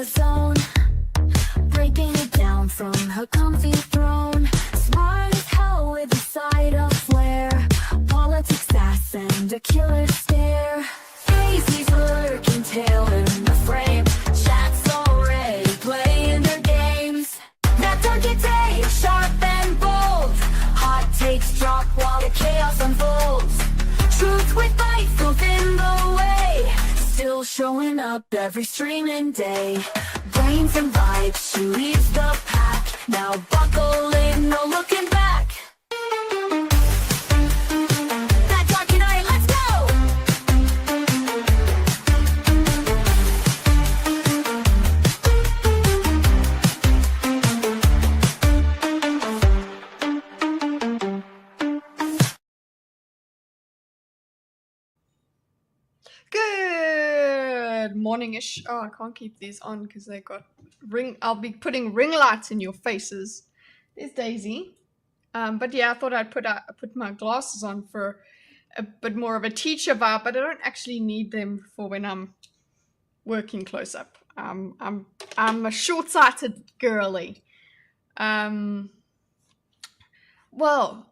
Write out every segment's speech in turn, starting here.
zone, breaking it down from her comfy throne. Smart as hell with a side of flair, politics sass and a killer stare. Casey's lurking tail in the frame, chat's already playing their games. That target day, sharp and bold, hot takes drop while the chaos unfolds. Truth with bite, both in the way, still showing up every streaming day. Brains and vibes, she leads the pack, now buckle in, no looking back. That dark night, let's go! Good morning-ish. Oh, I can't keep these on because they got ring. I'll be putting ring lights in your faces. There's Daisy. But yeah, I thought I'd put my glasses on for a bit more of a teacher vibe, but I don't actually need them for when I'm working close up. I'm a short-sighted girly. Well,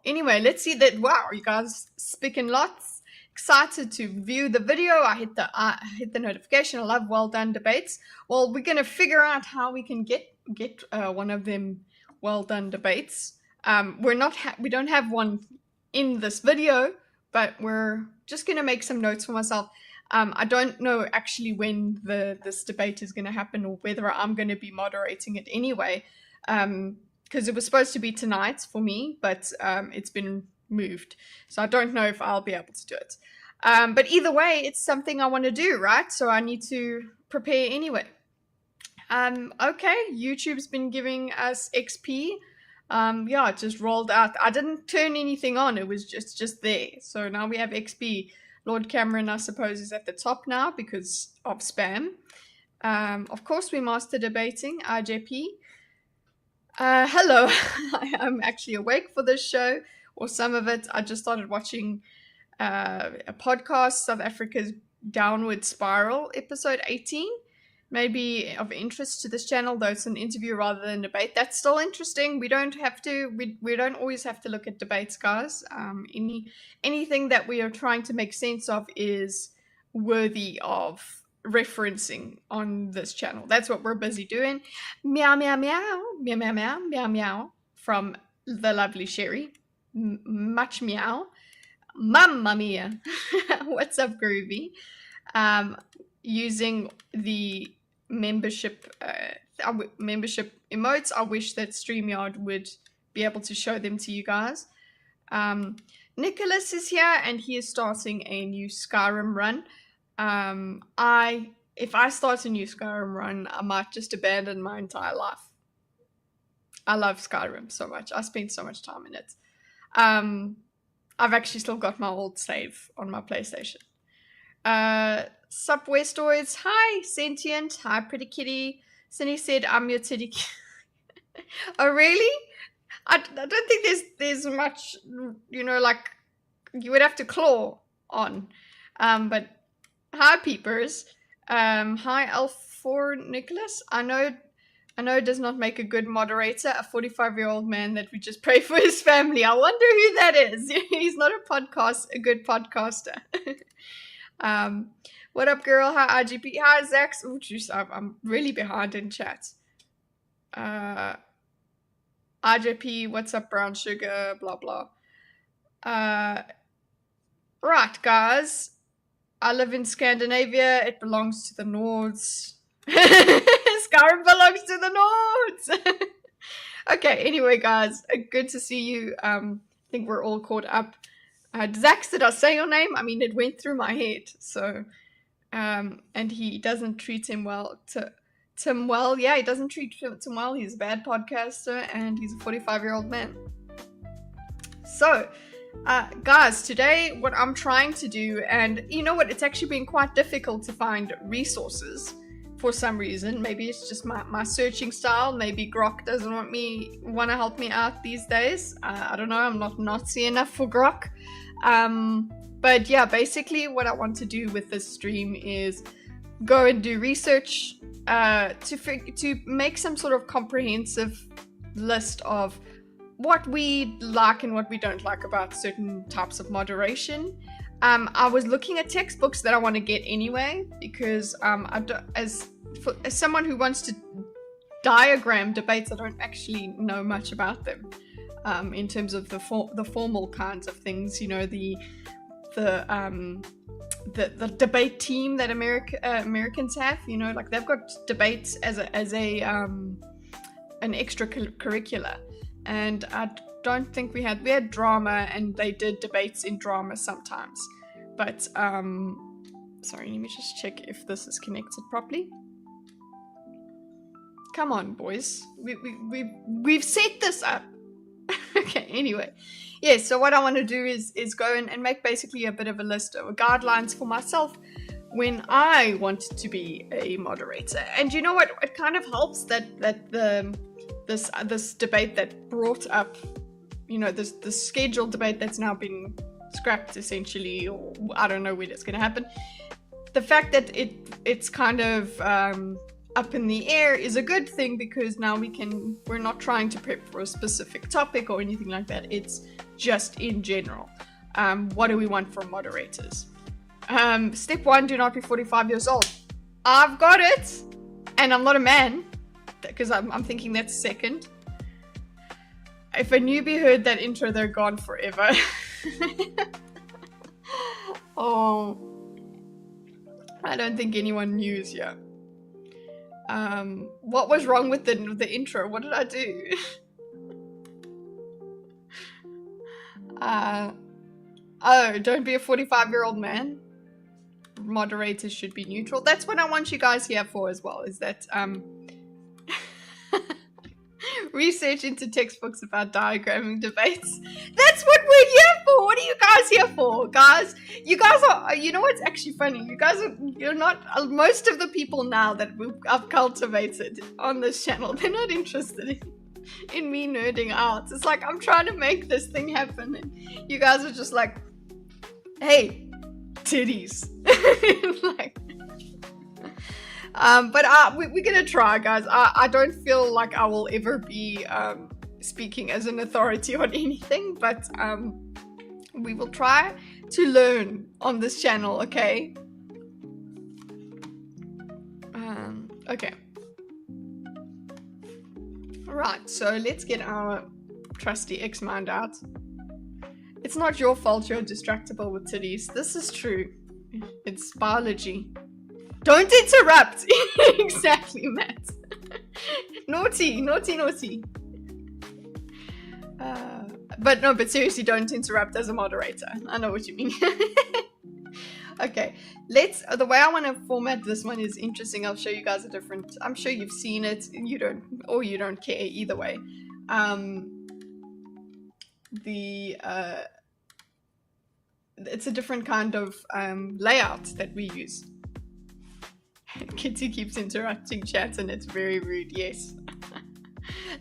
anyway, let's see that. Wow, you guys speaking lots. Excited to view the video. I hit the notification. I love well done debates. Well, we're gonna figure out how we can get one of them well done debates. We don't have one in this video, but we're just gonna make some notes for myself. I don't know actually when this debate is gonna happen or whether I'm gonna be moderating it anyway, because it was supposed to be tonight for me, but it's been moved, so I don't know if I'll be able to do it, but either way it's something I want to do, right? So I need to prepare anyway. Okay, YouTube's been giving us XP. Yeah, it just rolled out. I didn't turn anything on, it was just there. So now we have XP. Lord Cameron, I suppose, is at the top now because of spam. Of course, we master debating. IJP, hello. I'm actually awake for this show, or some of it. I just started watching a podcast, South Africa's Downward Spiral, episode 18. Maybe of interest to this channel, though it's an interview rather than debate. That's still interesting. We don't have to. We don't always have to look at debates, guys. Anything that we are trying to make sense of is worthy of referencing on this channel. That's what we're busy doing. Meow meow meow meow meow meow meow meow from the lovely Sherry. Much meow. Mamma mia. What's up, Groovy? Using the membership emotes. I wish that StreamYard would be able to show them to you guys. Nicholas is here and he is starting a new Skyrim run. If I start a new Skyrim run, I might just abandon my entire life. I love Skyrim so much. I spent so much time in it. I've actually still got my old save on my PlayStation. Sup Westoids, hi Sentient, hi Pretty Kitty. Cindy said I'm your titty. Oh really? I don't think there's much, you know, like you would have to claw on. But hi peepers. Hi L4 Nicholas. I know it does not make a good moderator, a 45-year-old man that we just pray for his family. I wonder who that is. He's not a good podcaster. What up, girl? Hi, IGP. Hi, Zax. Oh, jeez, I'm really behind in chat. IGP, what's up, brown sugar? Blah, blah. Right, guys. I live in Scandinavia. It belongs to the Nords. Skyrim belongs to the Nords. Okay, anyway, guys, good to see you. I think we're all caught up. Zax, did I say your name? I mean, it went through my head. So, and he doesn't treat him well. Tim well. Yeah, he doesn't treat Tim well. He's a bad podcaster and he's a 45-year-old man. So, guys, today what I'm trying to do, and you know what, it's actually been quite difficult to find resources for some reason. Maybe it's just my searching style. Maybe Grok doesn't want to help me out these days. I don't know. I'm not Nazi enough for Grok. But yeah, basically what I want to do with this stream is go and do research to make some sort of comprehensive list of what we like and what we don't like about certain types of moderation. I was looking at textbooks that I want to get anyway, because as someone who wants to diagram debates, I don't actually know much about them in terms of the formal kinds of things. You know, the debate team that Americans have. You know, like they've got debates as an extracurricular, and I don't think we had drama, and they did debates in drama sometimes. But sorry, let me just check if this is connected properly. Come on, boys. We've set this up. Okay, anyway. Yeah, so what I want to do is go and make basically a bit of a list of guidelines for myself when I want to be a moderator. And you know what? It kind of helps that this debate that brought up, you know, this scheduled debate that's now been scrapped essentially, or I don't know when it's going to happen. The fact that it's kind of up in the air is a good thing, because now we're not trying to prep for a specific topic or anything like that. It's just in general. What do we want from moderators? Step 1, do not be 45 years old. I've got it, and I'm not a man, because I'm thinking that's second. If a newbie heard that intro, they're gone forever. Oh, I don't think anyone knows yet. What was wrong with the intro? What did I do? Oh, don't be a 45-year-old man. Moderators should be neutral. That's what I want you guys here for as well, is that research into textbooks about diagramming debates. That's what we're here for. What are you guys here for, guys? You guys are, you know what's actually funny? You're not, most of the people now that I've cultivated on this channel, they're not interested in me nerding out. It's like, I'm trying to make this thing happen, and you guys are just like, hey, titties. Like, but we're gonna try, guys. I don't feel like I will ever be speaking as an authority on anything, but we will try to learn on this channel, okay? Okay. Right, so let's get our trusty X-Mind out. It's not your fault you're distractible with titties. This is true. It's biology. Don't interrupt! Exactly, Matt. Naughty, naughty, naughty. But seriously, don't interrupt as a moderator. I know what you mean. Okay, the way I want to format this one is interesting. I'll show you guys a different, I'm sure you've seen it, and you don't care either way. It's a different kind of layout that we use. Kitty keeps interrupting chat, and it's very rude. Yes.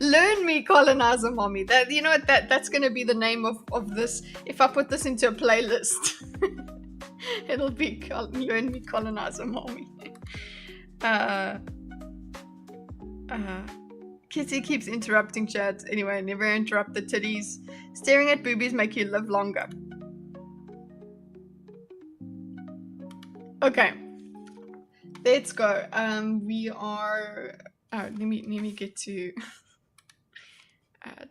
Learn me, colonizer mommy. That, you know what, that's gonna be the name of this. If I put this into a playlist, it'll be Learn me, colonizer mommy. Kitty keeps interrupting chat. Anyway, never interrupt the titties. Staring at boobies make you live longer. Okay. Let's go. We are. Let me get to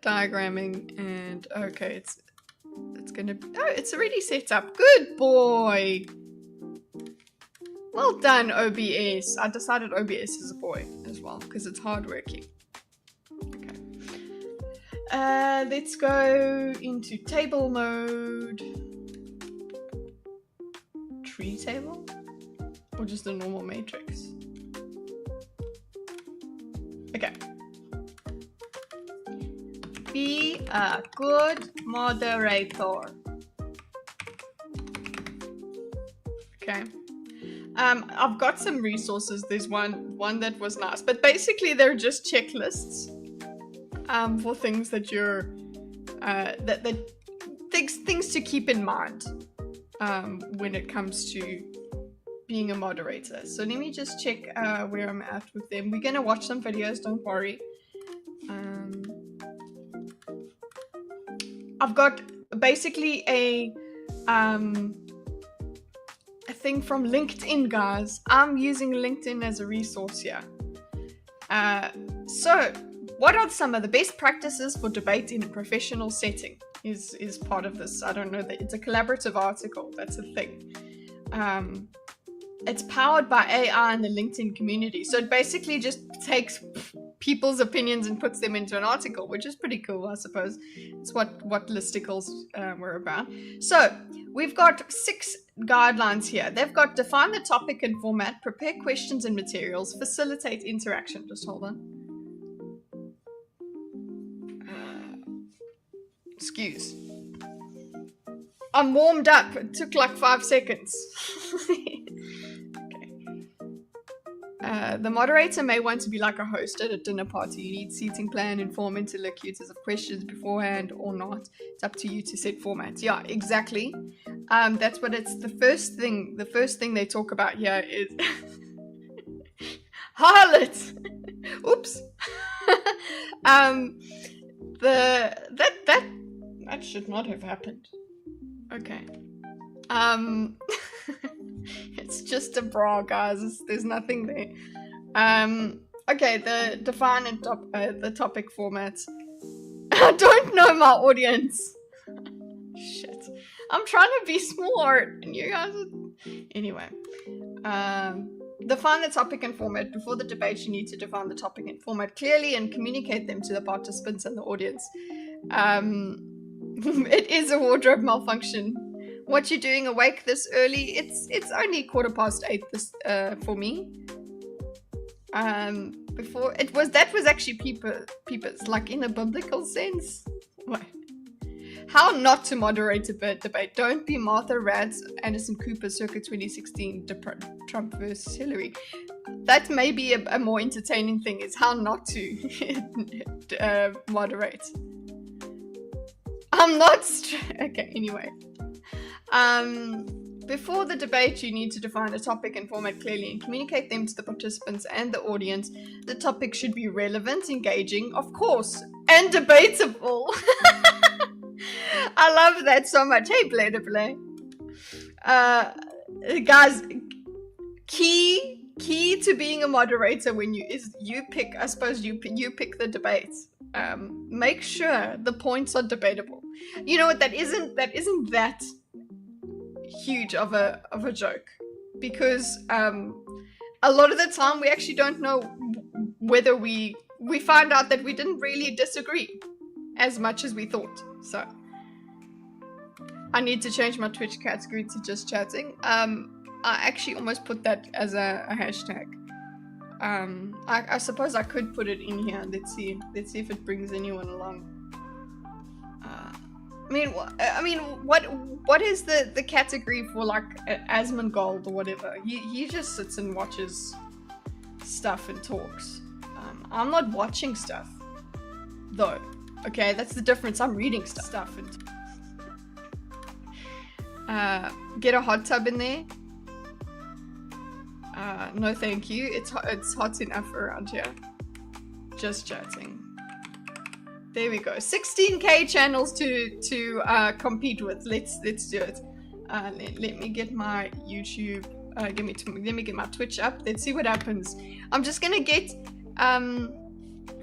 diagramming, and okay, it's gonna. Oh, it's already set up. Good boy. Well done, OBS. I decided OBS is a boy as well because it's hardworking. Okay. Let's go into table mode. Tree table. Or just a normal matrix? Okay. Be a good moderator. Okay. I've got some resources. There's one that was nice, but basically they're just checklists for things that you're things to keep in mind when it comes to being a moderator. So let me just check where I'm at with them. We're gonna watch some videos, don't worry. I've got basically a thing from LinkedIn, guys. I'm using LinkedIn as a resource here. So what are some of the best practices for debate in a professional setting is part of this. I don't know, that it's a collaborative article. That's a thing. It's powered by AI in the LinkedIn community. So it basically just takes people's opinions and puts them into an article, which is pretty cool, I suppose. It's what listicles were about. So we've got 6 guidelines here. They've got define the topic and format, prepare questions and materials, facilitate interaction. Just hold on. Excuse. I'm warmed up. It took like 5 seconds. The moderator may want to be like a host at a dinner party. You need seating plan, inform interlocutors of questions beforehand or not. It's up to you to set formats. Yeah, exactly. That's what it's the first thing they talk about here is harlot. Oops. That should not have happened. Okay. It's just a bra, guys. There's nothing there. Okay, the define and the topic formats. I don't know my audience. Shit. I'm trying to be smart, and you guys are... Anyway. Define the topic and format. Before the debate, you need to define the topic and format clearly and communicate them to the participants and the audience. It is a wardrobe malfunction. What you doing awake this early? It's only 8:15 this for me. Before that was actually peepers, like in a biblical sense. What? How not to moderate a debate. Don't be Martha Radds, Anderson Cooper, circa 2016, Trump versus Hillary. That may be a more entertaining thing, is how not to moderate. I'm not okay, anyway. Before the debate, you need to define a topic and format clearly and communicate them to the participants and the audience. The topic should be relevant, engaging, of course, and debatable. I love that so much. Hey, Blade to Play. Guys, key to being a moderator when you pick, I suppose you pick the debates. Make sure the points are debatable. You know what? That isn't that huge of a joke, because a lot of the time we actually don't know whether we find out that we didn't really disagree as much as we thought. So I need to change my Twitch category to just chatting. I actually almost put that as a hashtag. I suppose I could put it in here. Let's see if it brings anyone along. I mean, what is the category for like Asmongold or whatever? He just sits and watches stuff and talks. I'm not watching stuff, though. Okay, that's the difference. I'm reading stuff and get a hot tub in there. No, thank you. It's hot enough around here. Just chatting. There we go. 16k channels to compete with. Let's do it. Let me get my YouTube. Let me get my Twitch up. Let's see what happens. I'm just gonna get.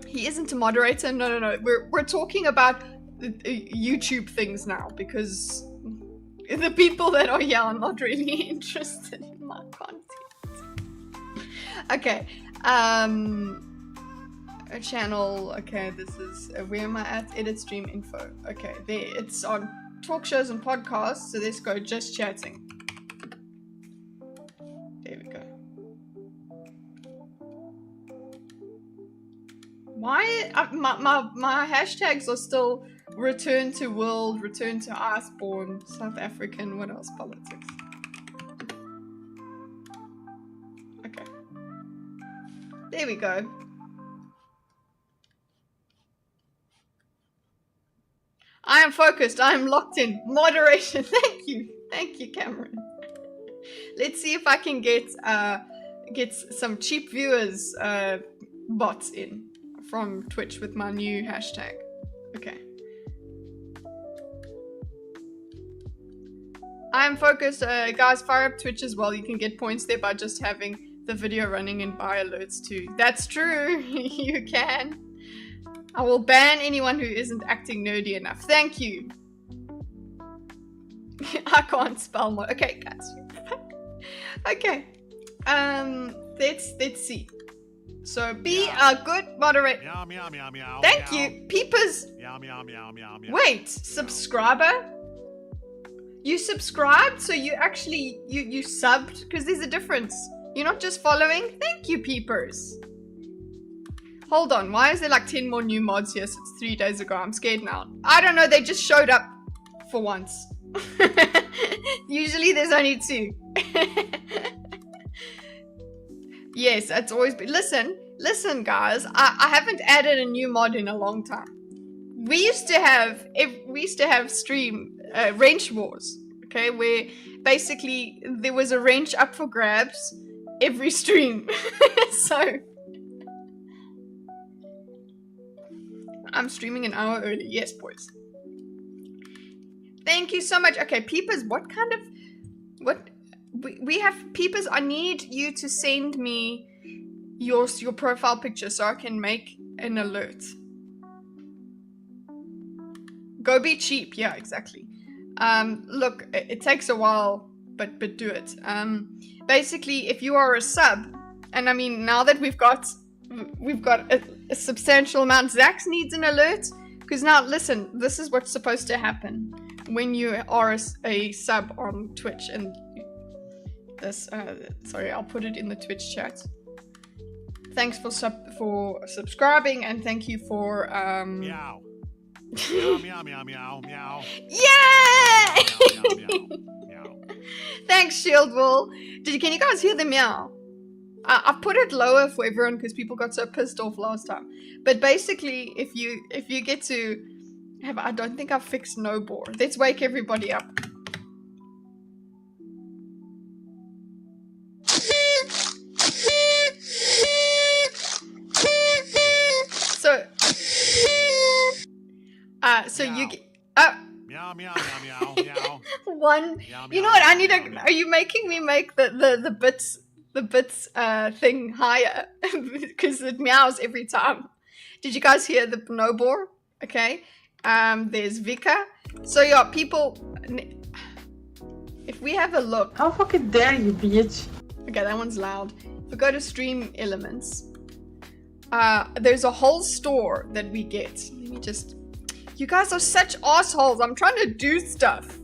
He isn't a moderator. No. We're talking about YouTube things now, because the people that are here are not really interested in my content. Okay. A channel. Okay, this is where am I at? Edit stream info. Okay, there. It's on talk shows and podcasts. So let's go just chatting. There we go. Why my hashtags are still return to world, return to Iceborne, South African, what else? Politics. Okay. There we go. I am focused. I am locked in. Moderation. Thank you, Cameron. Let's see if I can get some cheap viewers bots in from Twitch with my new hashtag. Okay. I'm focused. Guys, fire up Twitch as well. You can get points there by just having the video running and buy alerts too. That's true. You can. I will ban anyone who isn't acting nerdy enough. Thank you. I can't spell more. Okay, guys. Okay. Let's see. So be a good moderator. Meow, meow, meow, meow. Thank meow. you. Peepers. Meow, meow, meow, meow, meow. Wait, subscriber? You subscribed? So you actually, you subbed? Because there's a difference. You're not just following? Thank you, peepers. Hold on, why is there like 10 more new mods here since 3 days ago? I'm scared now. I don't know, they just showed up for once. Usually there's only 2. Yes, that's always been. Listen, guys. I haven't added a new mod in a long time. We used to have stream wrench wars. Okay, where basically there was a wrench up for grabs every stream. So I'm streaming an hour early. Yes, boys. Thank you so much. Okay, peepers. We have peepers. I need you to send me your profile picture so I can make an alert. Go be cheap. Yeah, exactly. Look, it takes a while, but do it. Basically, if you are a sub, and I mean now that we've got a substantial amount, Zax needs an alert because now listen, this is what's supposed to happen when you are a sub on Twitch and. This, sorry, I'll put it in the Twitch chat. Thanks for subscribing and thank you for Meow. Meow, meow, meow, meow, meow. Yeah! Meow, meow, meow, meow. Thanks, Shield Wool. Can you guys hear the meow? I put it lower for everyone because people got so pissed off last time. But basically, if you get to have, I don't think I've fixed no bore. Let's wake everybody up. So meow. you get Meow, meow, meow, meow, meow. one. Meow, You know meow, what? I meow, need meow, to. meow. Are you making me make the bits thing higher because it meows every time? Did you guys hear the Bonobor? Okay. There's Vika. So yeah, people. If we have a look. How fucking dare you, bitch? Okay, that one's loud. If we go to Stream Elements, there's a whole store that we get. Let me just. You guys are such assholes. I'm trying to do stuff.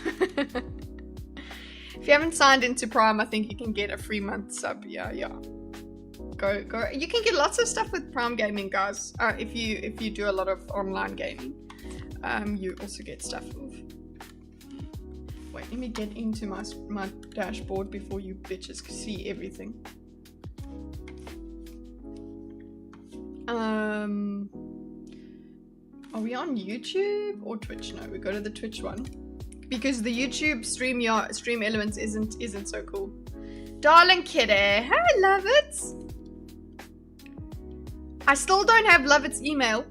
If you haven't signed into Prime, I think you can get a free month sub. Yeah. Go. You can get lots of stuff with Prime Gaming, guys. If you do a lot of online gaming, you also get stuff. Wait, let me get into my dashboard before you bitches can see everything. Are we on YouTube or Twitch? No, we go to the Twitch one. Because the YouTube StreamYard, Stream Elements isn't so cool. Darling Kitteh, hi Love It. I still don't have Love It's email.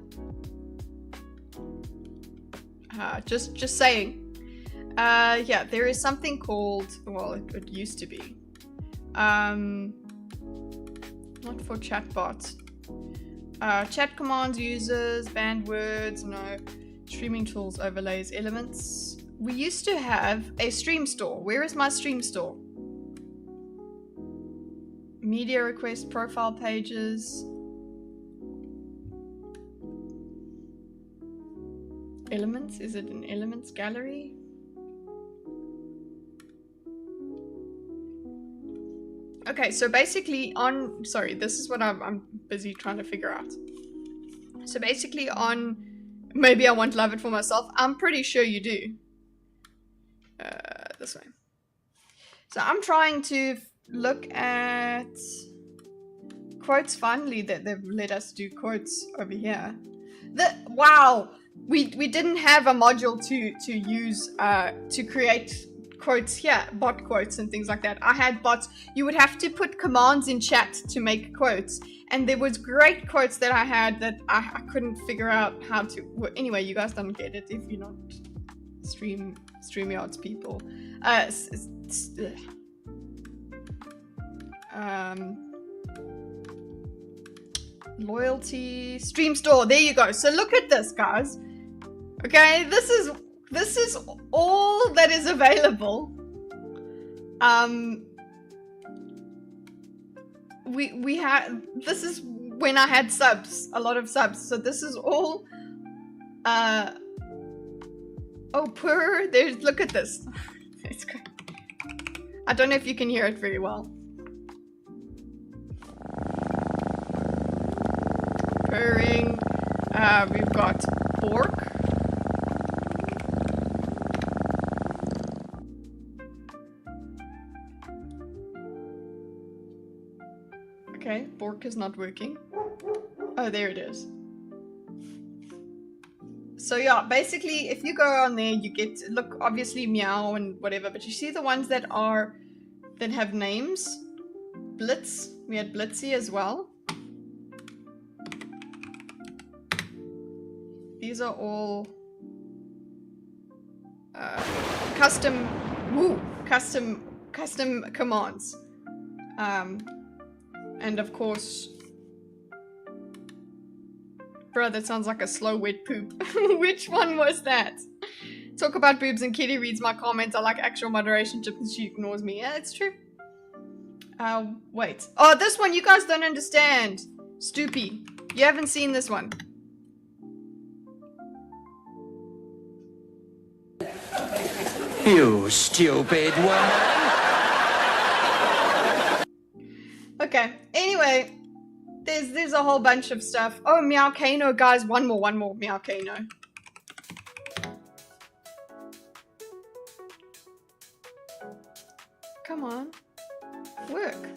Just saying. Yeah, there is something called, well, it used to be. Not for chatbots. Chat commands, users, banned words, no. Streaming tools, overlays, elements. We used to have a stream store. Where is my stream store? Media requests, profile pages. Elements? Is it an elements gallery? Okay, so basically on, sorry, this is what I'm busy trying to figure out. So basically on, maybe I won't love it for myself. I'm pretty sure you do. This way. So I'm trying to look at quotes finally that they've let us do quotes over here. Wow, we didn't have a module to use to create quotes here, bot quotes and things like that. I had bots. You would have to put commands in chat to make quotes. And there was great quotes that I had that I couldn't figure out how to. Well, anyway, you guys don't get it if you're not StreamYard's people. Loyalty, Stream Store. There you go. So look at this, guys. Okay, this is all that is available. We had, this is when I had subs, a lot of subs. So this is all there's, look at this. It's great. I don't know if you can hear it very well. Purring. We've got Bork. Okay, Bork is not working. Oh, there it is. So yeah, basically, if you go on there, you get, look, obviously meow and whatever, but you see the ones that have names. Blitz. We had Blitzy as well. These are all custom commands. And of course, bro, that sounds like a slow wet poop. Which one was that? Talk about boobs and Kitteh reads my comments. I like actual moderation tips and she ignores me. Yeah, it's true. Wait. Oh, this one you guys don't understand. Stoopy. You haven't seen this one. You stupid woman. Okay, anyway, there's a whole bunch of stuff. Oh, Meowcano, guys, one more Meowcano. Come on, work.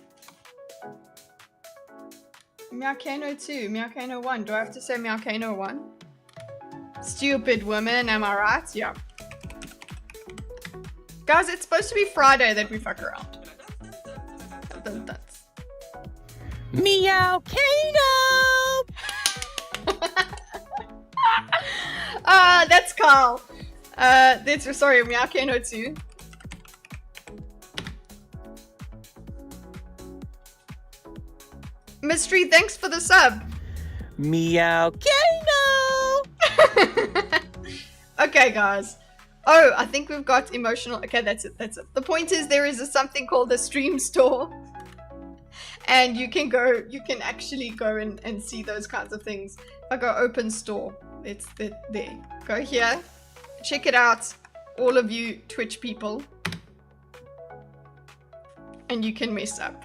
Meowcano 2, Meowcano 1. Do I have to say Meowcano 1? Stupid woman, am I right? Yeah. Guys, it's supposed to be Friday that we fuck around. That's... Meowcano! That's Carl. Sorry, Meowcano 2. Mystery, thanks for the sub. Meowcano! Okay, guys. Oh, I think we've got emotional. Okay, that's it. The point is there is something called the Stream Store. And you can actually go and see those kinds of things. If I go open store, it's there. Go here. Check it out, all of you Twitch people. And you can mess up.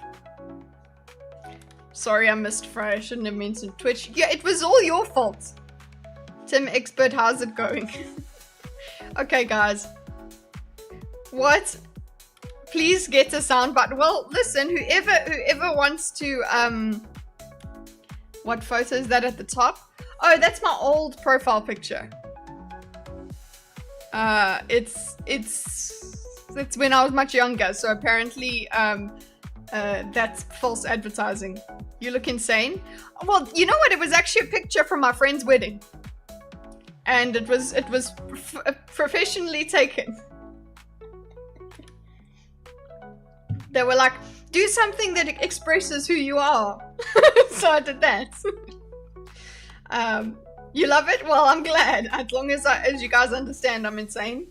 Sorry, I missed Fry. I shouldn't have mentioned Twitch. Yeah, it was all your fault. Tim Expert, how's it going? Okay, guys. What? Please get a soundbite. Well, listen, whoever wants to, what photo is that at the top? Oh, that's my old profile picture. It's when I was much younger, so apparently, that's false advertising. You look insane. Well, you know what? It was actually a picture from my friend's wedding. And it was professionally taken. They were like, do something that expresses who you are. So I did that. You love it? Well, I'm glad. As long as you guys understand, I'm insane.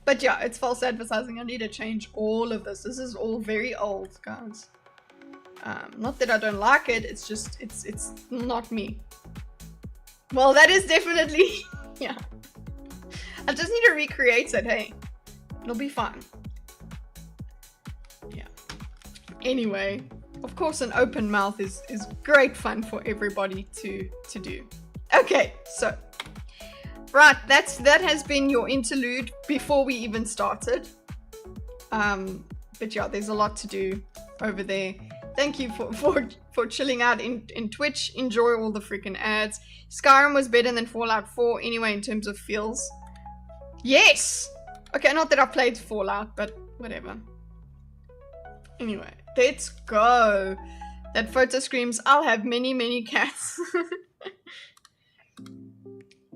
But yeah, it's false advertising. I need to change all of this. This is all very old, guys. Not that I don't like it. It's just, it's not me. Well, that is definitely, yeah. I just need to recreate it, hey. It'll be fun. Yeah. Anyway, of course an open mouth is great fun for everybody to do. Okay, so. Right, that has been your interlude before we even started. But yeah, there's a lot to do over there. Thank you for chilling out in Twitch. Enjoy all the freaking ads. Skyrim was better than Fallout 4 anyway in terms of feels. Yes! Okay, not that I played Fallout, but whatever. Anyway, let's go. That photo screams, I'll have many, many cats.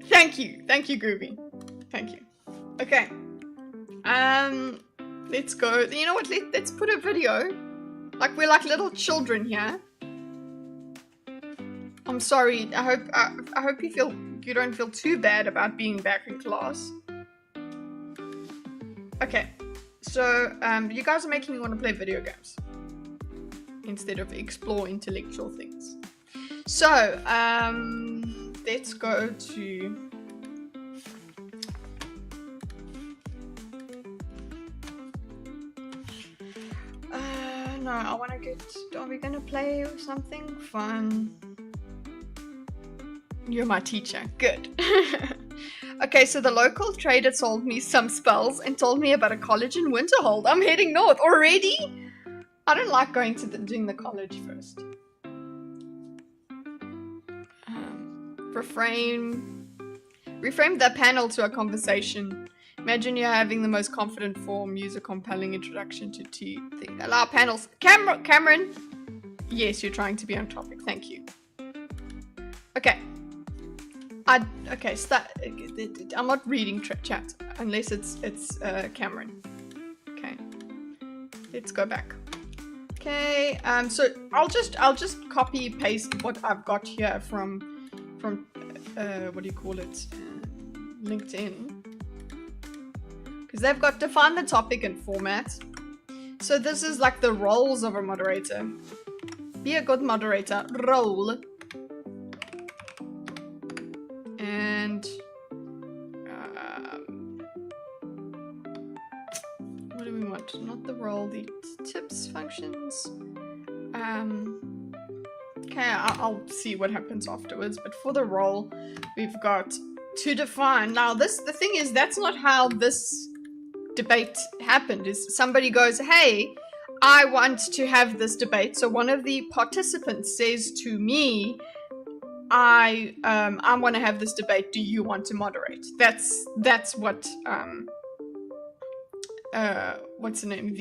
Thank you, Groovy. Thank you. Okay. Let's go. You know what? Let's put a video. Like we're like little children here. I'm sorry. I hope you don't feel too bad about being back in class. Okay. So you guys are making me want to play video games instead of explore intellectual things. So let's go to. No, I want to get. Are we gonna play something fun? You're my teacher. Good. Okay, so the local trader sold me some spells and told me about a college in Winterhold. I'm heading north already. I don't like going to doing the college first. Reframe the panel to a conversation. Imagine you're having the most confident form. Use a compelling introduction to thing. Allow panels. Cameron. Yes, you're trying to be on topic. Thank you. Okay. Okay. Start. I'm not reading chat unless it's Cameron. Okay. Let's go back. Okay. So I'll just copy paste what I've got here from what do you call it? LinkedIn. Because they've got define the topic and format. So this is like the roles of a moderator. Be a good moderator. Role. And what do we want? Not the role, the tips, functions. Okay, I'll see what happens afterwards. But for the role, we've got to define. Now the thing is, that's not how this debate happened. Is somebody goes, hey, I want to have this debate. So one of the participants says to me, I want to have this debate. Do you want to moderate? That's what what's the name?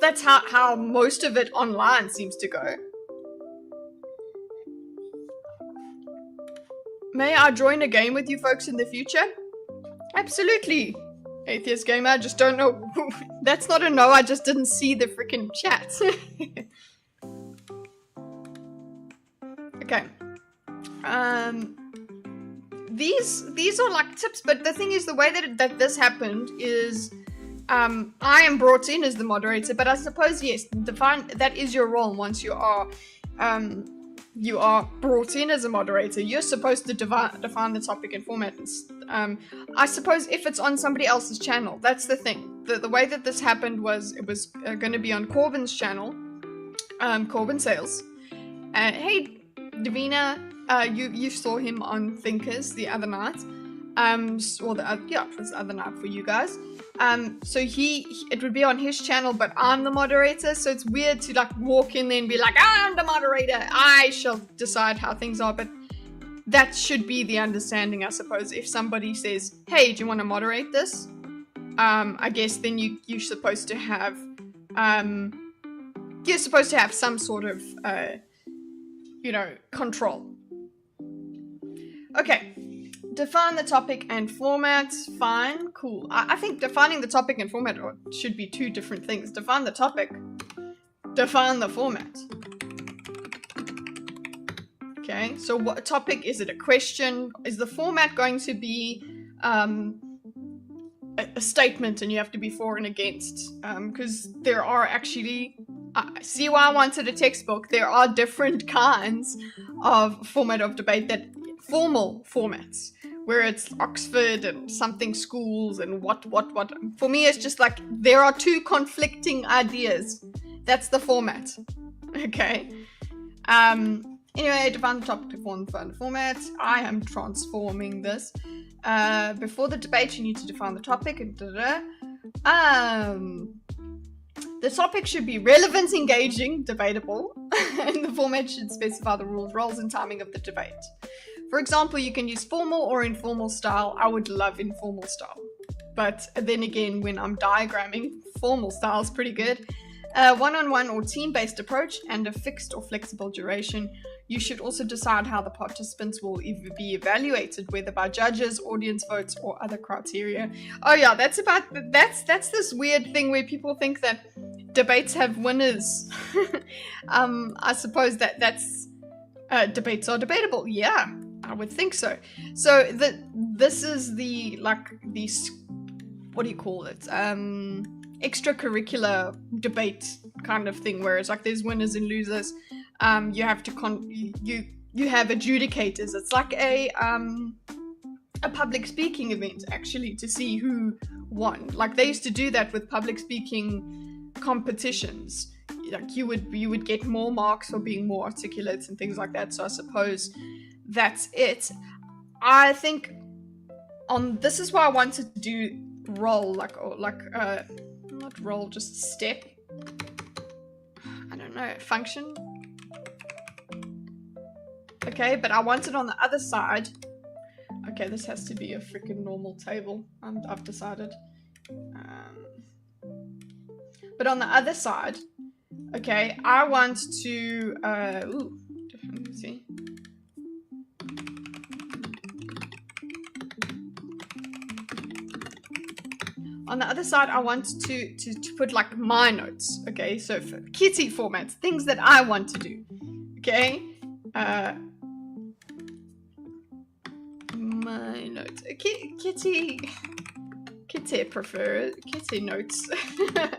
That's how most of it online seems to go. May I join a game with you folks in the future? Absolutely. Atheist gamer, I just don't know. That's not a no, I just didn't see the freaking chat. Okay. These are like tips, but the thing is, the way that this happened is I am brought in as the moderator, but I suppose, yes, define that is your role. Once you are brought in as a moderator, you're supposed to define the topic and format. I suppose if it's on somebody else's channel, that's the thing. The way that this happened was it was going to be on Corbin's channel, Corbin Sales. Hey, Davina, you saw him on Thinkers the other night. It was the other night for you guys. So it would be on his channel, but I'm the moderator, so it's weird to like walk in there and be like, I'm the moderator, I shall decide how things are, but that should be the understanding, I suppose. If somebody says, hey, do you want to moderate this? I guess then you're supposed to have some sort of control. Okay. Define the topic and format. Fine, cool. I think defining the topic and format should be two different things. Define the topic. Define the format. Okay, so what topic? Is it a question? Is the format going to be a statement and you have to be for and against? Because there are actually... see why I wanted a textbook. There are different kinds of format of debate, that formal formats, where it's Oxford and something schools and what. For me, it's just like there are two conflicting ideas. That's the format. Okay. Anyway, define the topic, define the format. I am transforming this. Before the debate, you need to define the topic and the topic should be relevant, engaging, debatable, and the format should specify the rules, roles, and timing of the debate. For example, you can use formal or informal style. I would love informal style. but then again, when I'm diagramming, formal style is pretty good. One-on-one or team-based approach and a fixed or flexible duration. You should also decide how the participants will be evaluated, whether by judges, audience votes, or other criteria. Oh yeah, that's this weird thing where people think that debates have winners. I suppose that's debates are debatable. Yeah, I would think so. So this is the what do you call it? Extracurricular debate kind of thing, where it's like there's winners and losers. You have to you have adjudicators. It's like a public speaking event, actually, to see who won. Like they used to do that with public speaking competitions. Like you would get more marks for being more articulate and things like that. So I suppose that's it. I think this is why I wanted to do roll, not roll, just step. I don't know, function. Okay, but I want it on the other side. Okay, this has to be a freaking normal table. I've decided. But on the other side, okay, I want to. Let me see. On the other side, I want to put like my notes. Okay, so for Kitteh formats, things that I want to do. Okay. My notes. Kitteh prefer Kitteh notes.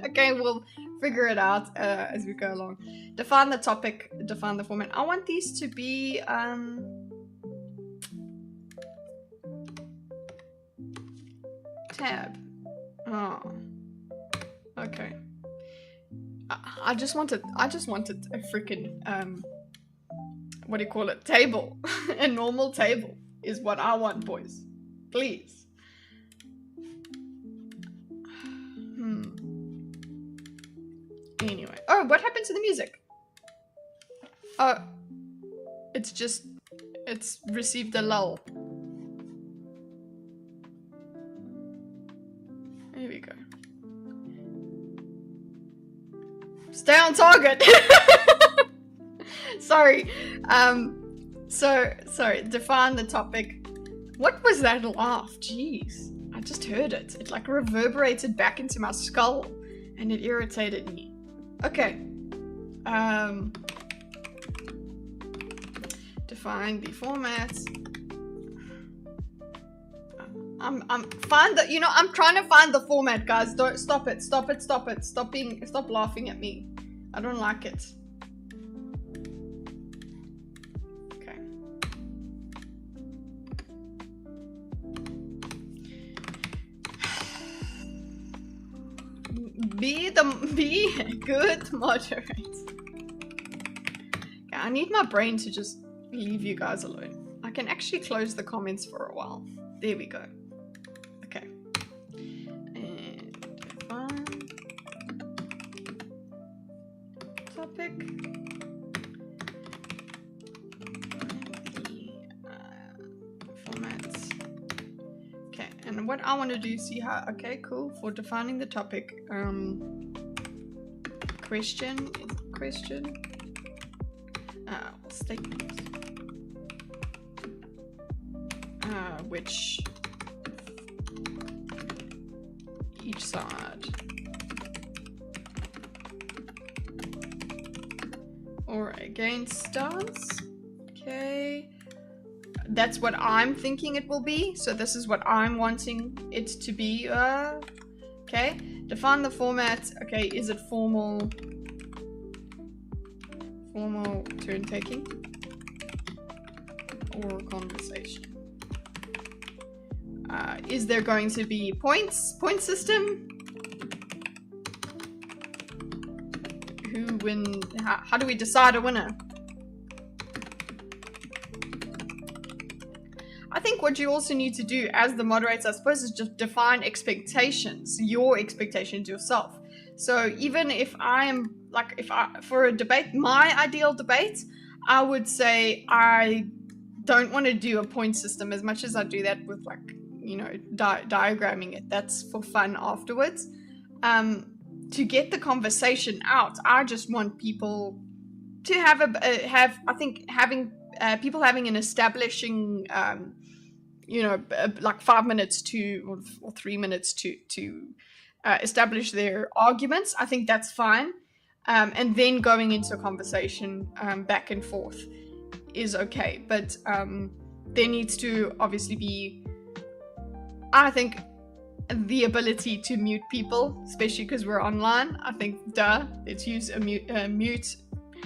Okay, we'll figure it out as we go along. Define the topic, define the format. I want these to be tab. Oh. Okay. I just wanted a freaking what do you call it? Table. A normal table is what I want, boys. Please. Anyway. Oh, what happened to the music? Oh, it's received a lull. Here we go. Stay on target. Sorry. Sorry. Define the topic. What was that laugh? Jeez. I just heard it. It like reverberated back into my skull and it irritated me. Okay. Define the format. I'm trying to find the format, guys. Don't stop it. Stop laughing at me. I don't like it. Okay. Be a good moderator. Okay, I need my brain to just leave you guys alone. I can actually close the comments for a while. There we go. Okay. And define topic. Formats. Okay, and what I want to do, see how, okay, cool, for defining the topic, question, statement, which each side or against stance. Okay, that's what I'm thinking it will be, so this is what I'm wanting it to be. Okay, define the format. Okay, is it formal turn taking or conversation? Is there going to be point system? Who win? How do we decide a winner? I think what you also need to do as the moderator, I suppose, is just define expectations, your expectations yourself. So even if I am for a debate, my ideal debate, I would say I don't want to do a point system as much as I do that with like you know, diagramming it. That's for fun afterwards. To get the conversation out, I just want people to have people having an establishing, you know, like 5 minutes to or 3 minutes to establish their arguments. I think that's fine. And then going into a conversation back and forth is okay. But there needs to obviously be, I think, the ability to mute people, especially because we're online. I think, let's use a mute.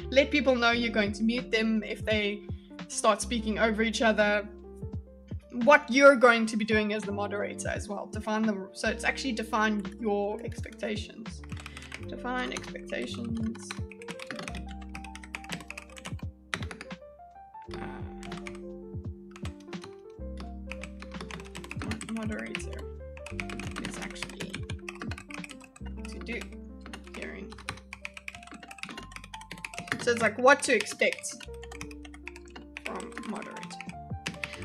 Let people know you're going to mute them if they start speaking over each other. What you're going to be doing as the moderator as well. So it's actually define your expectations. Define expectations. Moderator is actually to do hearing. So it's like what to expect from moderator.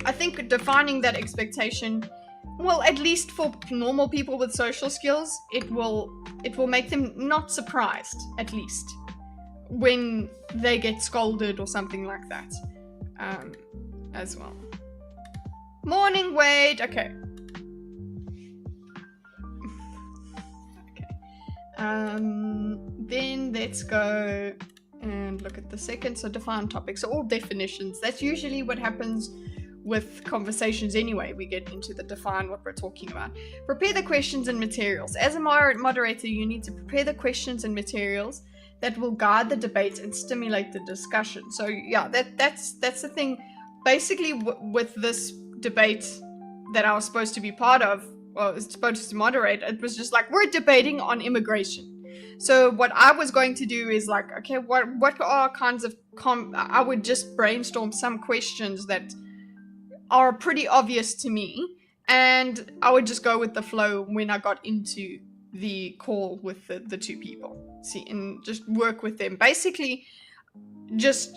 I think defining that expectation, well, at least for normal people with social skills, it will make them not surprised, at least, when they get scolded or something like that, as well. Morning, Wade. Okay. Then let's go and look at the second. So define topics. So all definitions. That's usually what happens with conversations anyway. We get into the define what we're talking about. Prepare the questions and materials. As a moderator, you need to prepare the questions and materials that will guide the debate and stimulate the discussion. So yeah, that's the thing. Basically, with this debate that I was supposed to be part of, well, was supposed to moderate, it was just like, we're debating on immigration. So what I was going to do is like, okay, what are kinds of I would just brainstorm some questions that are pretty obvious to me, and I would just go with the flow when I got into the call with the two people. See, and just work with them. Basically, just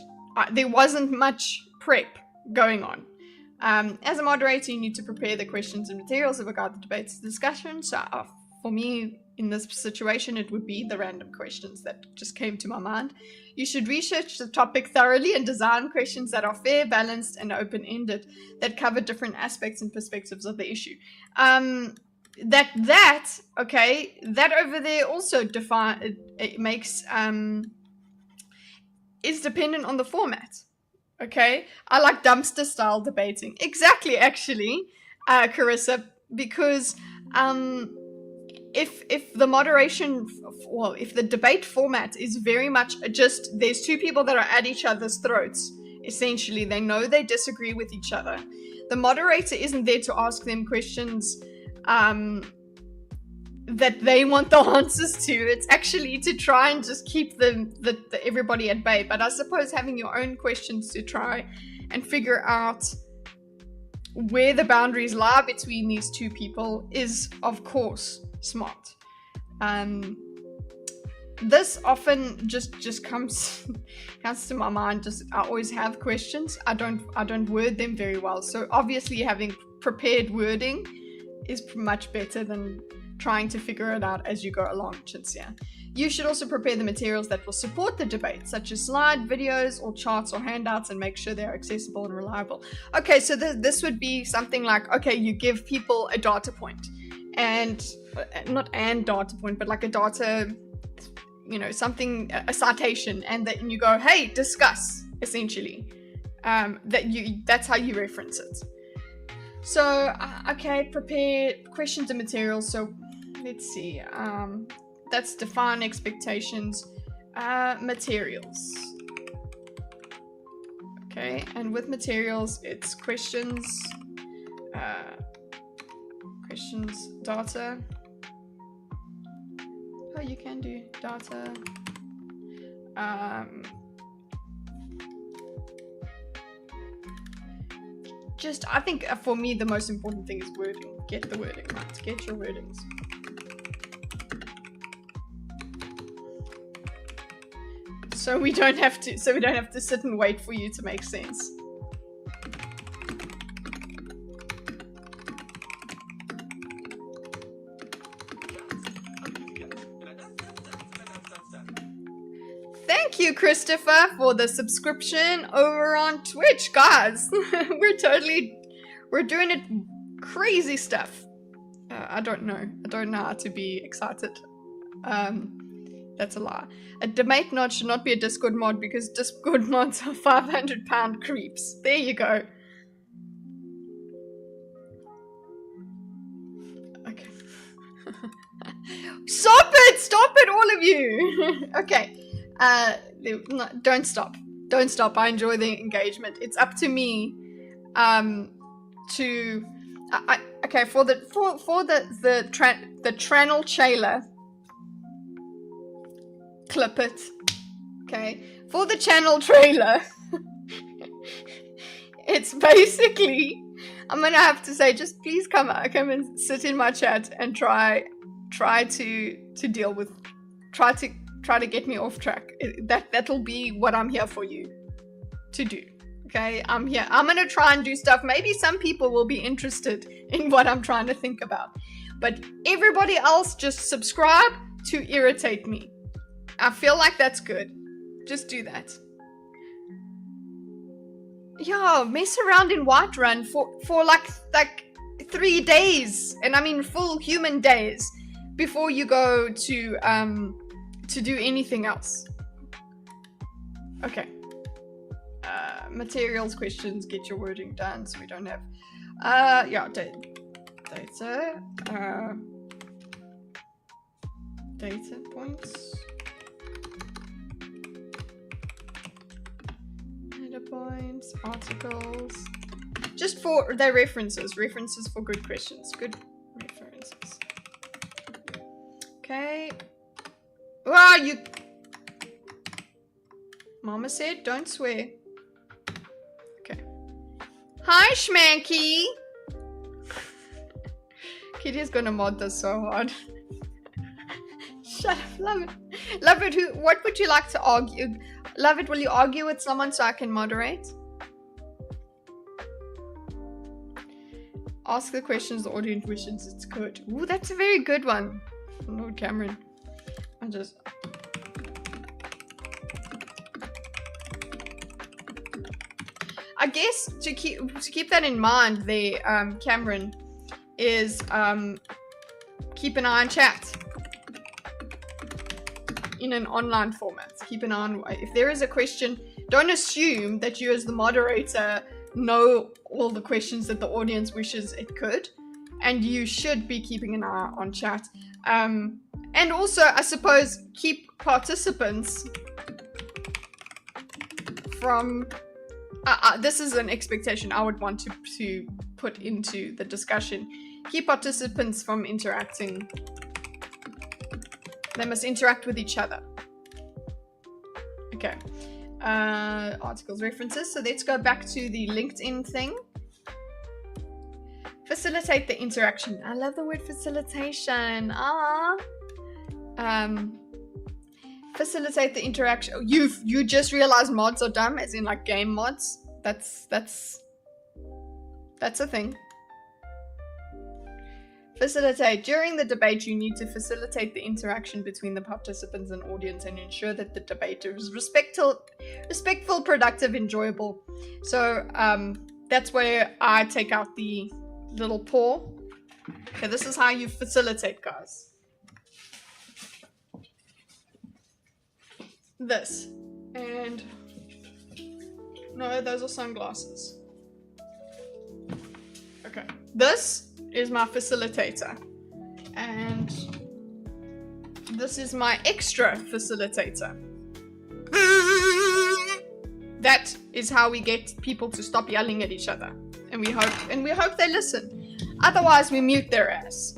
there wasn't much prep going on. As a moderator, you need to prepare the questions and materials that will guide the debates and discussion. So for me, in this situation, it would be the random questions that just came to my mind. You should research the topic thoroughly and design questions that are fair, balanced, and open-ended, that cover different aspects and perspectives of the issue. That over there also it makes is dependent on the format. Okay, I like dumpster style debating. Exactly, actually, Carissa, because if the moderation, well, if the debate format is very much just there's two people that are at each other's throats, essentially, they know they disagree with each other. The moderator isn't there to ask them questions that they want the answers to. It's actually to try and just keep everybody at bay. But I suppose having your own questions to try and figure out where the boundaries lie between these two people is, of course, smart. This often just comes to my mind. I always have questions. I don't word them very well. So obviously having prepared wording is much better than trying to figure it out as you go along, Chintzia. You should also prepare the materials that will support the debate, such as slide videos or charts or handouts, and make sure they're accessible and reliable. Okay, so this would be something like, okay, you give people a data point, and not an data point, but like a data, you know, something, a citation, and then you go, hey, discuss, essentially. That's how you reference it. So, okay, prepare questions and materials. So, let's see. That's define expectations. Materials. Okay, and with materials, it's questions, data. Oh, you can do data. I think for me, the most important thing is wording. Get the wording right. Get your wordings. So we don't have to sit and wait for you to make sense. Thank you, Christopher, for the subscription over on Twitch, guys. we're doing it crazy stuff. I don't know how to be excited. That's a lie. A debate mod should not be a Discord mod because Discord mods are £500 creeps. There you go. Okay. Stop it, all of you. Okay. No, don't stop. I enjoy the engagement. It's up to me to okay, for the Tranel trailer, clip it. Okay, for the channel trailer, it's basically, I'm gonna have to say, just please come and sit in my chat and try to deal with, try to get me off track. That'll be what I'm here for you to do. Okay, I'm here. I'm gonna try and do stuff. Maybe some people will be interested in what I'm trying to think about. But everybody else, just subscribe to irritate me. I feel like that's good. Just do that. Yeah, mess around in Whiterun for like 3 days, and I mean full human days, before you go to do anything else. Okay. Materials questions, get your wording done, so we don't have yeah, data points, data points, articles, just for their references for good questions, good references. Okay. Wow, you Mama said don't swear. Okay. Hi, Schmanky. Kitty's gonna mod this so hard. Shut up, love it. Love it. What would you like to argue? Love it. Will you argue with someone so I can moderate? Ask the questions the audience wishes. It's good. Ooh, that's a very good one. Lord Cameron. I guess to keep that in mind, the Cameron, is keep an eye on chat in an online format. Keep an eye on, if there is a question, don't assume that you as the moderator know all the questions that the audience wishes it could, and you should be keeping an eye on chat. And also, I suppose, keep participants from... this is an expectation I would want to put into the discussion. Keep participants from interacting. They must interact with each other. Okay. Articles, references. So let's go back to the LinkedIn thing. Facilitate the interaction. I love the word facilitation. Facilitate the interaction. You just realized mods are dumb, as in like game mods. That's a thing. Facilitate. During the debate, you need to facilitate the interaction between the participants and audience and ensure that the debate is respectful, productive, enjoyable. So that's where I take out the little paw. Okay, this is how you facilitate, guys. This. And no, those are sunglasses. Okay. This is my facilitator. And this is my extra facilitator. That is how we get people to stop yelling at each other. And we hope they listen. Otherwise, we mute their ass.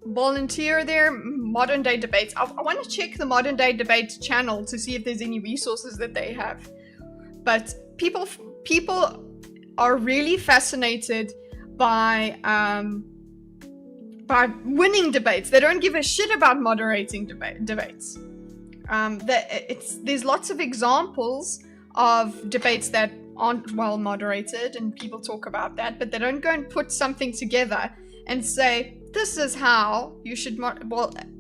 Volunteer there. Modern day debates. I want to check the modern day debate channel to see if there's any resources that they have. But people are really fascinated by winning debates. They don't give a shit about moderating debates. There's lots of examples of debates that aren't well moderated, and people talk about that, but they don't go and put something together and say, this is how you should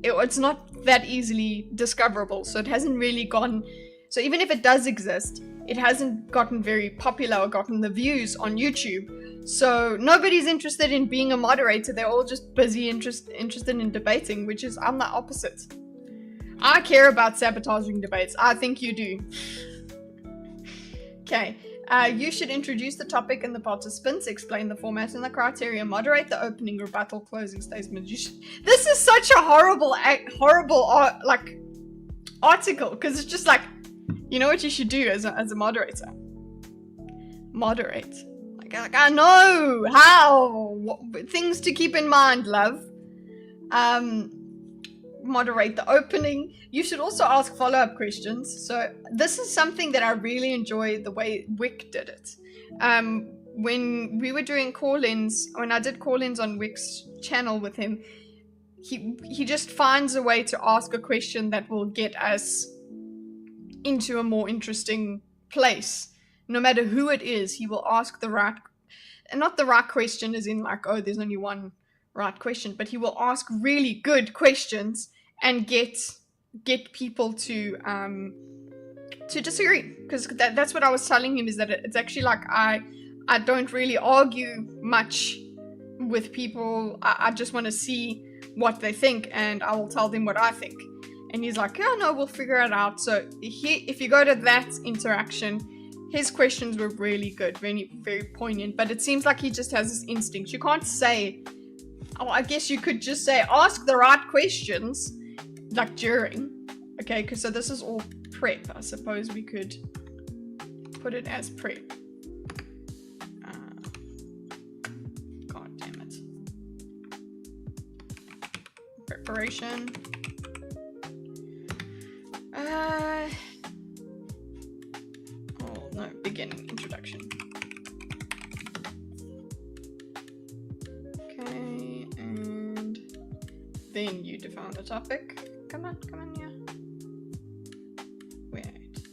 it's not that easily discoverable, so it hasn't really gone. So even if it does exist, it hasn't gotten very popular or gotten the views on YouTube. So nobody's interested in being a moderator. They're all just busy interested in debating, which is, I'm the opposite. I care about sabotaging debates. I think you do. Okay. You should introduce the topic and the participants, explain the format and the criteria, moderate the opening, rebuttal, closing statement. This is such a horrible article, because it's just like, you know what you should do as a moderator? Moderate. Like I know how. Things to keep in mind, love. Moderate the opening. You should also ask follow-up questions. So this is something that I really enjoy the way Wick did it. When we were doing call-ins, when I did call-ins on Wick's channel with him, he just finds a way to ask a question that will get us into a more interesting place. No matter who it is, he will ask the right, and not the right question as in like, oh, there's only one right question, but he will ask really good questions and get people to disagree, because that's what I was telling him, is that it's actually like I don't really argue much with people. I just want to see what they think, and I will tell them what I think. And he's like, yeah, no, we'll figure it out. So if you go to that interaction, his questions were really good, very, very poignant, but it seems like he just has this instinct. You can't say, oh, I guess you could just say, ask the right questions, like during. Okay, so this is all prep. I suppose we could put it as prep. God damn it. Preparation. Oh no, beginning, introduction. Okay, and then you define the topic. Come on, yeah. Wait.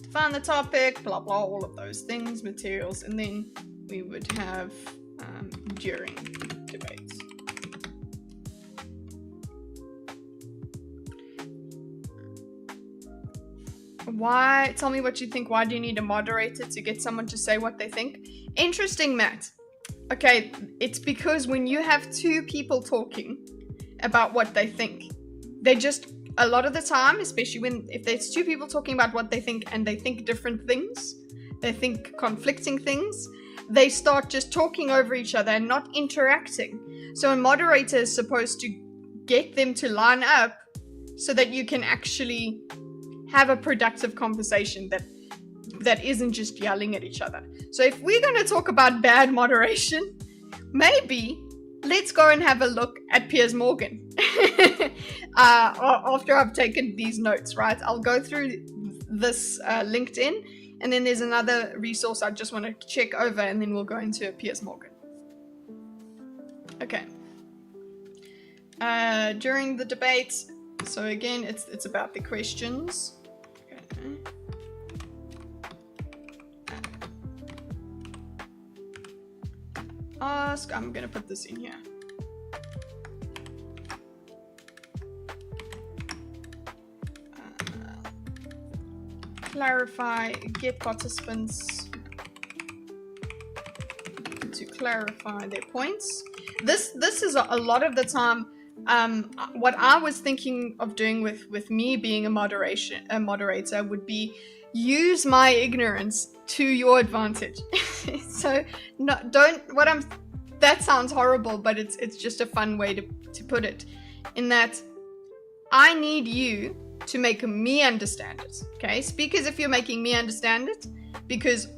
Define the topic, blah blah, all of those things, materials, and then we would have during debates. Why? Tell me what you think. Why do you need a moderator to get someone to say what they think? Interesting, Matt. Okay, it's because when you have two people talking about what they think, they just, a lot of the time, especially if there's two people talking about what they think and they think different things, they think conflicting things, they start just talking over each other and not interacting. So a moderator is supposed to get them to line up so that you can actually have a productive conversation that isn't just yelling at each other. So if we're going to talk about bad moderation, maybe let's go and have a look at Piers Morgan. After I've taken these notes, right? I'll go through this LinkedIn, and then there's another resource I just want to check over, and then we'll go into Piers Morgan. Okay. During the debate, so again, it's about the questions. Okay. Ask, I'm gonna put this in here. Clarify, get participants to clarify their points. This is a lot of the time what I was thinking of doing with me being a moderator would be use my ignorance to your advantage. So that sounds horrible, but it's just a fun way to put it, in that I need you to make me understand it. Okay, speak as if you're making me understand it, because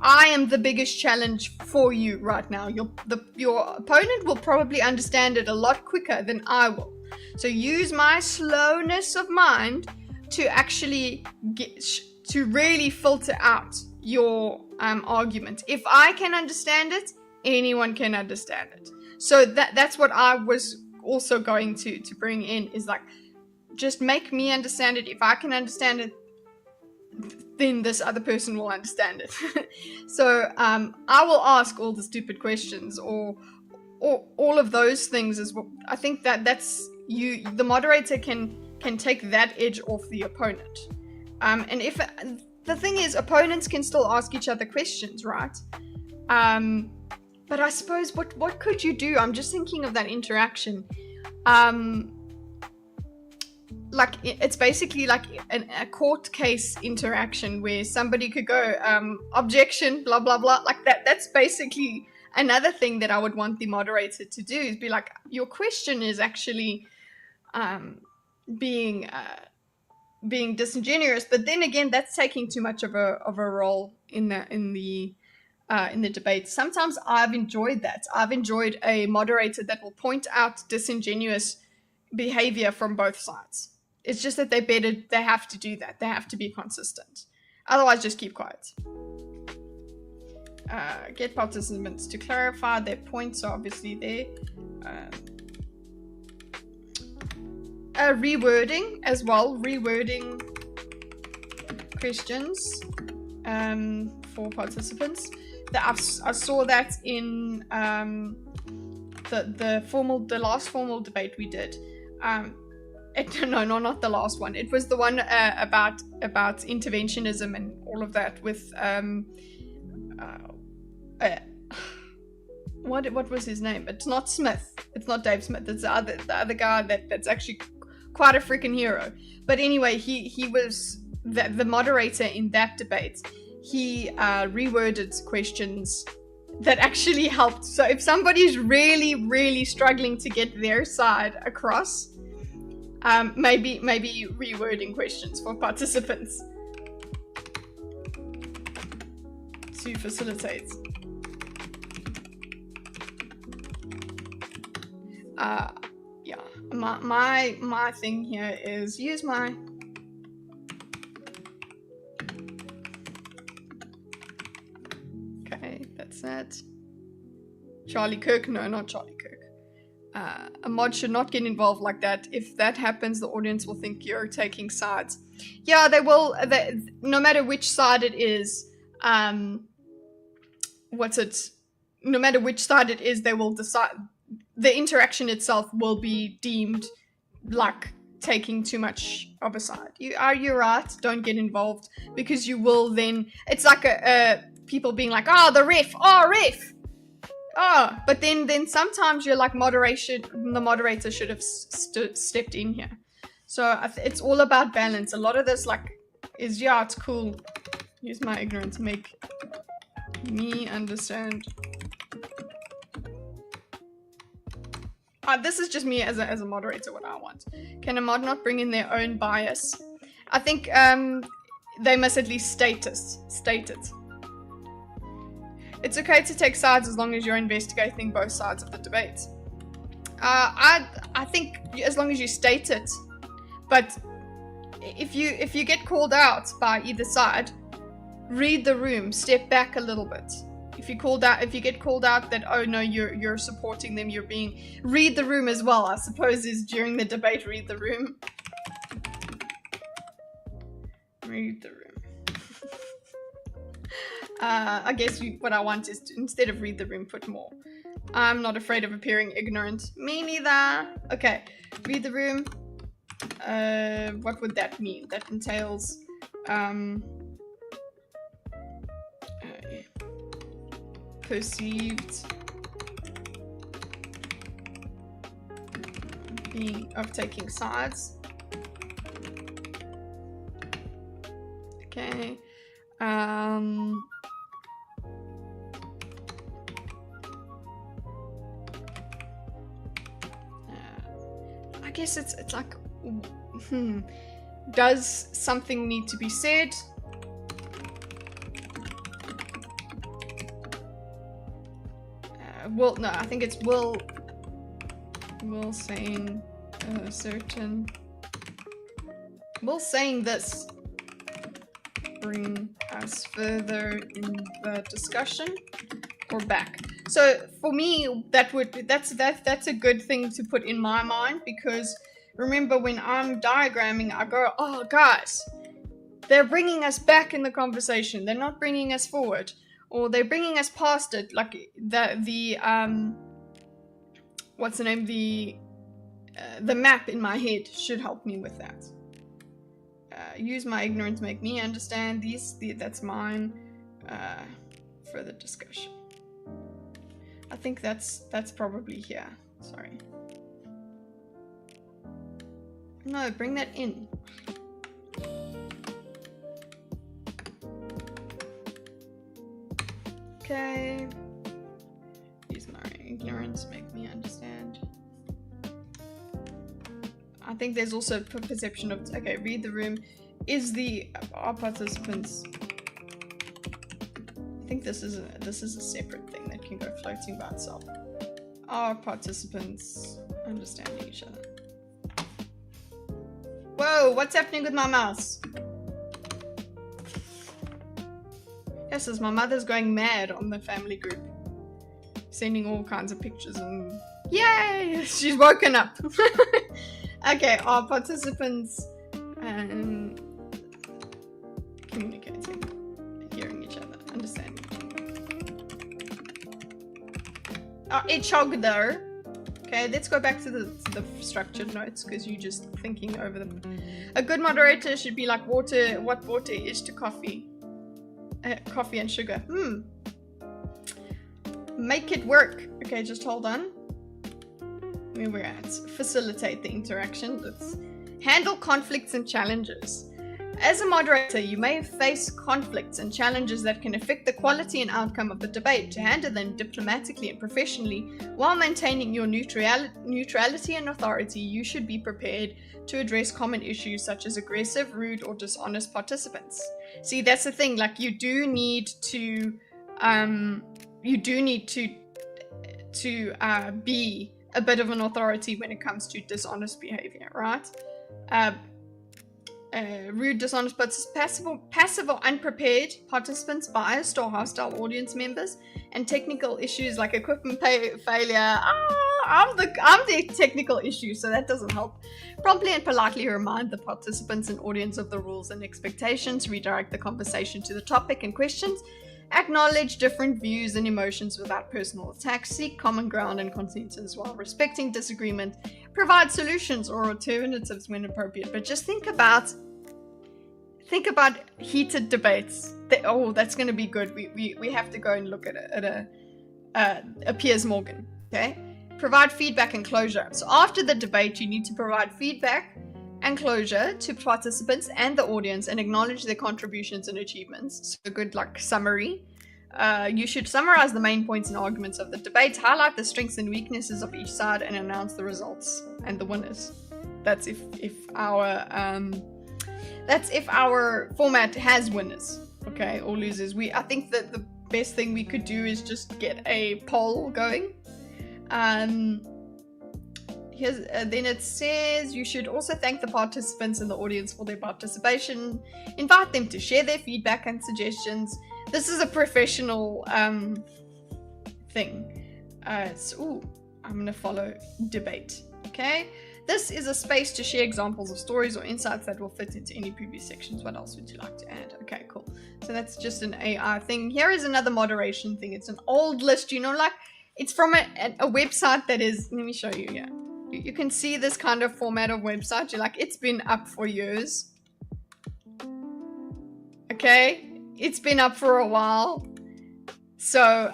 I am the biggest challenge for you right now. Your opponent will probably understand it a lot quicker than I will. So use my slowness of mind to actually to really filter out your argument. If I can understand it, anyone can understand it. So that's what I was also going to bring in, is like, just make me understand it. If I can understand it, then this other person will understand it. So I will ask all the stupid questions, or all of those things is what I think that's you. The moderator can take that edge off the opponent. And if the thing is, opponents can still ask each other questions, right? But I suppose what could you do? I'm just thinking of that interaction. Like it's basically like a court case interaction where somebody could go objection, blah blah blah, like that. That's basically another thing that I would want the moderator to do, is be like, your question is actually being disingenuous, but then again, that's taking too much of a role in the debate. Sometimes I've enjoyed that. I've enjoyed a moderator that will point out disingenuous behavior from both sides. It's just that they have to do that. They have to be consistent. Otherwise, just keep quiet. Get participants to clarify their points, are obviously there. Rewording as well. Rewording questions for participants. I saw that in the last formal debate we did. No, not the last one. It was the one about interventionism and all of that with what was his name? It's not Smith. It's not Dave Smith. It's the other guy that's actually quite a freaking hero. But anyway, he was the moderator in that debate. He reworded questions that actually helped. So if somebody's really, really struggling to get their side across, maybe rewording questions for participants to facilitate. Yeah, my thing here is use my that's that. Charlie Kirk? No, not Charlie Kirk. A mod should not get involved like that. If that happens, the audience will think you're taking sides. Yeah, they will. No matter which side it is, no matter which side it is, they will decide. The interaction itself will be deemed like taking too much of a side. You're right. Don't get involved, because you will then. It's like people being like, oh, the ref. Oh, but then sometimes you're like, the moderator should have stepped in here. So it's all about balance. A lot of this is, yeah, it's cool. Use my ignorance, make me understand. This is just me as a moderator, what I want. Can a mod not bring in their own bias? I think they must at least state it. It's okay to take sides as long as you're investigating both sides of the debate. I think as long as you state it, but if you get called out by either side, read the room, step back a little bit. If you get called out that, oh no, you're supporting them, read the room as well. I suppose is during the debate, read the room. Read the room. I guess what I want is to, instead of read the room, put more. I'm not afraid of appearing ignorant. Me neither. Okay, read the room. What would that mean? That entails perceived being of taking sides. Okay. I guess it's like, does something need to be said? Well, no, I think it's will saying saying this bring us further in the discussion or back. So for me, that's a good thing to put in my mind, because remember, when I'm diagramming, I go, oh guys, they're bringing us back in the conversation. They're not bringing us forward, or they're bringing us past it. Like what's the name? The map in my head should help me with that. Use my ignorance, make me understand. That's mine. Further discussion. I think that's probably here. Sorry. No, bring that in. Okay. Use my ignorance, make me understand. I think there's also perception of, okay, read the room. Are participants, I think this is a separate thing that can go floating by itself. Are participants understanding each other? Whoa, what's happening with my mouse? Yes, as my mother's going mad on the family group. Sending all kinds of pictures and yay! She's woken up. Okay, are participants communicating, hearing each other, understanding? It's though. Okay, let's go back to the structured notes because you're just thinking over them. A good moderator should be like water. What water is to coffee? Coffee and sugar. Make it work. Okay, just hold on. Where we're at. Facilitate the interaction. Let's handle conflicts and challenges. As a moderator, you may face conflicts and challenges that can affect the quality and outcome of the debate. To handle them diplomatically and professionally while maintaining your neutrality and authority, you should be prepared to address common issues such as aggressive, rude, or dishonest participants. See, that's the thing. Like, you do need to be a bit of an authority when it comes to dishonest behavior, right? Rude, dishonest, passive or unprepared participants, biased or hostile audience members, and technical issues like equipment failure. I'm the technical issue, so that doesn't help. Promptly and politely remind the participants and audience of the rules and expectations. Redirect the conversation to the topic and questions. Acknowledge different views and emotions without personal attacks. Seek common ground and consensus while respecting disagreement. Provide solutions or alternatives when appropriate. But just think about heated debates. That's going to be good. We have to go and look at a Piers Morgan. Okay. Provide feedback and closure. So after the debate, you need to provide feedback and closure to participants and the audience and acknowledge their contributions and achievements. So a good summary. You should summarize the main points and arguments of the debate, highlight the strengths and weaknesses of each side, and announce the results and the winners. That's if our format has winners, okay, or losers. I think that the best thing we could do is just get a poll going. Then it says you should also thank the participants and the audience for their participation. Invite them to share their feedback and suggestions. This is a professional thing. I'm going to follow debate. Okay. This is a space to share examples of stories or insights that will fit into any previous sections. What else would you like to add? Okay, cool. So that's just an AI thing. Here is another moderation thing. It's an old list, it's from a website that is, let me show you here. You can see this kind of format of website. It's been up for years. Okay, it's been up for a while. So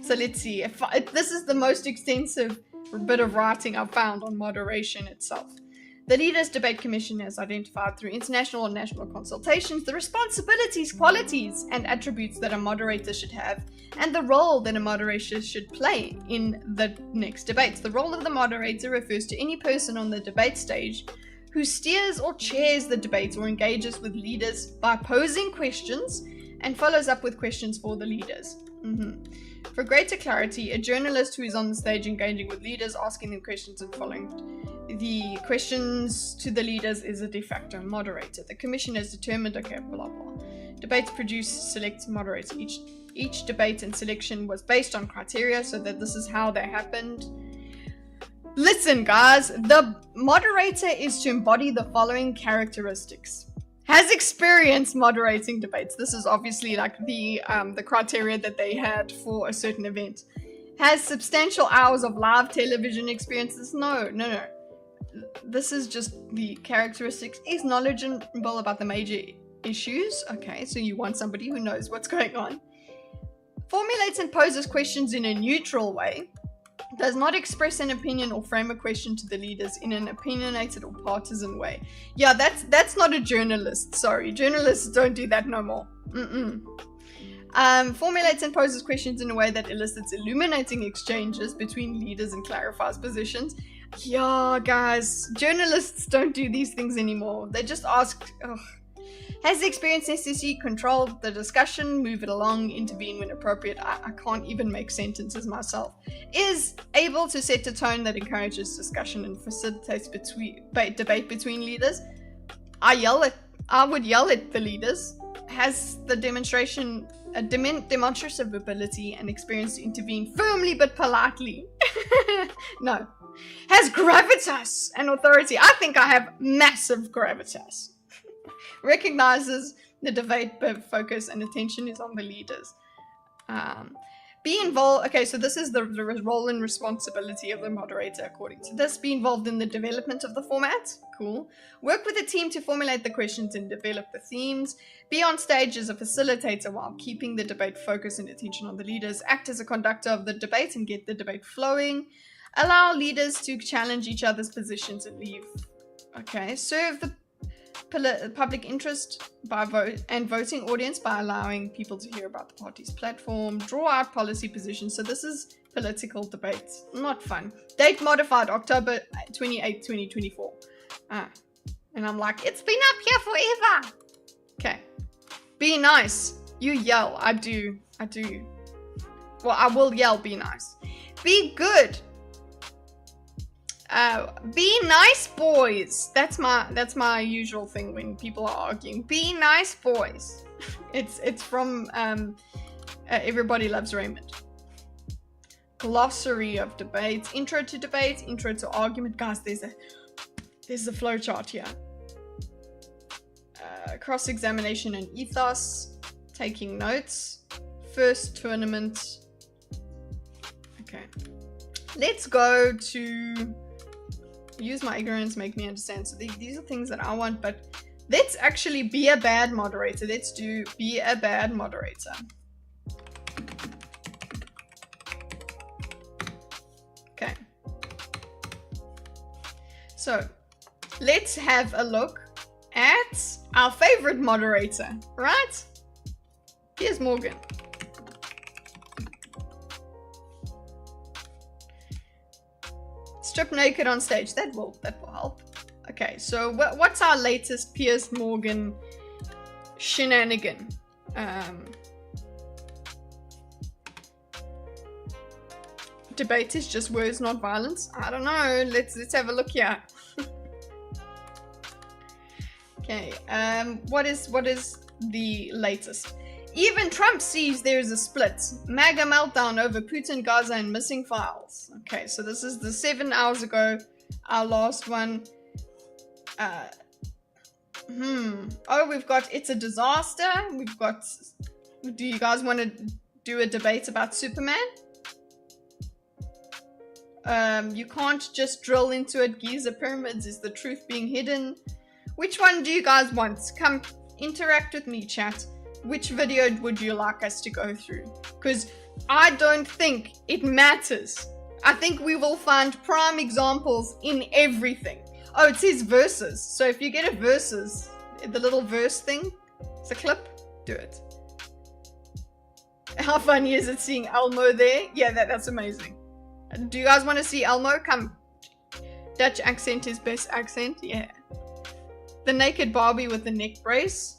let's see. This is the most extensive bit of writing I've found on moderation itself. The Leaders Debate Commission has identified through international and national consultations the responsibilities, qualities, and attributes that a moderator should have, and the role that a moderator should play in the next debates. The role of the moderator refers to any person on the debate stage who steers or chairs the debates or engages with leaders by posing questions and follows up with questions for the leaders. For greater clarity, a journalist who is on the stage engaging with leaders, asking them questions and following the questions to the leaders is a de facto moderator. The commission has determined, okay, blah, blah. Debates produce select moderator. Each debate and selection was based on criteria, so that this is how they happened. Listen, guys, the moderator is to embody the following characteristics. Has experience moderating debates. This is obviously the criteria that they had for a certain event. Has substantial hours of live television experiences. No. This is just the characteristics. Is knowledgeable about the major issues. Okay, so you want somebody who knows what's going on. Formulates and poses questions in a neutral way. Does not express an opinion or frame a question to the leaders in an opinionated or partisan way. Yeah, that's not a journalist. Sorry, journalists don't do that no more. Formulates and poses questions in a way that elicits illuminating exchanges between leaders and clarifies positions. Yeah, guys, journalists don't do these things anymore. They just ask. Ugh. Has the experience necessarily controlled the discussion, move it along, intervene when appropriate. I can't even make sentences myself. Is able to set a tone that encourages discussion and facilitates debate between leaders. I would yell at the leaders. Has the demonstrative ability and experience to intervene firmly but politely. No. Has gravitas and authority. I think I have massive gravitas. Recognizes the debate but focus and attention is on the leaders. Be involved. Okay, so this is the role and responsibility of the moderator according to this. Be involved in the development of the format. Cool. Work with the team to formulate the questions and develop the themes. Be on stage as a facilitator while keeping the debate focus and attention on the leaders. Act as a conductor of the debate and get the debate flowing. Allow leaders to challenge each other's positions and leave. Okay, serve the public interest by voting audience by allowing people to hear about the party's platform. Draw out policy positions. So this is political debate. Not fun. Date modified October 28, 2024. And I'm like, it's been up here forever. Okay. Be nice. You yell. I do. Well, I will yell, be nice. Be good. Be nice, boys. That's my usual thing when people are arguing. Be nice, boys. It's from Everybody Loves Raymond. Glossary of debates. Intro to debate. Intro to argument. Guys, there's a flowchart here. Cross-examination and ethos. Taking notes. First tournament. Okay. Let's go to use my ignorance, make me understand. So these are things that I want, but let's actually be a bad moderator. Let's do be a bad moderator. Okay. So let's have a look at our favorite moderator, right? Here's Morgan. Strip naked on stage. That will help. Okay, so what's our latest Piers Morgan shenanigan? Debate is just words, not violence. I don't know. Let's have a look here. Okay. What is the latest? Even Trump sees there is a split. MAGA meltdown over Putin, Gaza, and missing files. Okay, so this is the 7 hours ago. Our last one. Oh, we've got it's a disaster. We've got. Do you guys want to do a debate about Superman? You can't just drill into it. Giza pyramids. Is the truth being hidden? Which one do you guys want? Come interact with me, chat. Which video would you like us to go through? Because I don't think it matters. I think we will find prime examples in everything. Oh, it says verses. So if you get a verses, the little verse thing, it's a clip, do it. How funny is it seeing Elmo there? Yeah, that's amazing. Do you guys want to see Elmo? Come. Dutch accent is best accent. Yeah. The naked Barbie with the neck brace.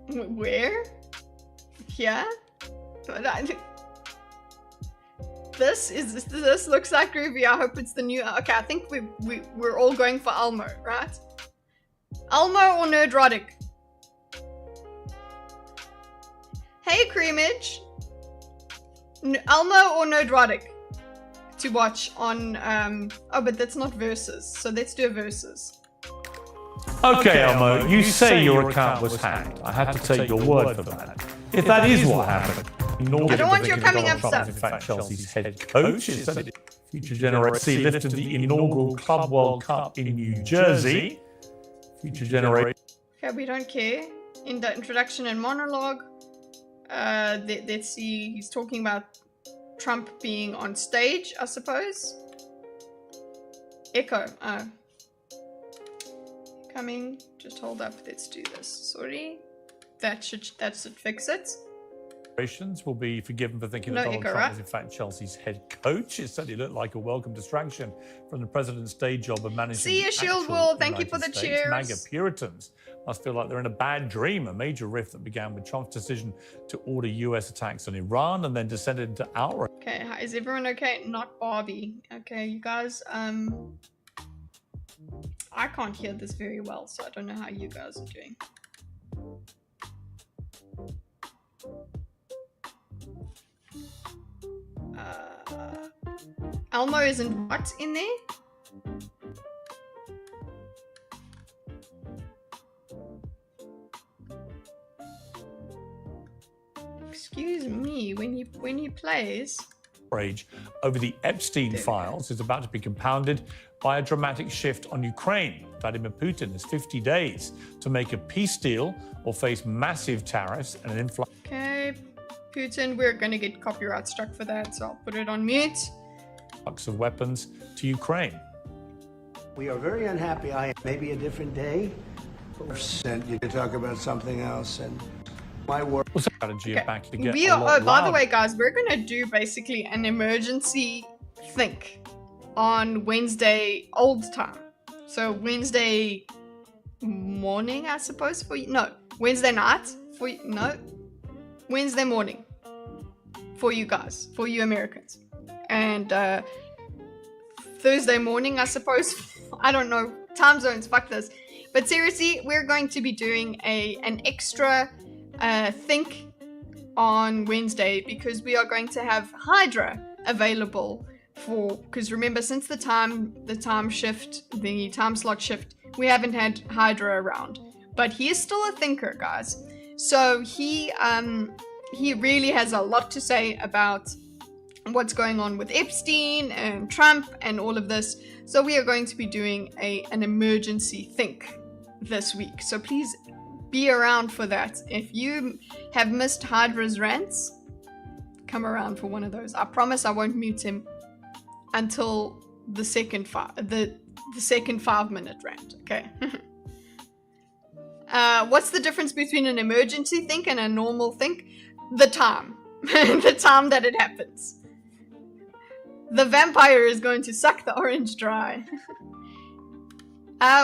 Where? Here? This looks like Groovy. I hope it's the new. Okay, I think we're all going for Elmo, right? Elmo or Nerdrotic? Hey, Creamage. Elmo or Nerdrotic to watch on. Oh, but that's not versus. So let's do a versus. Okay, Elmo, you say your account was hacked. I have to take your word for that. If that is what happened, I don't want your coming up Trump stuff. is in fact Chelsea's head coach. It's said Future Generation lifted the inaugural Club World Cup in New Jersey. Future Generation. Okay, we don't care. In the introduction and monologue, let's see, he's talking about Trump being on stage, I suppose. Echo. Coming. Just hold up. Let's do this. Sorry. That should fix it. Will be forgiven for thinking that Donald Trump is in fact Chelsea's head coach. It certainly looked like a welcome distraction from the president's day job of managing. See you, Shield Wall. Thank you for the cheers. MAGA Puritans must feel like they're in a bad dream. A major rift that began with Trump's decision to order U.S. attacks on Iran and then descended into outrage. Okay, is everyone okay? Not Barbie. Okay, you guys. I can't hear this very well, so I don't know how you guys are doing. Elmo isn't what in there? Excuse me, when he plays. Outrage over the Epstein files is about to be compounded by a dramatic shift on Ukraine. Vladimir Putin has 50 days to make a peace deal or face massive tariffs and an influx. Okay, Putin, we're gonna get copyright struck for that, so I'll put it on mute. Of weapons to Ukraine. We are very unhappy. Maybe a different day. And you can talk about something else. And my work. Strategy of back to get. By the way, guys, we're gonna do basically an emergency think on Wednesday old time. So Wednesday morning, I suppose for you. No, Wednesday night for you. No, Wednesday morning for you guys, for you Americans. And Thursday morning, I suppose. I don't know. Time zones, fuck this. But seriously, we're going to be doing an extra think on Wednesday because we are going to have Hydra available for, because remember, since the time slot shift, we haven't had Hydra around. But he is still a thinker, guys. So he really has a lot to say about what's going on with Epstein and Trump and all of this. So we are going to be doing an emergency think this week. So please be around for that. If you have missed Hydra's rants, come around for one of those. I promise I won't mute him until the second 5-minute rant. Okay. What's the difference between an emergency think and a normal think? The time. The time that it happens. The vampire is going to suck the orange dry.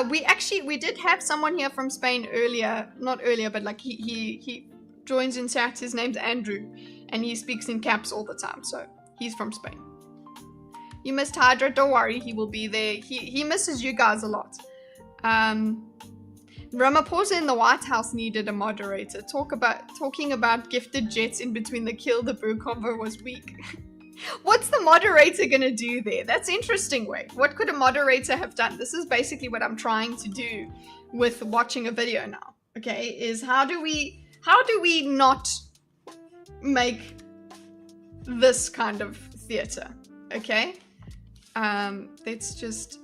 We did have someone here from Spain earlier. Not earlier, but like he joins in chat. His name's Andrew. And he speaks in caps all the time. So he's from Spain. You missed Hydra. Don't worry. He will be there. He misses you guys a lot. Ramaphosa in the White House needed a moderator. Talking about gifted jets in between the kill the boo convo was weak. What's the moderator gonna do there? That's interesting. Wait, what could a moderator have done? This is basically what I'm trying to do with watching a video now. Okay, is how do we not make this kind of theater? Okay, let's just.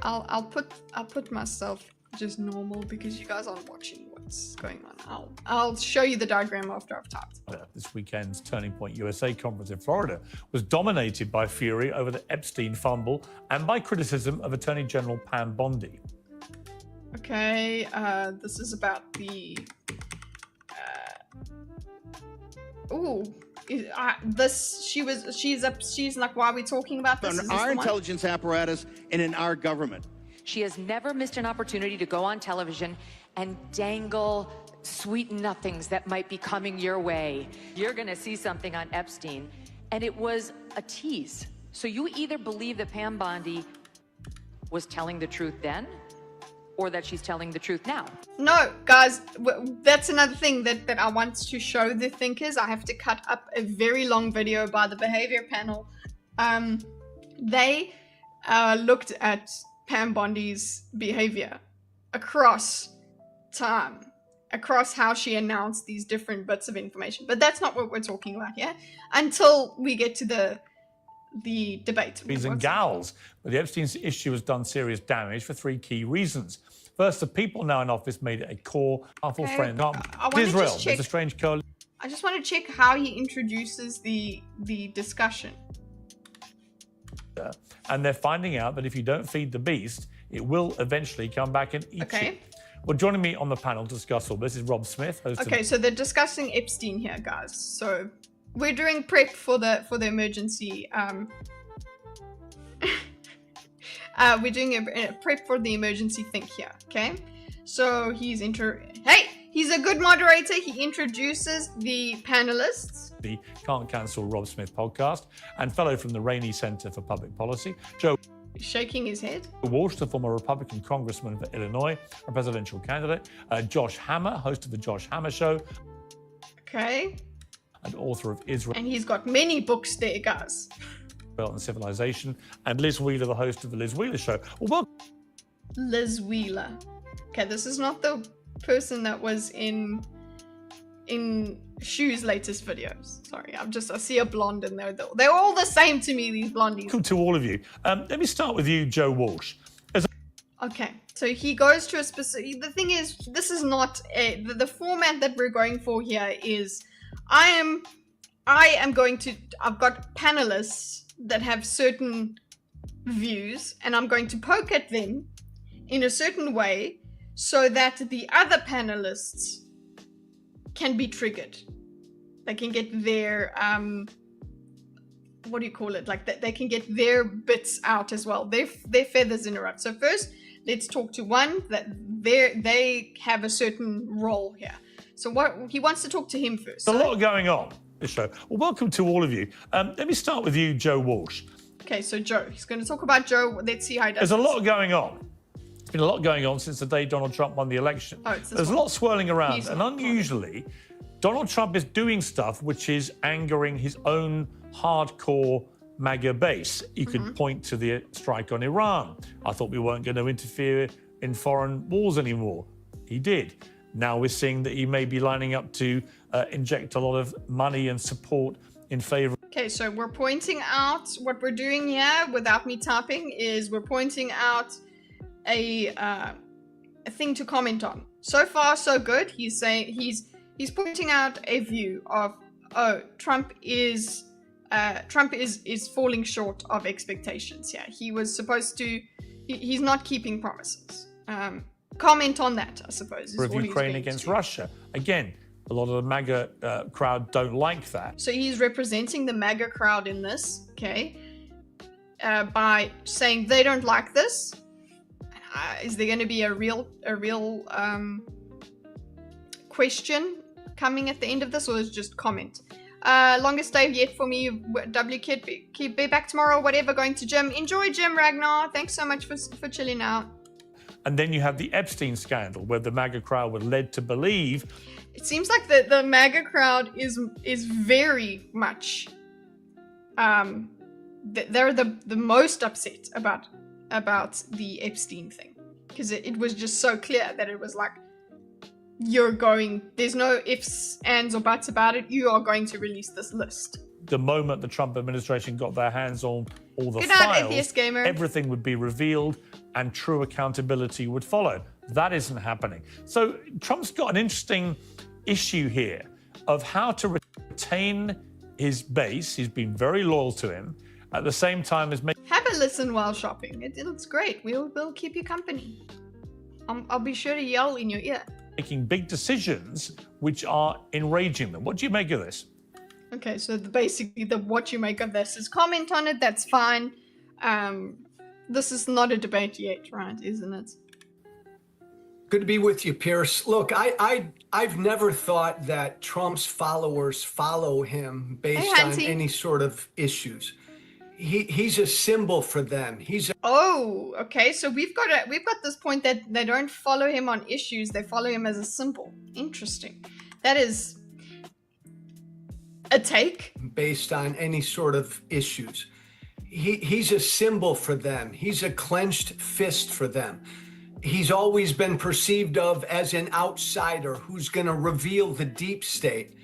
I'll put myself just normal because you guys aren't watching what's going on. I'll show you the diagram after I've typed. This weekend's Turning Point USA conference in Florida was dominated by fury over the Epstein fumble and by criticism of Attorney General Pam Bondi. Okay, this is about the. She's like, why are we talking about this? In our intelligence apparatus and in our government. She has never missed an opportunity to go on television and dangle sweet nothings that might be coming your way. You're gonna see something on Epstein, and it was a tease. So you either believe that Pam Bondi was telling the truth then, or that she's telling the truth now. No, guys, that's another thing that I want to show the thinkers. I have to cut up a very long video by the behavior panel. They looked at Pam Bondi's behavior across time, across how she announced these different bits of information. But that's not what we're talking about here until we get to the debate. And gals. But the Epstein issue has done serious damage for 3 key reasons. First, the people now in office made it a core, powerful friend. Israel, there's a strange coalition. I just want to check how he introduces the discussion. And they're finding out that if you don't feed the beast, it will eventually come back and eat you. Well, joining me on the panel to discuss all this is Rob Smith, host of... So they're discussing Epstein here, guys. So we're doing prep for the emergency. We're doing a prep for the emergency thing here. Okay. So he's he's a good moderator. He introduces the panelists. The Can't Cancel Rob Smith podcast, and fellow from the Rainey Center for Public Policy, Joe. Shaking his head. Walsh, the former Republican congressman for Illinois, a presidential candidate. Josh Hammer, host of the Josh Hammer Show. Okay. And author of Israel. And he's got many books there, guys. And Civilization. And Liz Wheeler, the host of the Liz Wheeler Show. Well, Liz Wheeler. Okay, this is not the person that was in Shu's latest videos. Sorry, I see a blonde in there. They're all the same to me, these blondies. Welcome to all of you. Let me start with you, Joe Walsh. Okay, so he goes to a specific... The thing is, this is not the format that we're going for here is I've got panelists that have certain views, and I'm going to poke at them in a certain way so that the other panelists can be triggered. They can get their what do you call it? Like they can get their bits out as well. Their feathers in a rut. So first, let's talk to one that they have a certain role here. So what he wants to talk to him first. There's a lot going on this show. Well, welcome to all of you. Let me start with you, Joe Walsh. Okay, so Joe, he's going to talk about Joe. Let's see how he does. There's a lot going on. There's been a lot going on since the day Donald Trump won the election. There's a lot swirling around, and unusually, Donald Trump is doing stuff which is angering his own hardcore MAGA base. You could point to the strike on Iran. I thought we weren't going to interfere in foreign wars anymore. He did. Now we're seeing that he may be lining up to inject a lot of money and support in favor. Okay, so we're pointing out what we're doing here without me typing is we're pointing out a thing to comment on. So far, so good. He's saying he's pointing out a view of Trump is falling short of expectations here. He was supposed to he's not keeping promises. Comment on that, I suppose. Of Ukraine against Russia. Again, a lot of the MAGA crowd don't like that. So he's representing the MAGA crowd in this, okay, by saying they don't like this. Is there going to be a real question coming at the end of this, or is it just comment? Longest day yet for me, W Kid. Be back tomorrow, whatever, going to gym. Enjoy gym, Ragnar. Thanks so much for chilling out. And then you have the Epstein scandal, where the MAGA crowd were led to believe. It seems like the MAGA crowd is very much they're the most upset about the Epstein thing, because it was just so clear that it was like, there's no ifs, ands, or buts about it. You are going to release this list. The moment the Trump administration got their hands on all the Good night, files, Atheist Gamer. Everything would be revealed and true accountability would follow. That isn't happening. So Trump's got an interesting issue here of how to retain his base. He's been very loyal to him, at the same time as making... Have a listen while shopping. It's great. We'll keep you company. I'll be sure to yell in your ear. Making big decisions which are enraging them. What do you make of this? Okay, so basically what you make of this is comment on it. That's fine. This is not a debate yet, right? Isn't it? Good to be with you, Pierce. Look, I've never thought that Trump's followers follow him based on any sort of issues. He's a symbol for them. Oh, okay. So we've got this point that they don't follow him on issues; they follow him as a symbol. Interesting. That is a take based on any sort of issues. He's a symbol for them. He's a clenched fist for them. He's always been perceived of as an outsider who's going to reveal the deep state.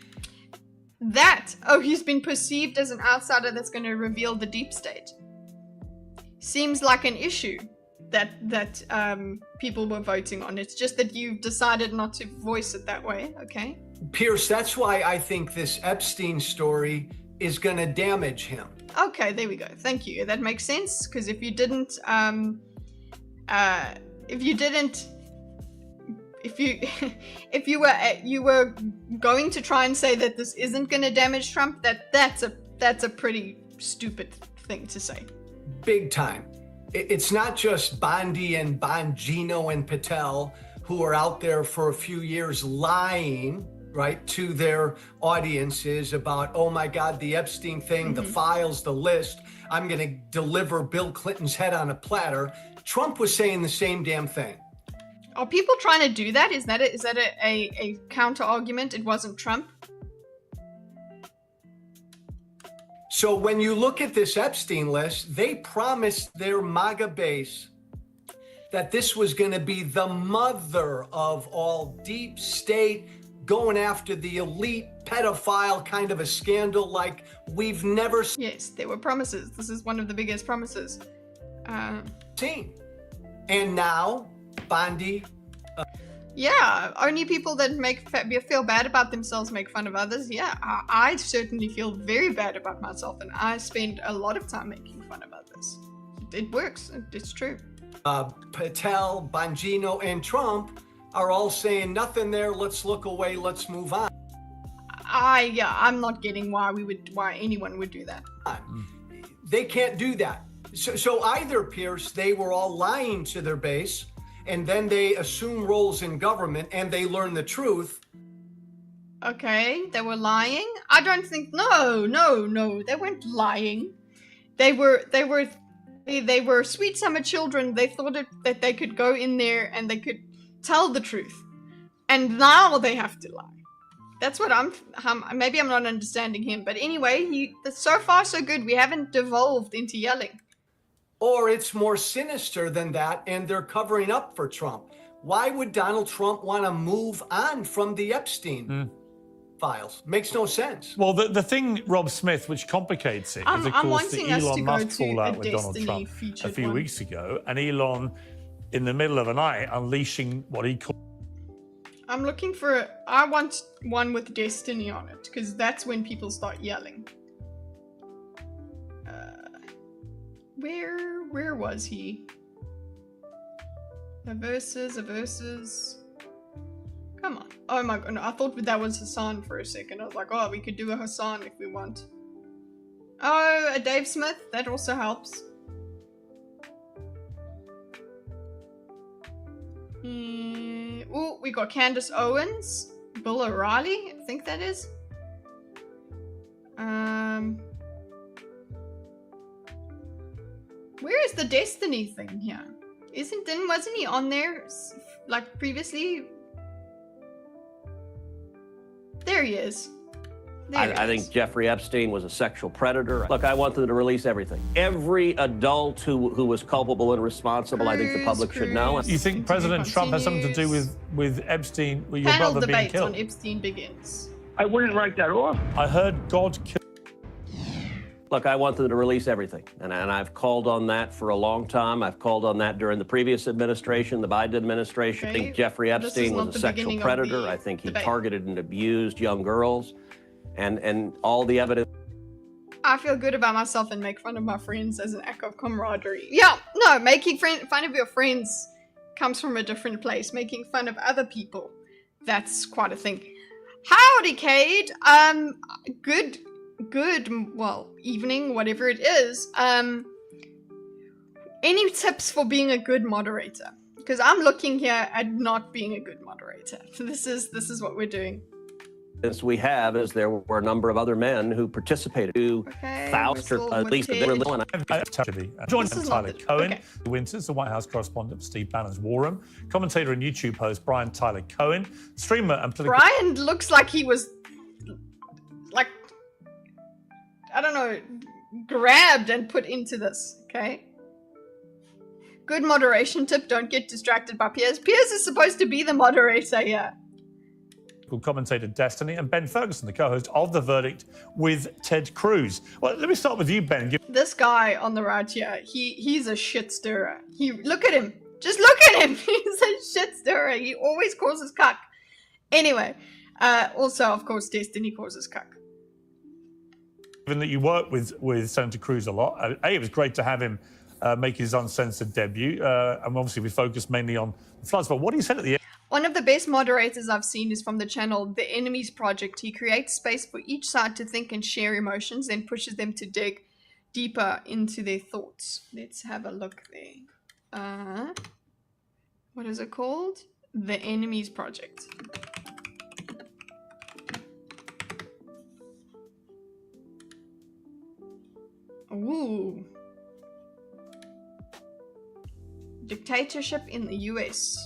He's been perceived as an outsider that's going to reveal the deep state. Seems like an issue that people were voting on. It's just that you've decided not to voice it that way, okay? Pierce, that's why I think this Epstein story is going to damage him. Okay, there we go. Thank you. That makes sense, because if you didn't, if you were going to try and say that this isn't going to damage Trump, that's a pretty stupid thing to say. Big time. It's not just Bondi and Bongino and Patel who are out there for a few years lying, right, to their audiences about, oh my God, the Epstein thing, the files, the list. I'm going to deliver Bill Clinton's head on a platter. Trump was saying the same damn thing. Are people trying to do that? Is that a counter argument? It wasn't Trump? So when you look at this Epstein list, they promised their MAGA base that this was going to be the mother of all deep state, going after the elite pedophile kind of a scandal like we've never seen. Yes, there were promises. This is one of the biggest promises. Seen. And now, Bondi. Yeah, only people that feel bad about themselves make fun of others. Yeah, I certainly feel very bad about myself, and I spend a lot of time making fun of others. It works. It's true. Patel, Bongino, and Trump are all saying nothing there. Let's look away. Let's move on. I'm not getting why anyone would do that. They can't do that. So either, Pierce, they were all lying to their base, and then they assume roles in government and they learn the truth. Okay, they were lying? I don't think, no, they weren't lying. They were sweet summer children. They thought that they could go in there and they could tell the truth. And now they have to lie. That's what maybe I'm not understanding him. But anyway, so far so good. We haven't devolved into yelling. Or it's more sinister than that, and they're covering up for Trump. Why would Donald Trump want to move on from the Epstein files? Makes no sense. Well, the thing, Rob Smith, which complicates it is, of course, the Elon Musk fallout with Donald Trump a few weeks ago, and Elon, in the middle of the night, unleashing what he called... I'm looking for... I want one with Destiny on it, because that's when people start yelling. Where was he? A versus. Come on. Oh my god, no, I thought that was Hassan for a second. I was like, oh, we could do a Hassan if we want. Oh, a Dave Smith, that also helps. Oh, we got Candace Owens, Bill O'Reilly, I think that is. Where is the Destiny thing here? Wasn't he on there like previously? There he is. I think Jeffrey Epstein was a sexual predator. Look, I want them to release everything. Every adult who was culpable and responsible, I think the public should know. You think President Trump has something to do with Epstein, with your brother being killed? On Epstein begins. I wouldn't write that off. I heard God killed. Look, I want them to release everything. And I've called on that for a long time. I've called on that during the previous administration, the Biden administration. Okay. I think Jeffrey Epstein was a sexual predator. I think he targeted and abused young girls. And all the evidence. I feel good about myself and make fun of my friends as an act of camaraderie. Yeah, no, making fun of your friends comes from a different place. Making fun of other people, that's quite a thing. Howdy, Cade. Good, well, evening, whatever it is. Any tips for being a good moderator? Because I'm looking here at not being a good moderator. This is what we're doing. As we have, is there were a number of other men who participated to Faust, or at least Joined Tyler Cohen, who winters, the White House correspondent, Steve Bannon's War Room, commentator and YouTube host Brian Tyler Cohen, streamer and political... Brian looks like he was, like, I don't know, grabbed and put into this, okay? Good moderation tip, don't get distracted by Piers. Piers is supposed to be the moderator here. Commentator Destiny and Ben Ferguson, the co-host of The Verdict with Ted Cruz. Well, let me start with you, Ben. This guy on the right here, he's a shit stirrer. Look at him. Just look at him. He's a shit stirrer. He always causes cuck. Anyway, also, of course, Destiny causes cuck. Given that you work with Senator Cruz a lot, it was great to have him make his uncensored debut. And obviously, we focused mainly on the floods. But what he said at the end. One of the best moderators I've seen is from the channel The Enemies Project. He creates space for each side to think and share emotions, then pushes them to dig deeper into their thoughts. Let's have a look there. What is it called? The Enemies Project. Ooh. Dictatorship in the US.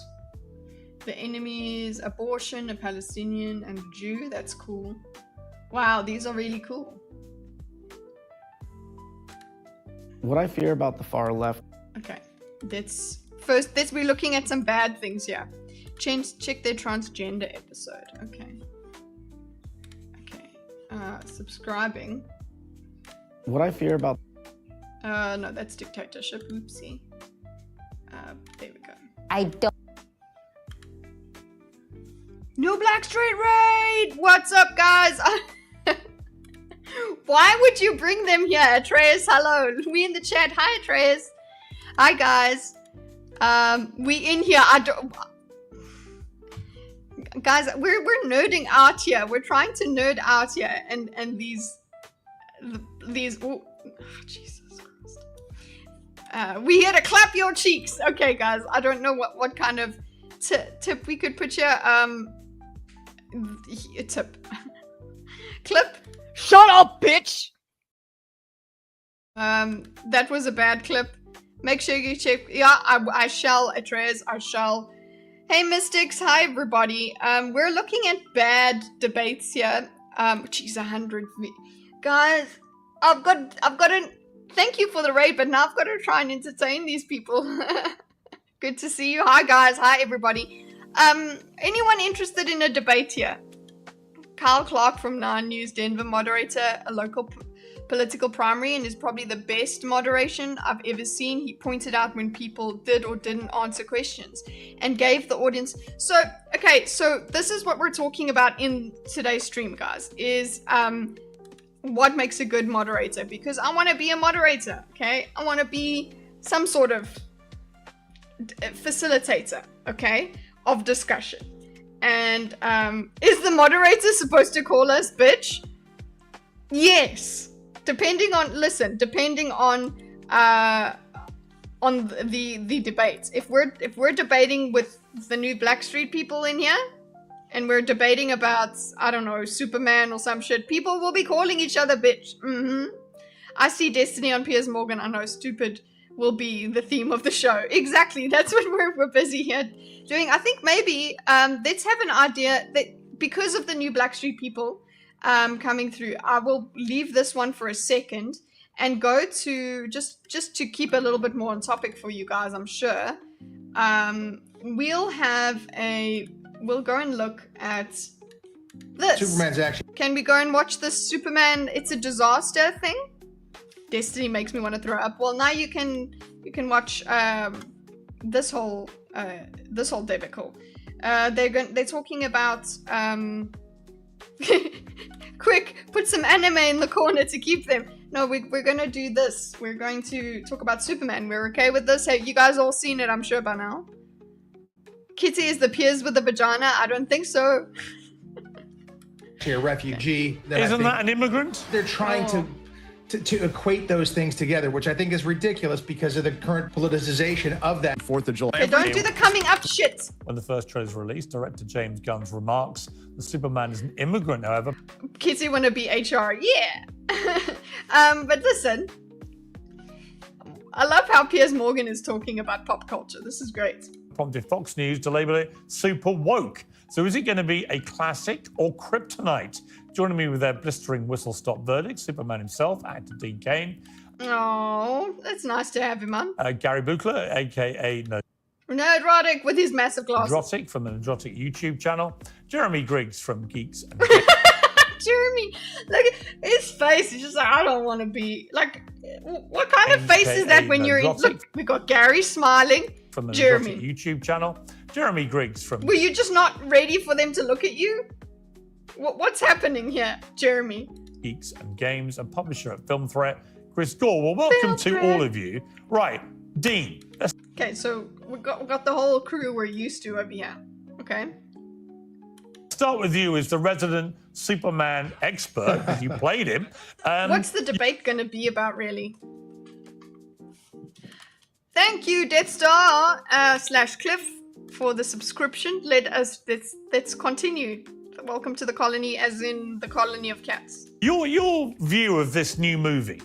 The enemies, abortion, a Palestinian, and a Jew. That's cool. Wow, these are really cool. What I fear about the far left. Okay, let's be looking at some bad things here. Check their transgender episode. Okay. Subscribing. What I fear about. No, that's dictatorship. Oopsie. There we go. I don't. New Black Street Raid! What's up, guys? Why would you bring them here? Atreus, hello. We in the chat. Hi, Atreus. Hi, guys. We in here. Guys, we're nerding out here. We're trying to nerd out here. And these... Oh, Jesus Christ. We here to clap your cheeks. Okay, guys. I don't know what kind of tip we could put here. Tip. Clip. Shut up, bitch! That was a bad clip. Make sure you check. Yeah, I shall, Atreus. I shall. Hey, Mystics. Hi, everybody. We're looking at bad debates here. Geez, 100. Guys, I've got to. Thank you for the raid, but now I've got to try and entertain these people. Good to see you. Hi, guys. Hi, everybody. Anyone interested in a debate here? Kyle Clark from 9 News Denver, moderator, a local political primary, and is probably the best moderation I've ever seen. He pointed out when people did or didn't answer questions and gave the audience. So, okay, so this is what we're talking about in today's stream, guys, is what makes a good moderator, because I want to be a moderator, okay? I want to be some sort of facilitator, okay, of discussion. And is the moderator supposed to call us bitch? Yes. Depending on the debates. If we're debating with the new Blackstreet people in here, and we're debating about, I don't know, Superman or some shit, people will be calling each other bitch. I see Destiny on Piers Morgan. I know stupid will be the theme of the show. Exactly. That's what we're busy here doing. I think maybe let's have an idea that because of the new Blackstreet people coming through, I will leave this one for a second and go to just to keep a little bit more on topic for you guys. I'm sure we'll go and look at this. Superman's action. Can we go and watch this Superman It's a Disaster thing? Destiny makes me want to throw up. Well, now you can watch this whole debacle. They're talking about quick, put some anime in the corner to keep them. No, we're gonna do this. We're going to talk about Superman. We're okay with this? Hey, you guys all seen it, I'm sure by now. Kitteh is the Piers with a vagina? I don't think so. A refugee. Isn't that an immigrant? They're trying to equate those things together, which I think is ridiculous because of the current politicization of that 4th of July. They don't do the coming up shit. When the first trailer is released, director James Gunn's remarks the Superman is an immigrant, however. Kids want to be HR, yeah. But listen, I love how Piers Morgan is talking about pop culture. This is great. Prompted Fox News to label it super woke. So is it going to be a classic or kryptonite? Joining me with their blistering whistle-stop verdict, Superman himself, actor Dean Cain, Oh, that's nice to have him on. Gary Buchler, aka Nerdrotic with his massive glasses. Nerdrotic from the Nerdrotic YouTube channel. Jeremy Griggs from Geeks and Jeremy, look at his face. He's just like, I don't want to be like. What kind of face is that when you're in? Look, we got Gary smiling. From the Jeremy Nerdrotic YouTube channel. Jeremy Griggs from. Were you just not ready for them to look at you? What's happening here, Jeremy? Geeks and Games and publisher at Film Threat, Chris Gore. Well, welcome to all of you. Right, Dean. Okay, so we got the whole crew we're used to over here. Okay. Start with you as the resident Superman expert, because you played him. What's the debate going to be about, really? Thank you, Death Star / Cliff, for the subscription. Let's continue. Welcome to the colony, as in the colony of cats. Your view of this new movie?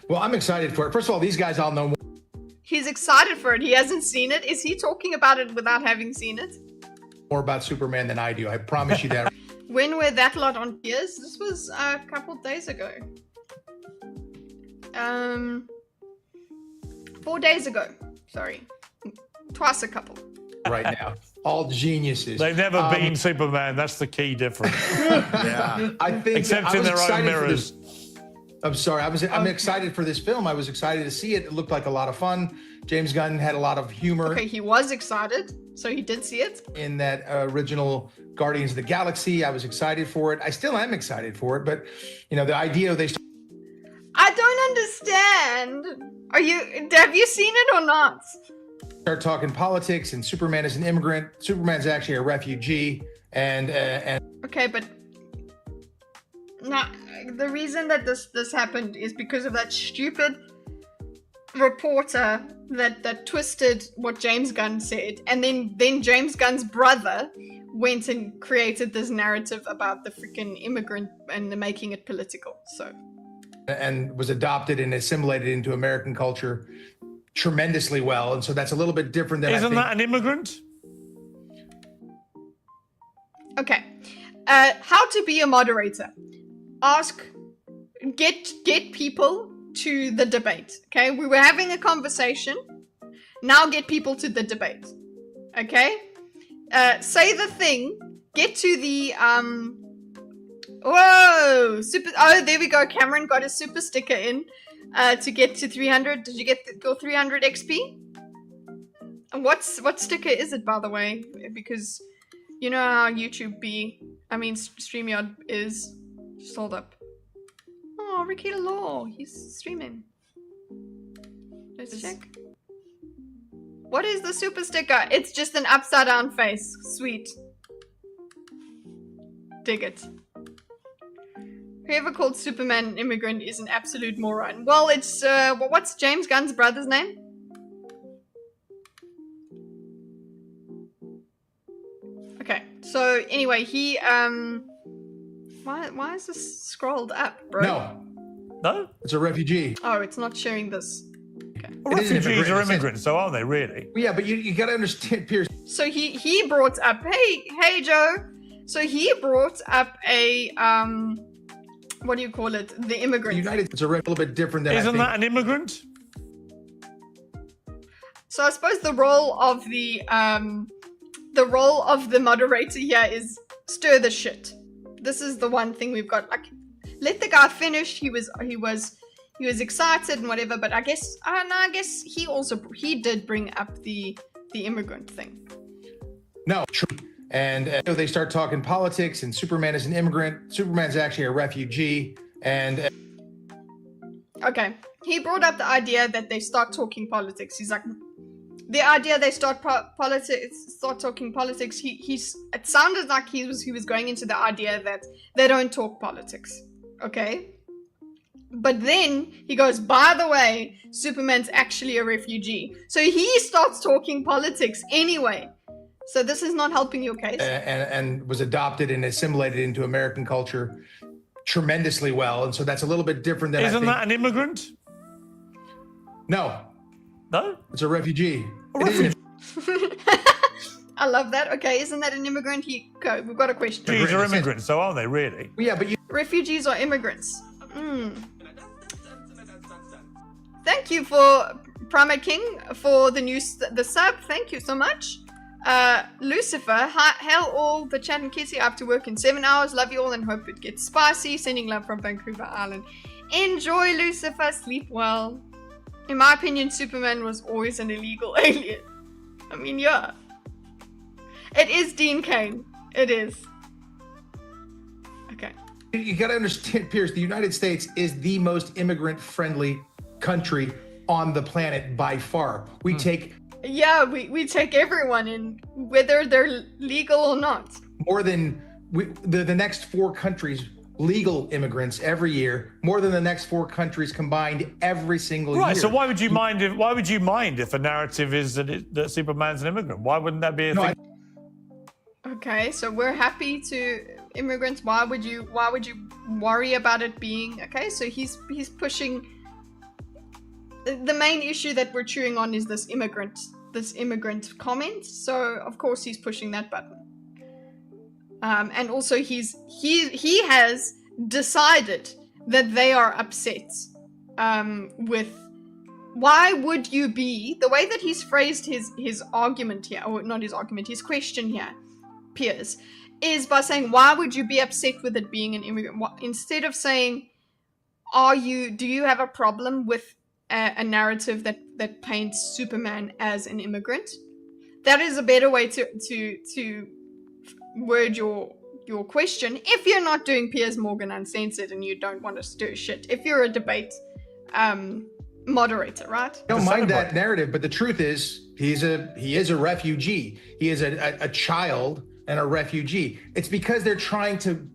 Well, I'm excited for it. First of all, these guys all know He's excited for it. He hasn't seen it. Is he talking about it without having seen it? more about Superman than I do. I promise you that. When were that lot on tiers? This was a couple days ago. 4 days ago. Sorry. Twice a couple. Right now. All geniuses. They've never been Superman. That's the key difference. Yeah. I think except in their own mirrors. I'm sorry. I'm excited for this film. I was excited to see it. It looked like a lot of fun. James Gunn had a lot of humor. Okay, he was excited, so he did see it. In that original Guardians of the Galaxy, I was excited for it. I still am excited for it, but you know, the idea they I don't understand. Have you seen it or not? start talking politics and Superman is an immigrant. Superman's actually a refugee and okay, but the reason that this happened is because of that stupid reporter that twisted what James Gunn said, and then James Gunn's brother went and created this narrative about the freaking immigrant and making it political. So and was adopted and assimilated into American culture tremendously well, and so that's a little bit different than Isn't that an immigrant? Okay, how to be a moderator? Get people to the debate. Okay, we were having a conversation. Now get people to the debate. Okay, say the thing. Get to the Whoa! Oh, there we go. Cameron got a super sticker in to get to 300. Did you get your 300 XP? And what sticker is it, by the way? Because you know how YouTube StreamYard is. Just hold up. Oh, Ricky Law, he's streaming. Let's check. What is the super sticker? It's just an upside down face. Sweet. Dig it. Whoever called Superman an immigrant is an absolute moron. Well, it's, what's James Gunn's brother's name? Okay, so anyway, he, why is this scrolled up, bro? No? It's a refugee. Oh, it's not sharing this. Okay. Well, refugees are immigrants, so aren't they really? Yeah, but you got to understand, Pierce. So he brought up, hey Joe. So he brought up a, what do you call it? The immigrant. It's a little bit different than Isn't that an immigrant? So I suppose the role of the moderator here is stir the shit. This is the one thing we've got. Like, let the guy finish. He was excited and whatever. But I guess he did bring up the immigrant thing. No, true. And they start talking politics and Superman is an immigrant. Superman's actually a refugee. And okay, he brought up the idea that they start talking politics. He's like, the idea they start talking politics. It sounded like he was going into the idea that they don't talk politics. Okay, but then he goes, by the way, Superman's actually a refugee. So he starts talking politics anyway. So this is not helping your case. And was adopted and assimilated into American culture tremendously well. And so that's a little bit different than Isn't that an immigrant? No. No? It's a refugee. I love that. Okay, isn't that an immigrant? We've got a question. Refugees are immigrants, so aren't they really? Yeah, but refugees are immigrants. Thank you for Primate King for the sub. Thank you so much. Lucifer, hail all the chat and Kitteh. I have to work in 7 hours. Love you all and hope it gets spicy. Sending love from Vancouver Island. Enjoy, Lucifer. Sleep well. In my opinion, Superman was always an illegal alien. I mean, yeah. It is Dean Cain. It is. Okay. You got to understand, Pierce, the United States is the most immigrant-friendly country on the planet by far. We take... Yeah, we take everyone in, whether they're legal or not. More than the next 4 countries, legal immigrants every year, more than the next 4 countries combined every single year. Right, so why would you mind if a narrative is that Superman's an immigrant? Why wouldn't that be a thing? Okay, so we're happy to immigrants. Why would you worry about it being okay? So he's pushing. The main issue that we're chewing on is this immigrant comment. So of course he's pushing that button. And also he has decided that they are upset with. Why would you be, the way that he's phrased his argument here, or not his argument, his question here, Piers, is by saying, why would you be upset with it being an immigrant? Instead of saying, do you have a problem with a narrative that paints Superman as an immigrant? That is a better way to word your question, if you're not doing Piers Morgan Uncensored and you don't want to stir shit. If you're a debate moderator, right? I don't mind that narrative, but the truth is he is a refugee. He is a child and a refugee. It's because they're trying to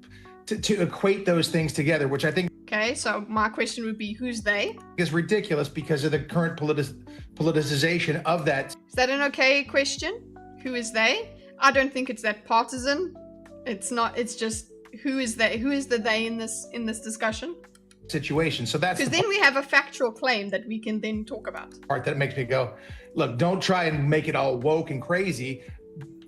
equate those things together, which I think. Okay, so my question would be, who's they? Is ridiculous because of the current politicization of that. Is that an okay question? Who is they? I don't think it's that partisan. It's not. It's just who is they? Who is the they in this discussion? Situation. So that's because then we have a factual claim that we can then talk about. Part that makes me go, look, don't try and make it all woke and crazy.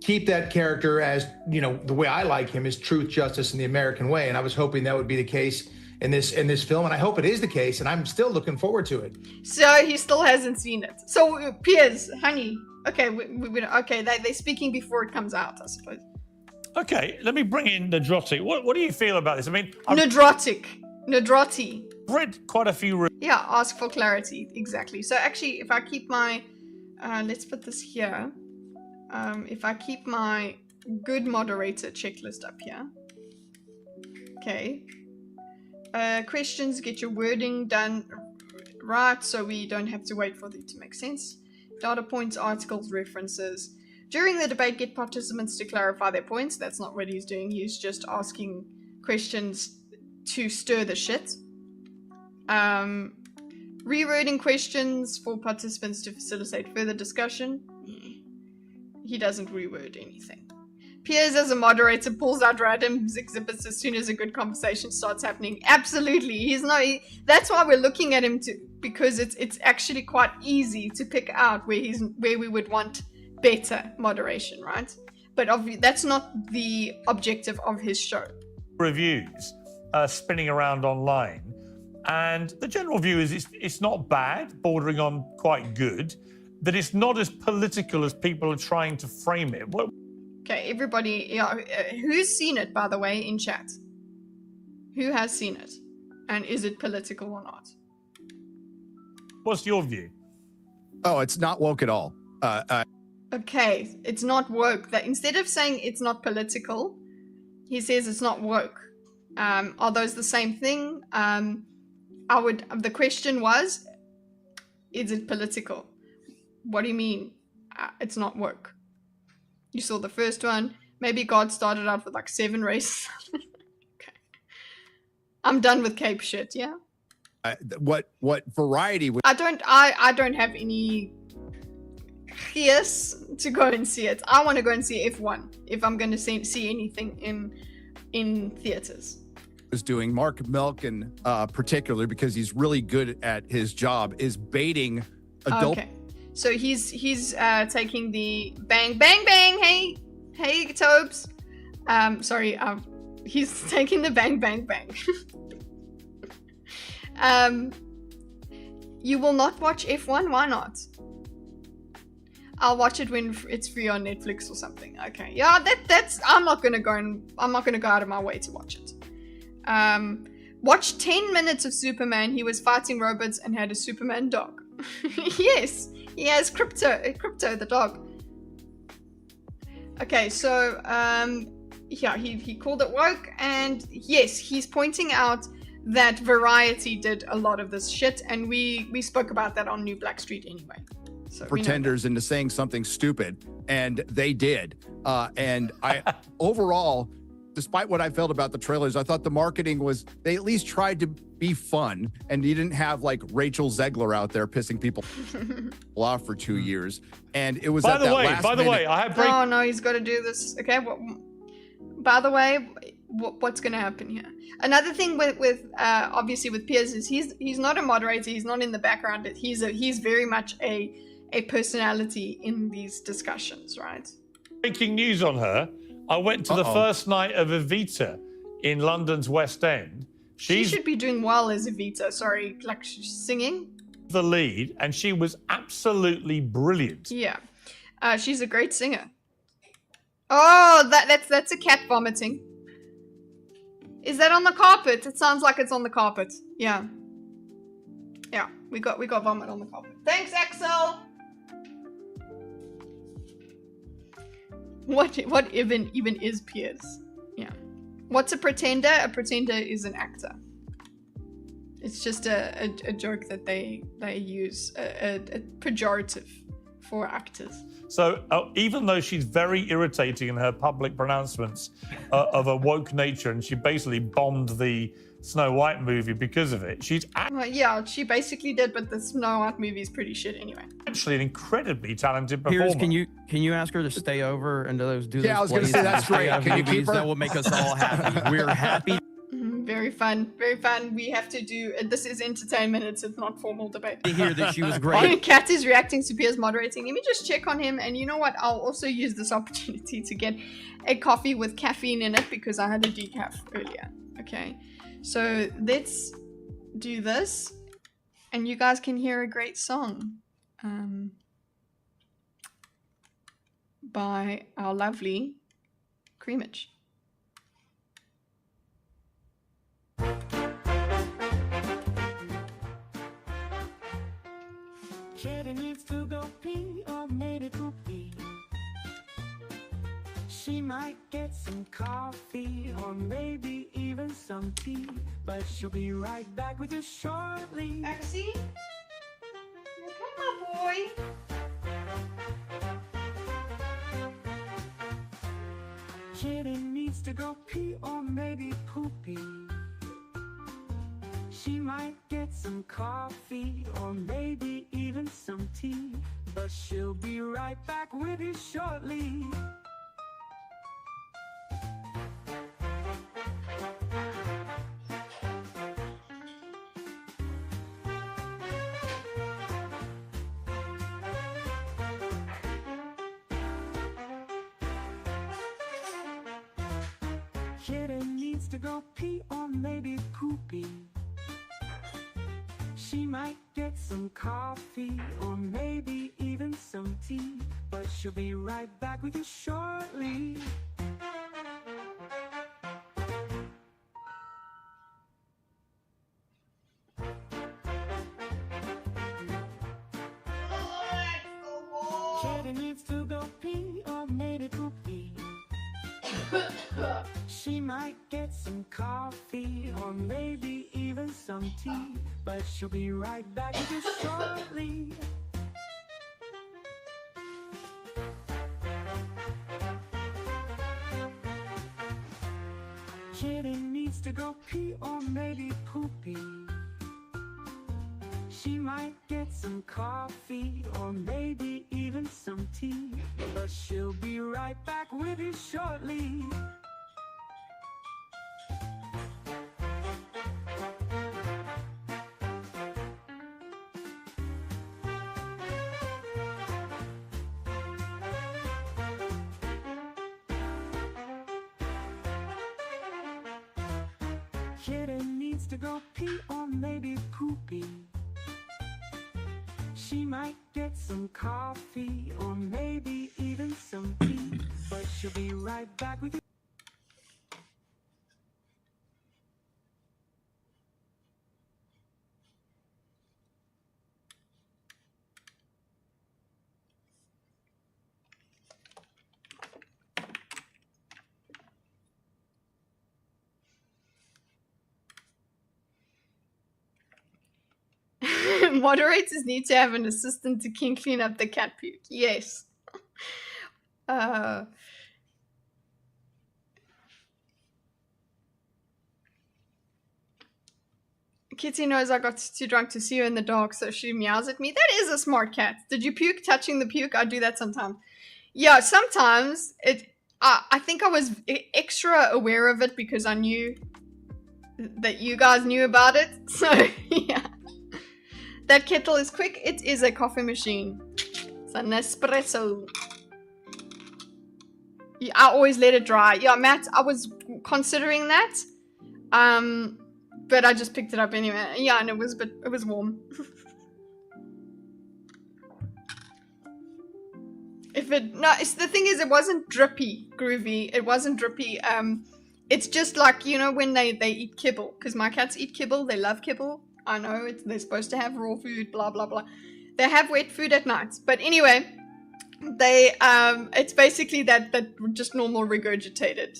Keep that character as, the way I like him is truth, justice, and the American way. And I was hoping that would be the case in this film, and I hope it is the case, and I'm still looking forward to it. So he still hasn't seen it. So Piers, honey, okay, okay, they're speaking before it comes out, I suppose. Okay, let me bring in Nadrotic. What do you feel about this? I mean, Nadroti. Read quite a few. Yeah, ask for clarity, exactly. So actually, if I keep my, let's put this here. If I keep my good moderator checklist up here. Okay. Questions, get your wording done right so we don't have to wait for it to make sense. Data points, articles, references. During the debate, get participants to clarify their points. That's not what he's doing. He's just asking questions to stir the shit. Rewording questions for participants to facilitate further discussion. He doesn't reword anything. Piers, as a moderator, pulls out random exhibits as soon as a good conversation starts happening. Absolutely, that's why we're looking at him because it's actually quite easy to pick out where we would want better moderation, right? But that's not the objective of his show. Reviews spinning around online, and the general view is it's not bad, bordering on quite good. That it's not as political as people are trying to frame it. Okay, everybody, who's seen it, by the way, in chat? Who has seen it? And is it political or not? What's your view? Oh, it's not woke at all. Okay, it's not woke. That instead of saying it's not political, he says it's not woke. Are those the same thing? The question was, is it political? What do you mean it's not woke? You saw the first one. Maybe God started out with like 7 races. Okay. I'm done with Cape shit, yeah? What variety would... I don't have any gears to go and see it. I want to go and see F1 if I'm going to see anything in theaters. is doing, Mark Melkin particularly, because he's really good at his job, is baiting adult. Okay. So he's taking the bang bang bang. Hey Tobes. Sorry. He's taking the bang bang bang. You will not watch F1? Why not? I'll watch it when it's free on Netflix or something. Okay, yeah, that's. I'm not gonna go out of my way to watch it. Watch 10 minutes of Superman. He was fighting robots and had a Superman dog. Yes, he has Crypto the dog. Okay, so yeah, he called it woke, and yes, he's pointing out that Variety did a lot of this shit, and we spoke about that on New Black Street anyway. So pretenders into saying something stupid, and they did. And I overall, despite what I felt about the trailers, I thought the marketing was, they at least tried to be fun, and you didn't have like Rachel Zegler out there pissing people off for 2 years. And it was by the way, I have oh no, he's got to do this. Okay, by the way, what's going to happen here? Another thing with obviously with Piers is he's not a moderator. He's not in the background. He's very much a personality in these discussions, right? Breaking news on her. I went to the first night of Evita in London's West End. She should be doing well as Evita. Sorry, like singing. The lead, and she was absolutely brilliant. Yeah, she's a great singer. Oh, that's a cat vomiting. Is that on the carpet? It sounds like it's on the carpet. Yeah. Yeah, we got vomit on the carpet. Thanks, Axel. What even is Piers? Yeah. What's a pretender? A pretender is an actor. It's just a joke that they use, a pejorative for actors. So even though she's very irritating in her public pronouncements of a woke nature, and she basically bombed the Snow White movie because of it, she's well, yeah, she basically did, but the Snow White movie is pretty shit anyway. Actually an incredibly talented performer. Piers, can you ask her to stay over and do those I was going to say that's great. Can you keep her? That will make us all happy. We're happy. Very fun, very fun. We have to do, this is entertainment, it's not formal debate. To hear that she was great. Kat is reacting to Piers moderating. Let me just check on him, and you know what? I'll also use this opportunity to get a coffee with caffeine in it because I had a decaf earlier. Okay, so let's do this, and you guys can hear a great song by our lovely Creamage. Kitteh needs to go pee or maybe poopy. She might get some coffee or maybe even some tea, but she'll be right back with you shortly. Axie? Come on, boy. Kitteh needs to go pee or maybe poopy. She might get some coffee or maybe even some tea, but she'll be right back with you shortly. Kitteh needs to go pee or maybe poopy. She might get some coffee or maybe even some tea, but she'll be right back with you shortly. Kitteh needs to go pee or maybe poopy. She might get some coffee or maybe even some tea, but she'll be right back with you shortly. Kitteh needs to go pee or maybe poopy. She might get some coffee or maybe even some tea, but she'll be right back with you shortly. Kitteh needs to go pee or maybe poopy. she might get some coffee or maybe even some tea, but she'll be right back with you. Moderators need to have an assistant to clean up the cat puke. Yes. Kitty knows I got too drunk to see her in the dark, so she meows at me. That is a smart cat. Did you puke touching the puke? I do that sometimes. Yeah, sometimes I think I was extra aware of it because I knew that you guys knew about it. So yeah. That kettle is quick. It is a coffee machine. It's an espresso. Yeah, I always let it dry. Yeah, Matt, I was considering that. But I just picked it up anyway. Yeah, and it was warm. The thing is, it wasn't drippy, groovy. It wasn't drippy. It's just like, you know, when they eat kibble, because my cats eat kibble. They love kibble. I know they're supposed to have raw food, blah blah blah. They have wet food at night, but anyway, it's basically that just normal regurgitated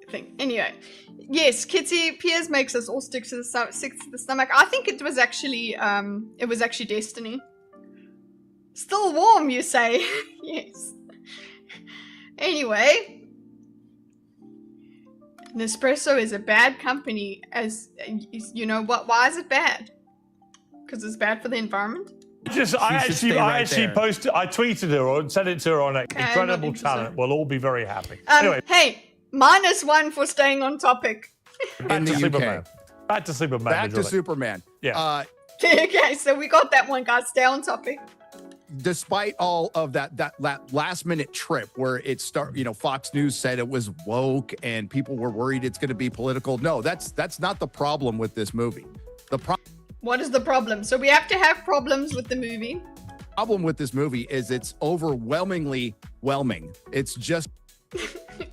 thing. Anyway, yes, Kitty Piers makes us all sick to the stomach. I think it was actually destiny. Still warm, you say? Yes. Anyway. Nespresso is a bad company, as you know. Why is it bad? Because it's bad for the environment. I tweeted her or sent it to her on incredible talent. We'll all be very happy. Anyway, hey, -1 for staying on topic. Back to Superman. Back to Superman. Back to Superman. Yeah. Okay, so we got that one, guys. Stay on topic. Despite all of that last minute trip where Fox News said it was woke and people were worried it's going to be political. No, that's not the problem with this movie. What is the problem? So we have to have problems with the movie. Problem with this movie is it's overwhelmingly whelming. It's just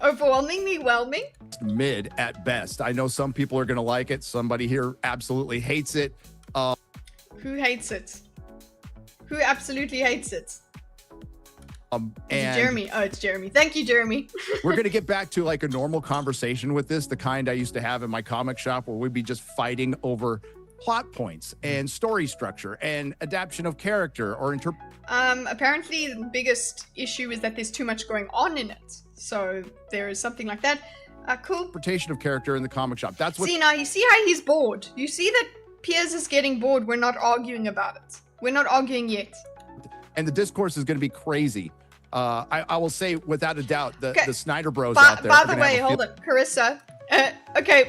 overwhelmingly whelming. Mid at best. I know some people are going to like it. Somebody here absolutely hates it. Who hates it? Who absolutely hates it? And Jeremy. Oh, it's Jeremy. Thank you, Jeremy. We're going to get back to like a normal conversation with this, the kind I used to have in my comic shop where we'd be just fighting over plot points and story structure and adaptation of character or apparently the biggest issue is that there's too much going on in it. So there is something like that. Cool. Interpretation of character in the comic shop. That's what. See, now you see how he's bored. You see that Piers is getting bored. We're not arguing about it. We're not arguing yet. And the discourse is going to be crazy. I will say without a doubt, the Snyder Bros out there. By the way, hold on, Carissa. Okay,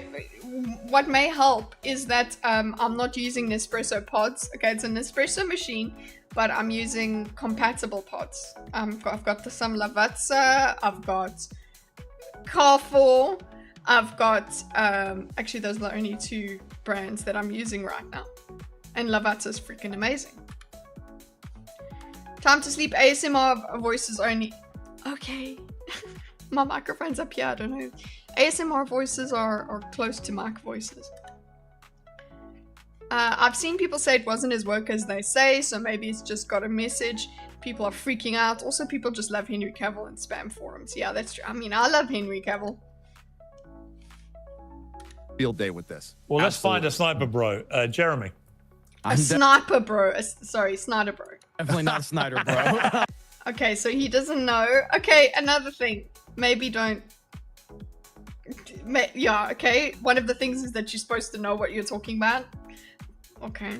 what may help is that I'm not using Nespresso pods. Okay, it's an Nespresso machine, but I'm using compatible pods. I've got some Lavazza. I've got Carrefour. I've got actually those are the only two brands that I'm using right now. And Lavazza is freaking amazing. Time to sleep ASMR voices only. Okay. My microphone's up here, I don't know. ASMR voices are close to mic voices. I've seen people say it wasn't as woke as they say, so maybe it's just got a message. People are freaking out. Also, people just love Henry Cavill and spam forums. Yeah, that's true. I mean, I love Henry Cavill. Field day with this. Well, let's find a sniper bro. Jeremy. Sniper bro. Sorry, Snyder bro. Definitely not Snyder bro. Okay, so he doesn't know. Okay, another thing. Maybe don't. Yeah, okay. One of the things is that you're supposed to know what you're talking about. Okay.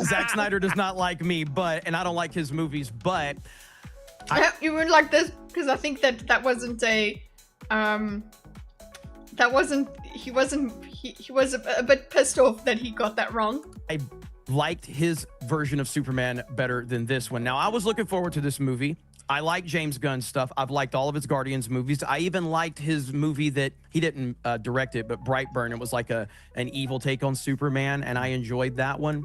Zack Snyder does not like me, and I don't like his movies, but you wouldn't like this because I think that wasn't a he was a bit pissed off that he got that wrong. I liked his version of Superman better than this one. Now, I was looking forward to this movie. I like James Gunn's stuff. I've liked all of his Guardians movies. I even liked his movie that he didn't direct it, but Brightburn. It was like an evil take on Superman, and I enjoyed that one.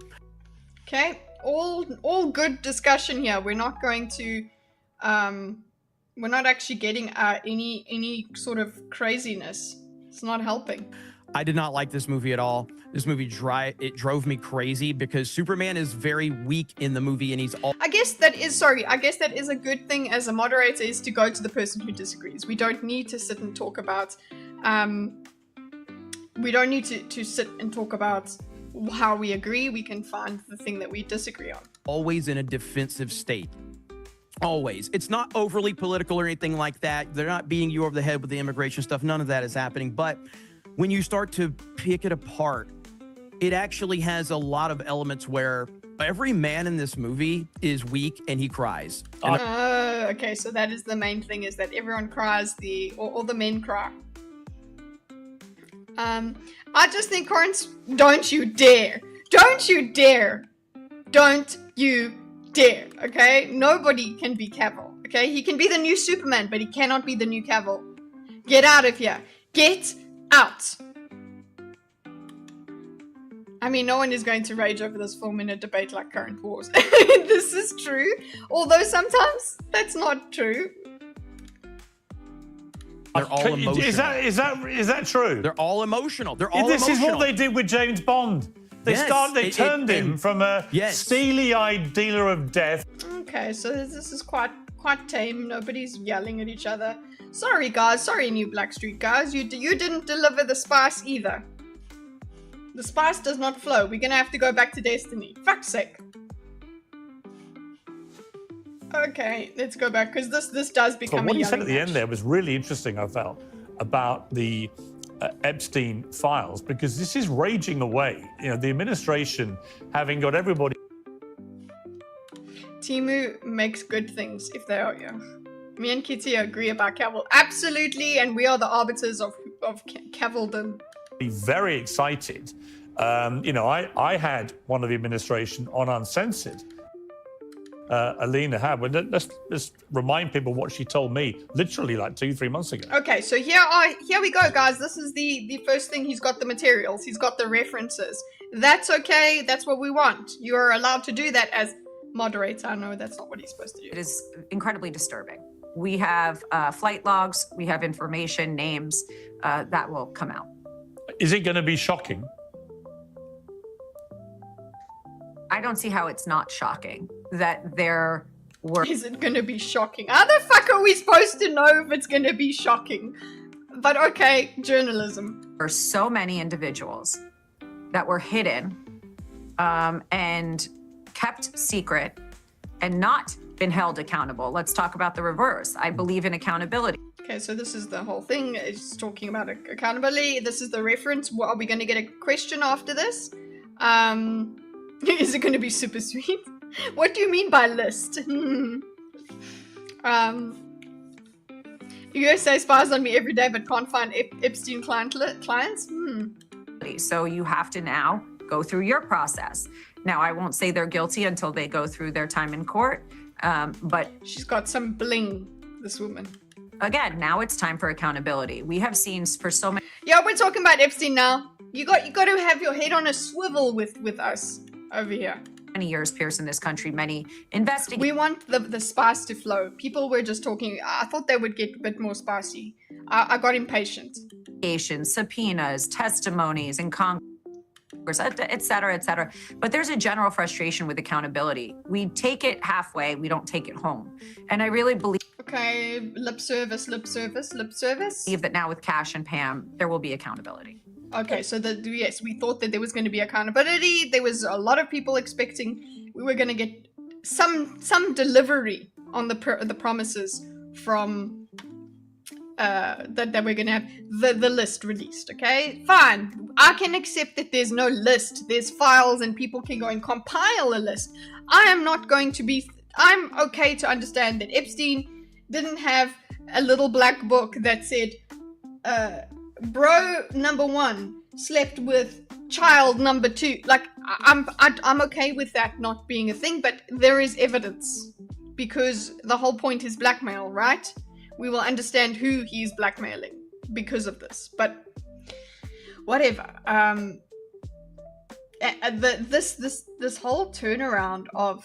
Okay, all good discussion here. We're not going to, we're not actually getting any sort of craziness. It's not helping. I did not like this movie at all. This movie drove me crazy because Superman is very weak in the movie, and he's all. I guess that is a good thing as a moderator, is to go to the person who disagrees. We don't need to sit and talk about, we don't need to sit and talk about how we agree. We can find the thing that we disagree on. Always in a defensive state. Always. It's not overly political or anything like that. They're not beating you over the head with the immigration stuff. None of that is happening. But when you start to pick it apart, it actually has a lot of elements where every man in this movie is weak and he cries. Okay, so that is the main thing, is that everyone cries, all the men cry. I just think, Corrence, don't you dare. Don't you dare. Don't you dare, okay? Nobody can be Cavill, okay? He can be the new Superman, but he cannot be the new Cavill. Get out of here. Get out. I mean, no one is going to rage over this 4-minute debate like current wars. This is true, although sometimes that's not true. They're all emotional. Is that true? They're all emotional. They're all This emotional. is what they did with James Bond. They turned him from a steely-eyed dealer of death. Okay, so this is quite tame. Nobody's yelling at each other. Sorry, guys. Sorry, New Blackstreet guys. You didn't deliver the spice either. The spice does not flow. We're gonna have to go back to Destiny. Fuck's sake. Okay, let's go back, because this does become But what a you said yelling at the match. end there was really interesting, I felt, about the Epstein files, because this is raging away. You know, the administration having got everybody. Timu makes good things if they are, yeah. Me and Kitteh agree about Cavill. Absolutely, and we are the arbiters of Cavilldom. Very excited. You know, I had one of the administration on Uncensored. Alina had. Well, let's remind people what she told me literally like 2-3 months ago. Okay, so here we go, guys. This is the first thing. He's got the materials. He's got the references. That's okay. That's what we want. You are allowed to do that as moderator. I know that's not what he's supposed to do. It is incredibly disturbing. We have flight logs. We have information, names that will come out. Is it going to be shocking? I don't see how it's not shocking that there were. Is it going to be shocking? How the fuck are we supposed to know if it's going to be shocking? But okay, journalism. There were so many individuals that were hidden and kept secret and not been held accountable. Let's talk about the reverse. I believe in accountability. Okay, so this is the whole thing. It's talking about accountability. This is the reference. What, are we going to get a question after this? Is it going to be super sweet? What do you mean by list? USA spies on me every day, but can't find Epstein clients? So you have to now go through your process. Now, I won't say they're guilty until they go through their time in court, but... She's got some bling, this woman. Again, now it's time for accountability. We have seen for so many... Yeah, we're talking about Epstein now. You got to have your head on a swivel with us over here. Many years, Pierce, in this country, many investigators... We want the spice to flow. People were just talking... I thought they would get a bit more spicy. I got impatient. Subpoenas, testimonies, and Congress, et cetera, et cetera. But there's a general frustration with accountability. We take it halfway. We don't take it home. And I really believe... Okay, lip service. That now with Cash and Pam, there will be accountability. Okay, so yes, we thought that there was going to be accountability. There was a lot of people expecting we were going to get some delivery on the promises from that we're going to have the list released. Okay, fine. I can accept that there's no list. There's files and people can go and compile a list. I'm okay to understand that Epstein didn't have a little black book that said, bro number 1 slept with child number 2. Like, I'm okay with that not being a thing, but there is evidence, because the whole point is blackmail, right? We will understand who he's blackmailing because of this, but whatever. this whole turnaround of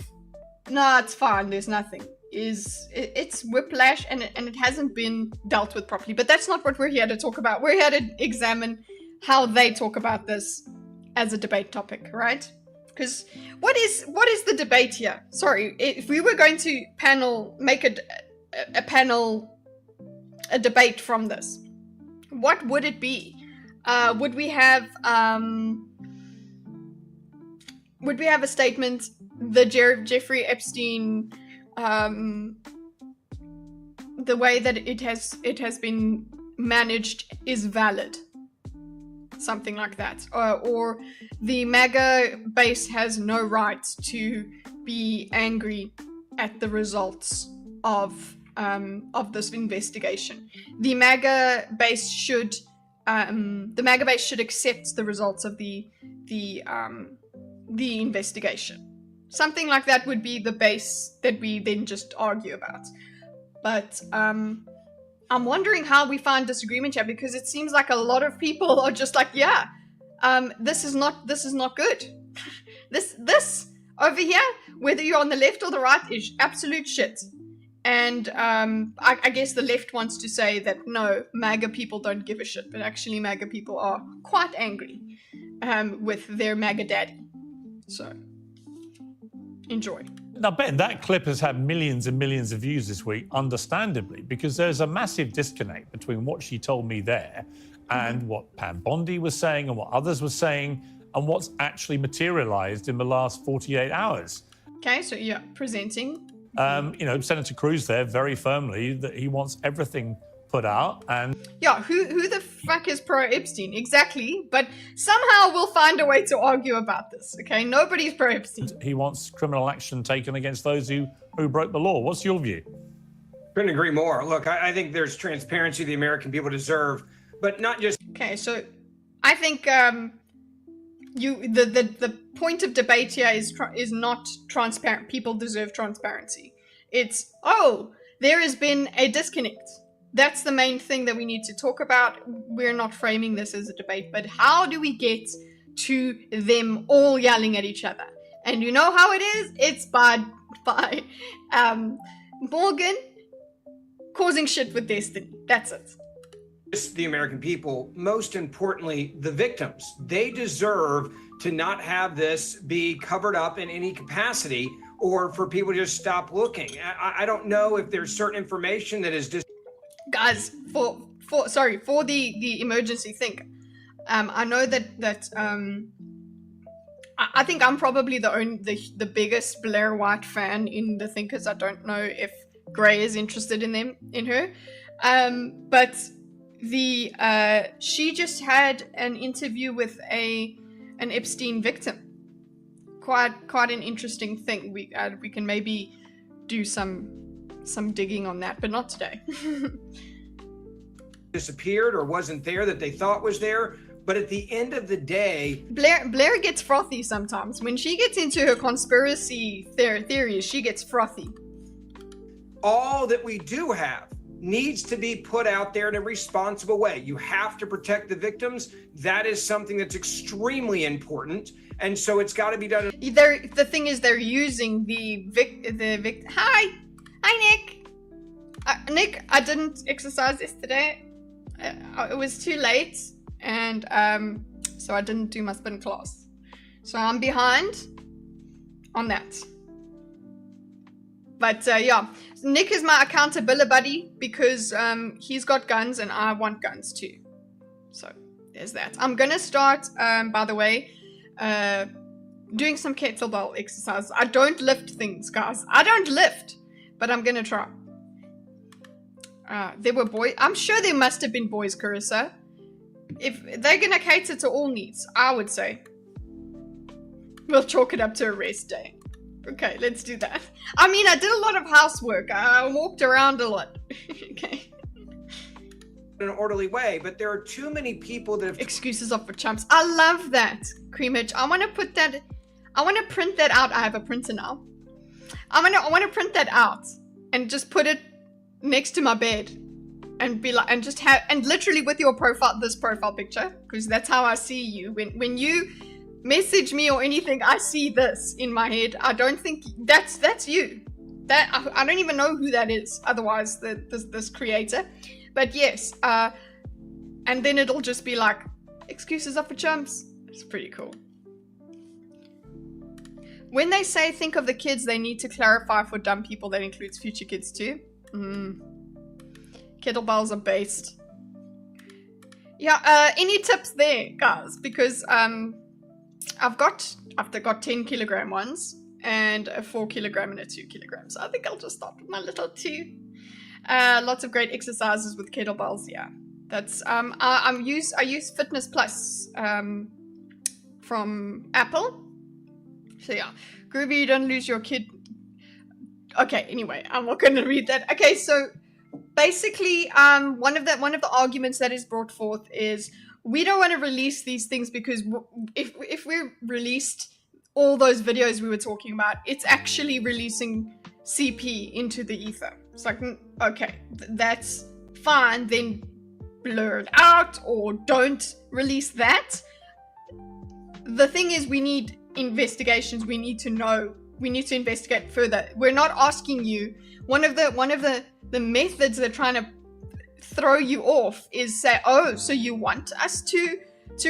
no, it's fine, there's nothing, it's whiplash, and it hasn't been dealt with properly. But that's not what we're here to talk about. We're here to examine how they talk about this as a debate topic, right? Because what is the debate here? Sorry, if we were going to make a debate from this, what would it be? Would we have a statement, the Jeffrey Epstein, the way that it has been managed is valid, something like that, or the MAGA base has no right to be angry at the results of this investigation. The MAGA base should accept the results of the investigation. Something like that would be the base that we then just argue about. But I'm wondering how we find disagreement here, because it seems like a lot of people are just like, yeah, this is not good. this over here, whether you're on the left or the right, is absolute shit. And I guess the left wants to say that no, MAGA people don't give a shit, but actually MAGA people are quite angry with their MAGA daddy. So, enjoy. Now, Ben, that clip has had millions and millions of views this week, understandably, because there's a massive disconnect between what she told me there and what Pam Bondi was saying and what others were saying and what's actually materialized in the last 48 hours. Okay, so you're presenting. Senator Cruz there very firmly that he wants everything put out, and yeah, who the fuck is pro Epstein exactly? But somehow we'll find a way to argue about this. Okay, nobody's pro Epstein. He wants criminal action taken against those who broke the law. What's your view? Couldn't agree more. Look, I think there's transparency the American people deserve, but not just. Okay, so I think the point of debate here is not transparent. People deserve transparency. It's there has been a disconnect. That's the main thing that we need to talk about. We're not framing this as a debate, but how do we get to them all yelling at each other? And you know how it is? It's by Morgan causing shit with Destiny. That's it. Just the American people, most importantly, the victims. They deserve to not have this be covered up in any capacity, or for people to just stop looking. I don't know if there's certain information that is just. Guys, for the emergency thing, I know that I think I'm probably the biggest Blair White fan in the Thinkers. I don't know if Gray is interested in her, but she just had an interview with an Epstein victim. Quite an interesting thing. We can maybe do some digging on that, but not today. Disappeared or wasn't there that they thought was there, but at the end of the day, Blair gets frothy sometimes. When she gets into her conspiracy theories, she gets frothy. All that we do have needs to be put out there in a responsible way. You have to protect the victims. That is something that's extremely important, and so it's got to be done. The thing is, they're using the victim. Hi, Nick. Nick, I didn't exercise yesterday. It was too late, and so I didn't do my spin class. So I'm behind on that. But yeah, Nick is my accountability buddy because he's got guns and I want guns too. So there's that. I'm gonna start, by the way, doing some kettlebell exercises. I don't lift things, guys. I don't lift. But I'm gonna try. There were boys. I'm sure there must have been boys, Carissa. If they're gonna cater to all needs, I would say we'll chalk it up to a rest day. Okay, let's do that. I mean, I did a lot of housework. I walked around a lot. Okay. In an orderly way, but there are too many people that have excuses off for chumps. I love that, Creamage. I want to put that. I want to print that out. I have a printer now. I want to print that out and just put it next to my bed and be like, and just have, and literally with your profile, this profile picture, because that's how I see you. When you message me or anything, I see this in my head. I don't think that's you. That I don't even know who that is. Otherwise, this creator. But yes, and then it'll just be like, excuses are for chumps. It's pretty cool. When they say think of the kids, they need to clarify for dumb people that includes future kids too. Kettlebells are based. Yeah, any tips there, guys? Because I've got 10 kilogram ones and a 4 kilogram and a 2 kilogram. So I think I'll just start with my little 2. Lots of great exercises with kettlebells. Yeah, that's I use Fitness Plus from Apple. So yeah, Groovy, don't lose your kid. Okay, anyway, I'm not going to read that. Okay, so basically, one of the arguments that is brought forth is we don't want to release these things because if we released all those videos we were talking about, it's actually releasing CP into the ether. It's like, okay, that's fine, then blur it out or don't release that. The thing is, we need investigations. We need to know. We need to investigate further. We're not asking you. One of the methods they're trying to throw you off is say, oh, so you want us to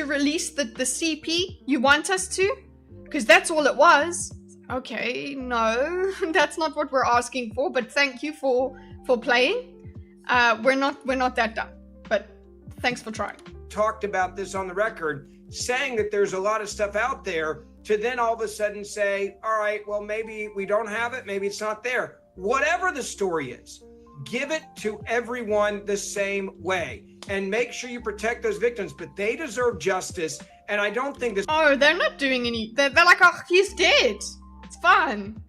release the CP? You want us to? Because that's all it was. Okay, no, that's not what we're asking for. But thank you for playing. We're not that dumb. But thanks for trying. Talked about this on the record, saying that there's a lot of stuff out there, to then all of a sudden say, all right, well, maybe we don't have it, maybe it's not there. Whatever the story is, give it to everyone the same way and make sure you protect those victims, but they deserve justice. And I don't think this. Oh, they're not doing any. They're like, oh, he's dead. It's fine.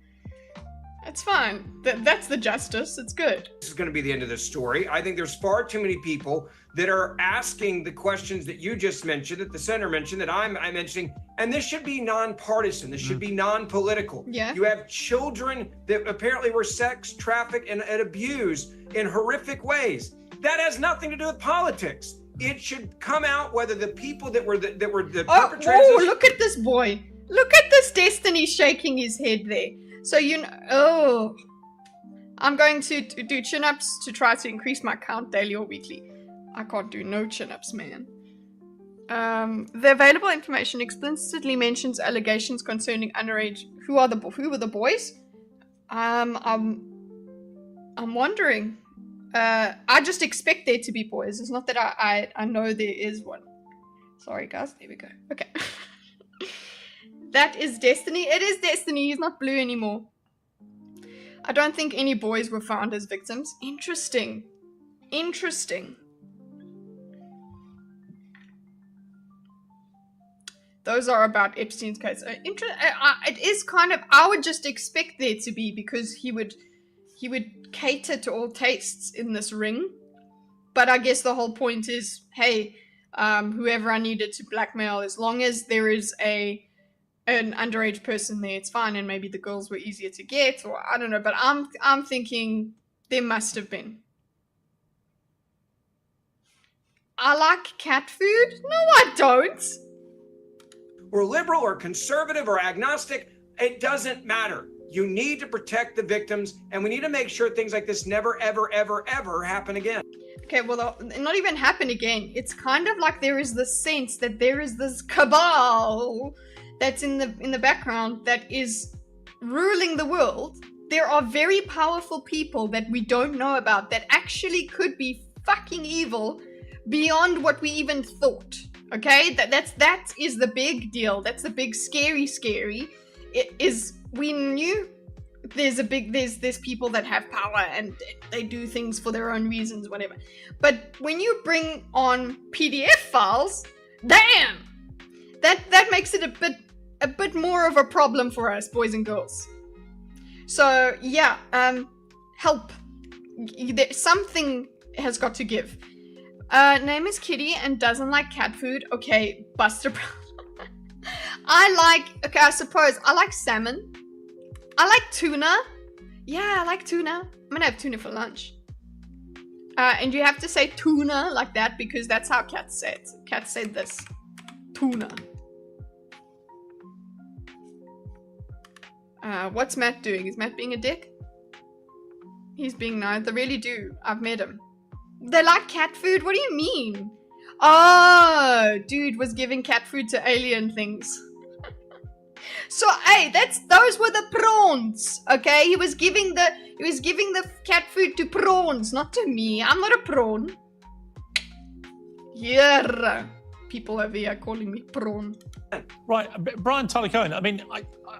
It's fine. That's the justice. It's good. This is going to be the end of this story. I think there's far too many people that are asking the questions that you just mentioned, that the senator mentioned, that I'm mentioning, and this should be nonpartisan. This should be non-political. Yeah. You have children that apparently were sex trafficked and abused in horrific ways. That has nothing to do with politics. It should come out whether the people that were the perpetrators. Oh, look at this boy. Look at this Destiny shaking his head there. So I'm going to do chin-ups to try to increase my count daily or weekly. I can't do no chin-ups, man. The available information explicitly mentions allegations concerning underage. Who were the boys? I'm wondering. I just expect there to be boys. It's not that I know there is one. Sorry, guys. There we go. Okay. That is Destiny. It is Destiny. He's not blue anymore. I don't think any boys were found as victims. Interesting. Interesting. Those are about Epstein's case. It is kind of, I would just expect there to be, because he would cater to all tastes in this ring. But I guess the whole point is, hey, whoever I needed to blackmail, as long as there is an underage person there, it's fine. And maybe the girls were easier to get, or I don't know. But I'm thinking there must have been. I like cat food. No, I don't. Or liberal or conservative or agnostic, it doesn't matter. You need to protect the victims, and we need to make sure things like this never, ever, ever, ever happen again. Okay, well, not even happen again. It's kind of like there is this sense that there is this cabal that's in the background that is ruling the world. There are very powerful people that we don't know about that actually could be fucking evil beyond what we even thought. Okay, that is the big deal. That's the big scary. It is, we knew there's people that have power and they do things for their own reasons, whatever. But when you bring on PDF files, damn, that makes it a bit more of a problem for us, boys and girls. So yeah, help. Something has got to give. Name is Kitty and doesn't like cat food. Okay, Buster Brown. I suppose I like salmon. I like tuna. Yeah, I like tuna. I'm gonna have tuna for lunch. And you have to say tuna like that because that's how cats say it. Cats say this. Tuna. What's Matt doing? Is Matt being a dick? He's being nice. They really do. I've met him. They like cat food? What do you mean? Oh, dude was giving cat food to alien things. So, hey, those were the prawns, okay? He was giving the cat food to prawns, not to me. I'm not a prawn. Yeah, people over here calling me prawn. Right, Brian Tyler Cohen, I mean,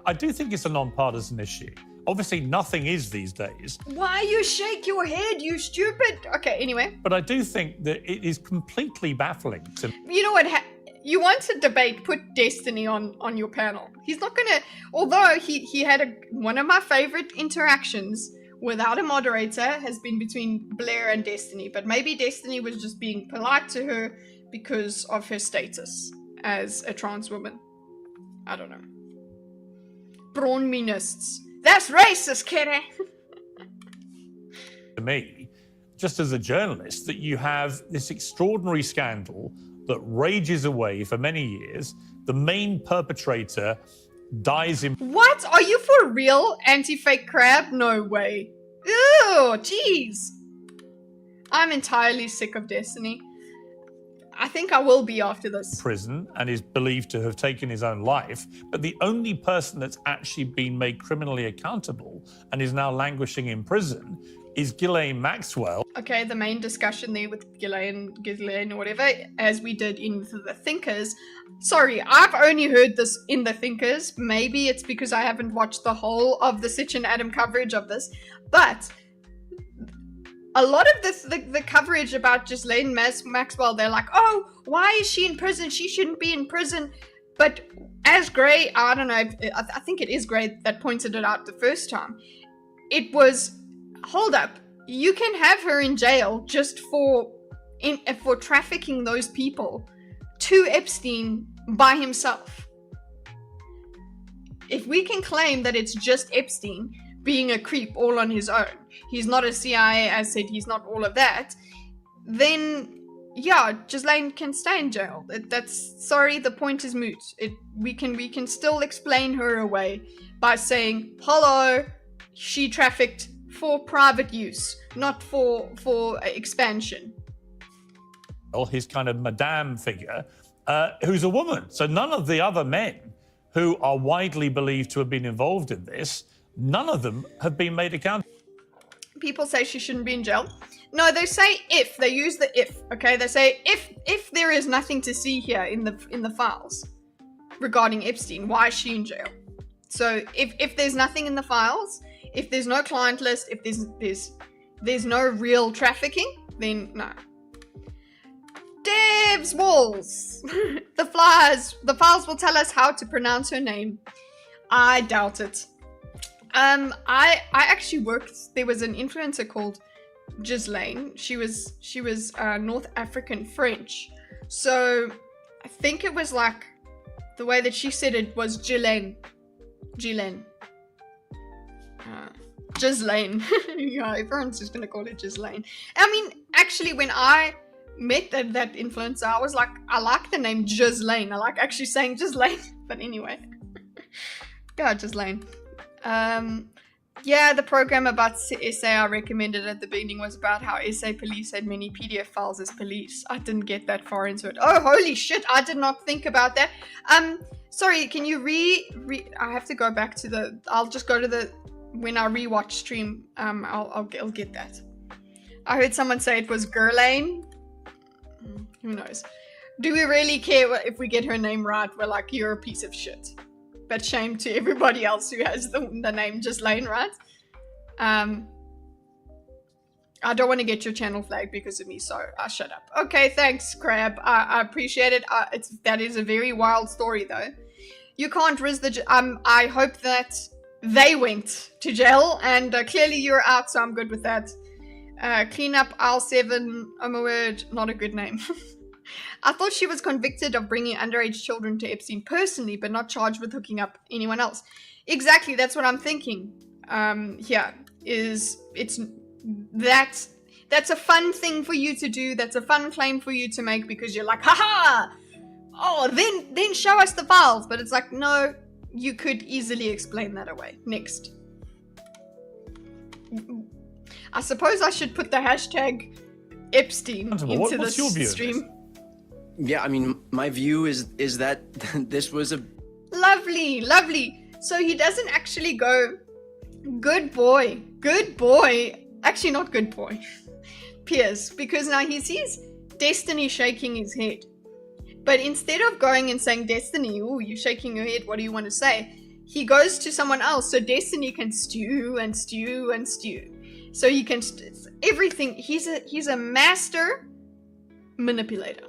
I do think it's a non-partisan issue. Obviously, nothing is these days. Why you shake your head, you stupid? Okay, anyway. But I do think that it is completely baffling to me. You know what? You want to debate, put Destiny on your panel. He's not gonna, although he had one of my favorite interactions without a moderator has been between Blair and Destiny, but maybe Destiny was just being polite to her because of her status as a trans woman. I don't know. Prawn minists. That's racist, Kitteh. To me, just as a journalist, that you have this extraordinary scandal that rages away for many years. The main perpetrator dies in... What? Are you for real, anti-fake crab? No way. Ew, jeez. I'm entirely sick of Destiny. I think I will be after this. Prison and is believed to have taken his own life, but the only person that's actually been made criminally accountable and is now languishing in prison is Ghislaine Maxwell. Okay, the main discussion there with Ghislaine or whatever, as we did in The Thinkers. Sorry, I've only heard this in The Thinkers. Maybe it's because I haven't watched the whole of the Sitch and Adam coverage of this, but a lot of this, the coverage about Ghislaine Maxwell, they're like, oh, why is she in prison? She shouldn't be in prison. But as Gray, I don't know, I think it is Gray that pointed it out the first time. It was, hold up, you can have her in jail just for trafficking those people to Epstein by himself. If we can claim that it's just Epstein being a creep all on his own, he's not a CIA asset, he's not all of that, then yeah, Ghislaine can stay in jail. Sorry, the point is moot. We can still explain her away by saying, hello, she trafficked for private use, not for expansion. Well, his kind of madame figure, who's a woman. So none of the other men who are widely believed to have been involved in this, none of them have been made accountable. People say she shouldn't be in jail. No, they say if. They use the if. Okay, they say if there is nothing to see here in the files regarding Epstein, why is she in jail? So if there's nothing in the files, if there's no client list, if there's no real trafficking, then no. Dev's walls. The files will tell us how to pronounce her name. I doubt it. I actually worked. There was an influencer called Ghislaine. She was North African French. So I think it was like the way that she said it was Ghislaine. Ghislaine. Yeah, everyone's just gonna call it Ghislaine. I mean, actually, when I met that influencer, I was like, I like the name Ghislaine. I like actually saying Ghislaine. But anyway, God, Ghislaine. Yeah, the program about SA I recommended at the beginning was about how SA police had many PDF files as police. I didn't get that far into it. Oh, holy shit, I did not think about that. Sorry, can you I have to go back to I'll just go to when I rewatch stream, I'll get that. I heard someone say it was Ghislaine. Who knows? Do we really care if we get her name right? We're like, you're a piece of shit. But shame to everybody else who has the name Ghislaine, right? I don't want to get your channel flagged because of me, so I'll shut up. Okay, thanks, Crab. I appreciate it. That is a very wild story, though. You can't risk I hope that they went to jail, and clearly you're out, so I'm good with that. Clean up aisle 7. Oh my word, not a good name. I thought she was convicted of bringing underage children to Epstein personally, but not charged with hooking up anyone else. Exactly, that's what I'm thinking. That's a fun thing for you to do. That's a fun claim for you to make because you're like, haha! Oh, then show us the files. But it's like, no, you could easily explain that away. Next. I suppose I should put the hashtag Epstein into what's your this view of stream. Yeah, I mean, my view is that this was a Lovely, lovely. So he doesn't actually go, good boy, actually not good boy, Piers, because now he sees Destiny shaking his head. But instead of going and saying, Destiny, ooh, you're shaking your head, what do you want to say? He goes to someone else so Destiny can stew and stew and stew. So he can, everything, he's a master manipulator.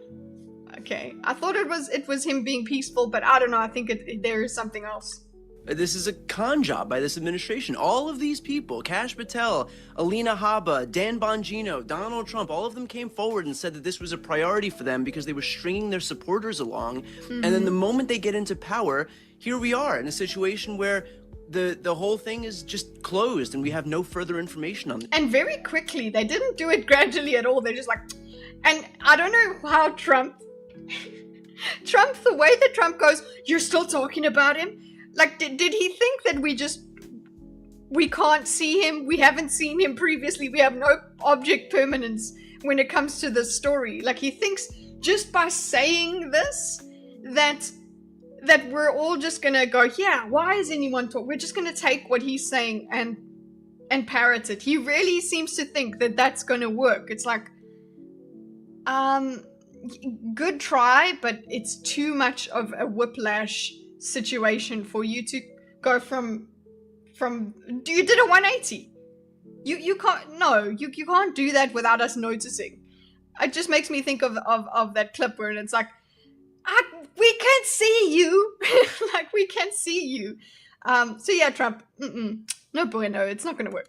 Okay, I thought it was him being peaceful, but I don't know, I think there is something else. This is a con job by this administration. All of these people, Kash Patel, Alina Habba, Dan Bongino, Donald Trump, all of them came forward and said that this was a priority for them because they were stringing their supporters along. And then the moment they get into power, here we are in a situation where the whole thing is just closed and we have no further information on it. And very quickly, they didn't do it gradually at all. They're just like, and I don't know how Trump, the way that Trump goes, you're still talking about him? Like, did he think that we can't see him? We haven't seen him previously. We have no object permanence when it comes to this story. Like, he thinks just by saying this, that we're all just gonna go, yeah, why is anyone talking? We're just gonna take what he's saying and parrot it. He really seems to think that that's gonna work. It's like, good try, but it's too much of a whiplash situation for you to go from you did a 180. You can't do that without us noticing. It just makes me think of that clip where it's like, we can't see you. Like, we can't see you. So yeah, Trump, no bueno, it's not gonna work.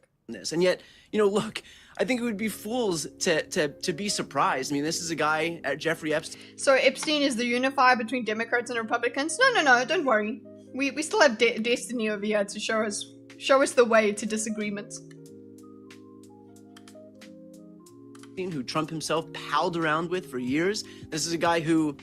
And yet, look, I think it would be fools to be surprised. I mean, this is a guy, Jeffrey Epstein. So Epstein is the unifier between Democrats and Republicans? No, don't worry. We still have Destiny over here to show us the way to disagreements. Who Trump himself palled around with for years. This is a guy who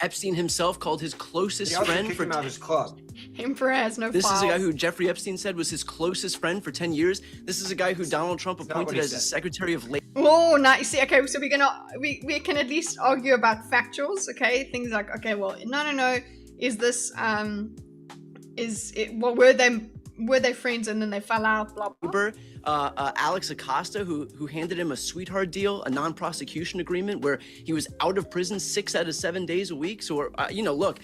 Epstein himself called his closest friend for him out of his club. Emperor has no This files. is a guy who Jeffrey Epstein said was his closest friend for 10 years. This is a guy who Donald Trump appointed as his Secretary of Labor. Oh, nice. See, okay, so we can at least argue about factuals, okay? Things like, okay, well, no. Is this were they friends and then they fell out? Blah blah. Alex Acosta, who handed him a sweetheart deal, a non-prosecution agreement where he was out of prison 6 out of 7 days a week. So, look,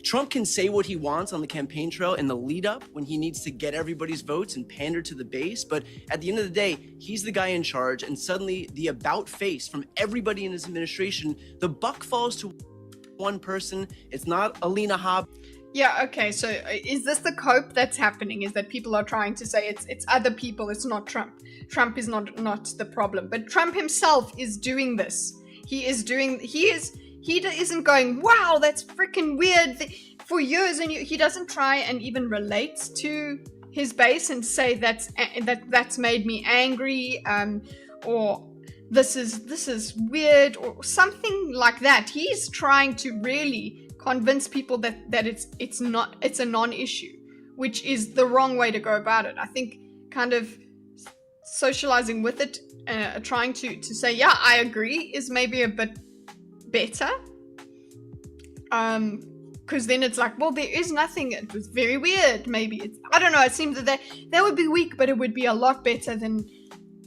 Trump can say what he wants on the campaign trail in the lead up when he needs to get everybody's votes and pander to the base. But at the end of the day, he's the guy in charge. And suddenly the about face from everybody in his administration, the buck falls to one person. It's not Alina Habba. Yeah, okay, so is this the cope that's happening? Is that people are trying to say it's other people, it's not Trump. Trump is not the problem. But Trump himself is doing this. He isn't going, wow, that's freaking weird for years, and he doesn't try and even relate to his base and say that's made me angry, or this is weird, or something like that. He's trying to really convince people that it's a non-issue, which is the wrong way to go about it. I think kind of socializing with it, trying to say, yeah, I agree, is maybe a bit better. Because then it's like, well, there is nothing. It was very weird. Maybe I don't know. It seems that would be weak, but it would be a lot better than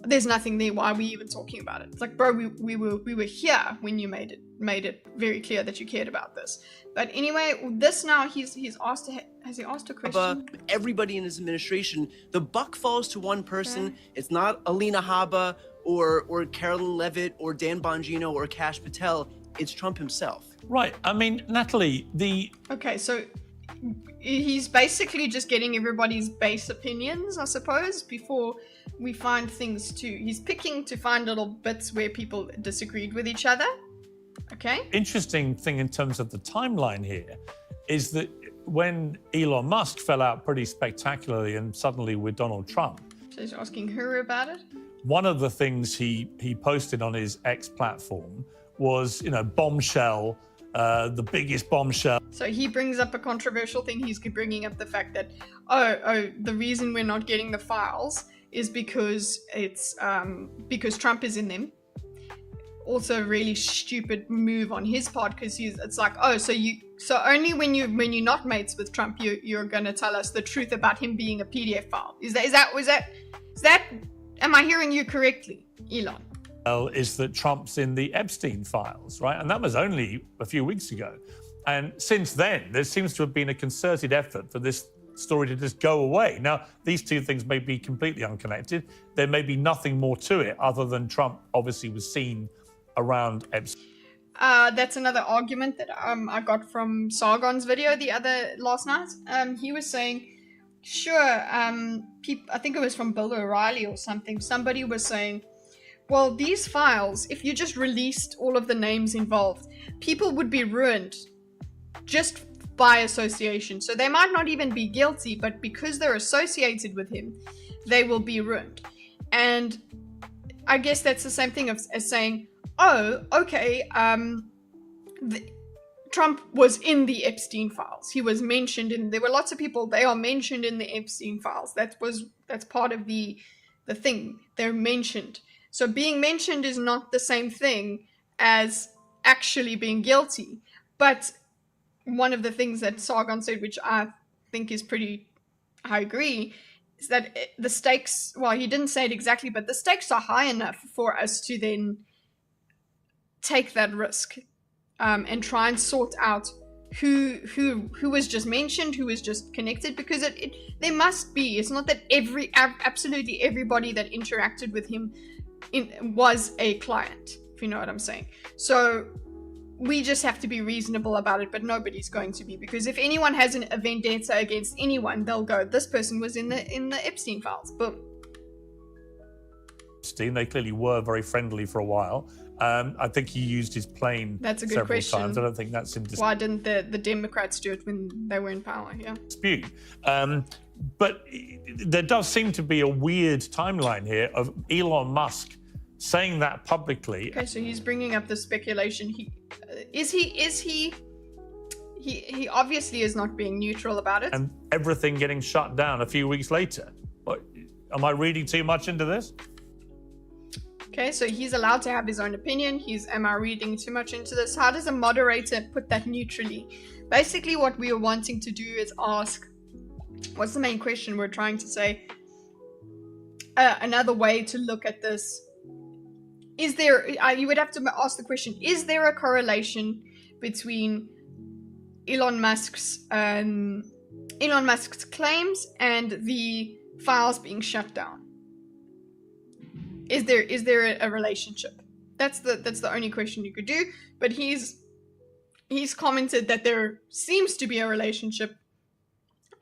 there's nothing there. Why are we even talking about it? It's like, bro, we were here when you made it very clear that you cared about this. But anyway, this now has he asked a question? Everybody in his administration, the buck falls to one person. Okay. It's not Alina Habba or Carolyn Levitt or Dan Bongino or Kash Patel. It's Trump himself. Right. I mean, Natalie, Okay, so he's basically just getting everybody's base opinions, I suppose, before we find things he's picking to find little bits where people disagreed with each other. Okay. Interesting thing in terms of the timeline here is that when Elon Musk fell out pretty spectacularly and suddenly with Donald Trump. So he's asking her about it? One of the things he posted on his X platform was, bombshell, the biggest bombshell. So he brings up a controversial thing. He's bringing up the fact that, the reason we're not getting the files is because it's because Trump is in them. Also, a really stupid move on his part, because it's like, so only when you're not mates with Trump, you're gonna tell us the truth about him being a PDF file. Is that? Am I hearing you correctly, Elon? Is that Trump's in the Epstein files, right? And that was only a few weeks ago. And since then, there seems to have been a concerted effort for this story to just go away. Now, these two things may be completely unconnected. There may be nothing more to it other than Trump obviously was seen around Epstein. That's another argument that I got from Sargon's video last night. He was saying, sure, I think it was from Bill O'Reilly or something. Somebody was saying, well, these files, if you just released all of the names involved, people would be ruined just by association. So they might not even be guilty, but because they're associated with him, they will be ruined. And I guess that's the same thing as saying, oh, okay, Trump was in the Epstein files. He was mentioned there were lots of people, they are mentioned in the Epstein files. That's part of the thing. They're mentioned. So being mentioned is not the same thing as actually being guilty. But one of the things that Sargon said, which I think is I agree, is that the stakes, well, he didn't say it exactly, but the stakes are high enough for us to then take that risk and try and sort out who was just mentioned, who was just connected, because there must be. It's not that absolutely everybody that interacted with him was a client, if you know what I'm saying. So we just have to be reasonable about it, but nobody's going to be, because if anyone has a vendetta against anyone, they'll go, this person was in the Epstein files. Boom. They clearly were very friendly for a while. I think he used his plane That's a good several question. times. I don't think that's in Why didn't the Democrats do it when they were in power? Yeah. dispute. But there does seem to be a weird timeline here of Elon Musk saying that publicly. Okay, so he's bringing up the speculation. He obviously is not being neutral about it. And everything getting shut down a few weeks later. Am I reading too much into this? Okay, so he's allowed to have his own opinion. Am I reading too much into this? How does a moderator put that neutrally? Basically, what we are wanting to do is ask, what's the main question we're trying to say? Another way to look at this, is there, you would have to ask the question, is there a correlation between Elon Musk's claims and the files being shut down? Is there a relationship? That's the only question you could do. But he's commented that there seems to be a relationship,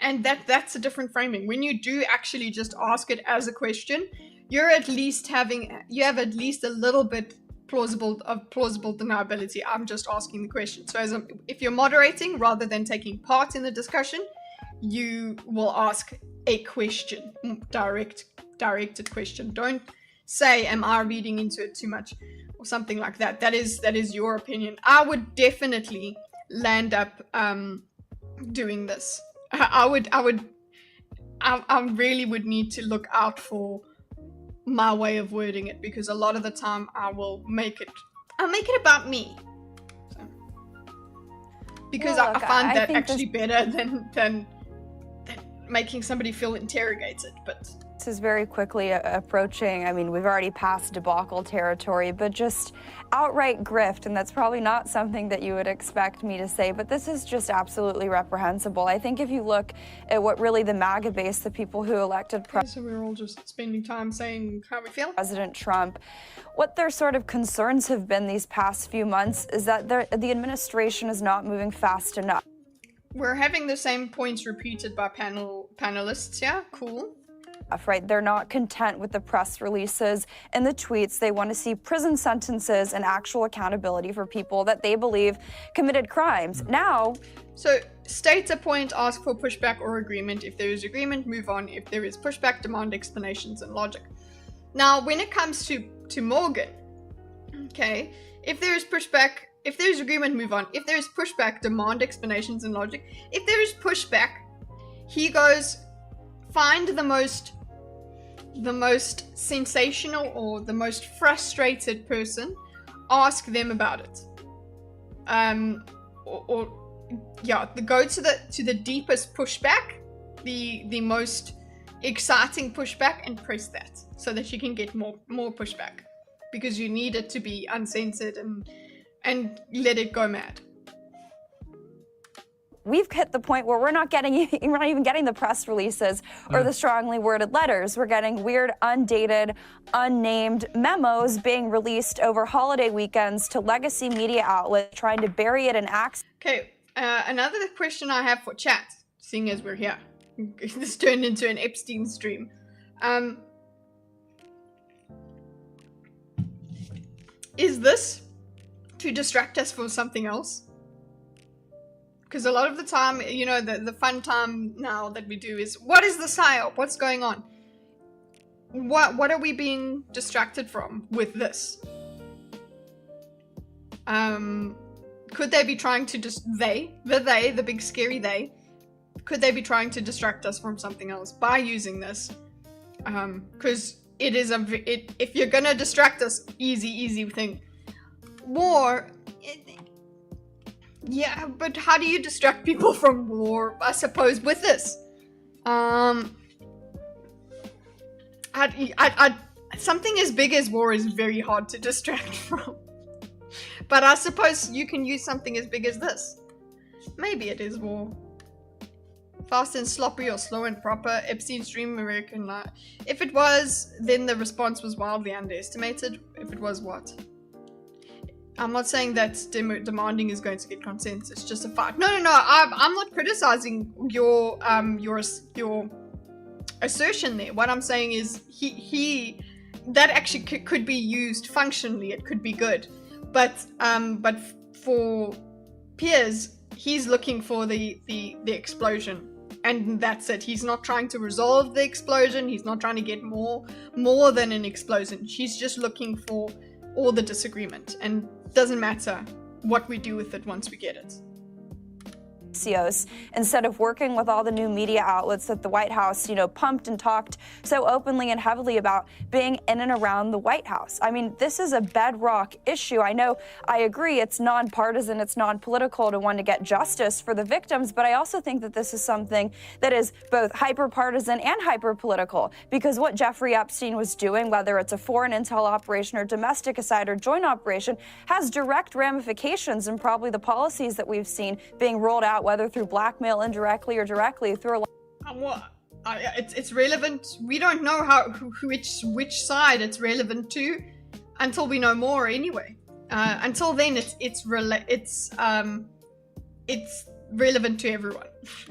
and that's a different framing. When you do actually just ask it as a question, you have at least a little bit plausible deniability. I'm just asking the question. So if you're moderating rather than taking part in the discussion, you will ask a question, directed question. Don't say, am I reading into it too much or something like that. That is your opinion. I would definitely land up doing this. I really would need to look out for my way of wording it, because a lot of the time I'll make it about me. So, because I find that actually better than making somebody feel interrogated. But this is very quickly approaching, I mean, we've already passed debacle territory, but just outright grift, and that's probably not something that you would expect me to say, but this is just absolutely reprehensible. I think if you look at what really the MAGA base, the people who elected so we're all just spending time saying how we feel. President Trump, what their sort of concerns have been these past few months is that the administration is not moving fast enough. We're having the same points repeated by panelists, yeah, cool. Right, they're not content with the press releases and the tweets. They want to see prison sentences and actual accountability for people that they believe committed crimes. Now, so state a point, ask for pushback or agreement. If there is agreement, move on. If there is pushback, demand explanations and logic. Now, when it comes to Morgan, okay, if there is pushback, If there's agreement, move on. If there's pushback, demand explanations and logic. If there is pushback, he goes, find the most sensational or the most frustrated person, ask them about it. Go to the deepest pushback, the most exciting pushback, and press that so that you can get more pushback, because you need it to be uncensored and let it go mad. We've hit the point where we're not even getting the press releases or the strongly worded letters. We're getting weird, undated, unnamed memos being released over holiday weekends to legacy media outlets trying to bury it in access. Okay, another question I have for chat, seeing as we're here. This turned into an Epstein stream. Is this to distract us from something else? Because a lot of the time, you know, the fun time now that we do is, what is the psyop? What's going on? What are we being distracted from with this? Could they be trying to the big scary they, could they be trying to distract us from something else by using this? Because it is if you're gonna distract us, easy thing. War. Yeah, but how do you distract people from war? I suppose with this. Something as big as war is very hard to distract from. But I suppose you can use something as big as this. Maybe it is war. Fast and sloppy or slow and proper. Epstein stream American Life. If it was, then the response was wildly underestimated. If it was, what? I'm not saying that demanding is going to get consent. It's just a fact. No. I'm not criticizing your assertion there. What I'm saying is that actually could be used functionally. It could be good, but for Piers, he's looking for the explosion, and that's it. He's not trying to resolve the explosion. He's not trying to get more than an explosion. He's just looking for all the disagreement, and doesn't matter what we do with it once we get it. Instead of working with all the new media outlets that the White House, pumped and talked so openly and heavily about being in and around the White House. I mean, this is a bedrock issue. I agree it's nonpartisan, it's non-political to want to get justice for the victims, but I also think that this is something that is both hyper-partisan and hyper-political, because what Jeffrey Epstein was doing, whether it's a foreign intel operation or domestic aside or joint operation, has direct ramifications in probably the policies that we've seen being rolled out, whether through blackmail indirectly or directly through a lot. It's relevant. We don't know which side it's relevant to until we know more anyway. Until then, it's relevant to everyone.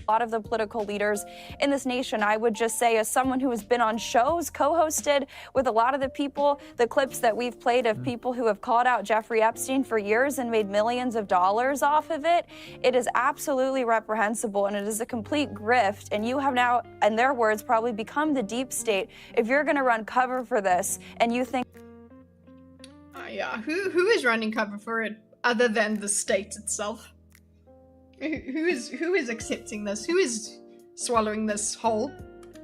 A lot of the political leaders in this nation, I would just say, as someone who has been on shows, co-hosted with a lot of the people, the clips that we've played of people who have called out Jeffrey Epstein for years and made millions of dollars off of it, it is absolutely reprehensible, and it is a complete grift, and you have now, in their words, probably become the deep state. If you're going to run cover for this and you think... Yeah, who is running cover for it other than the state itself? Who is accepting this? Who is swallowing this whole?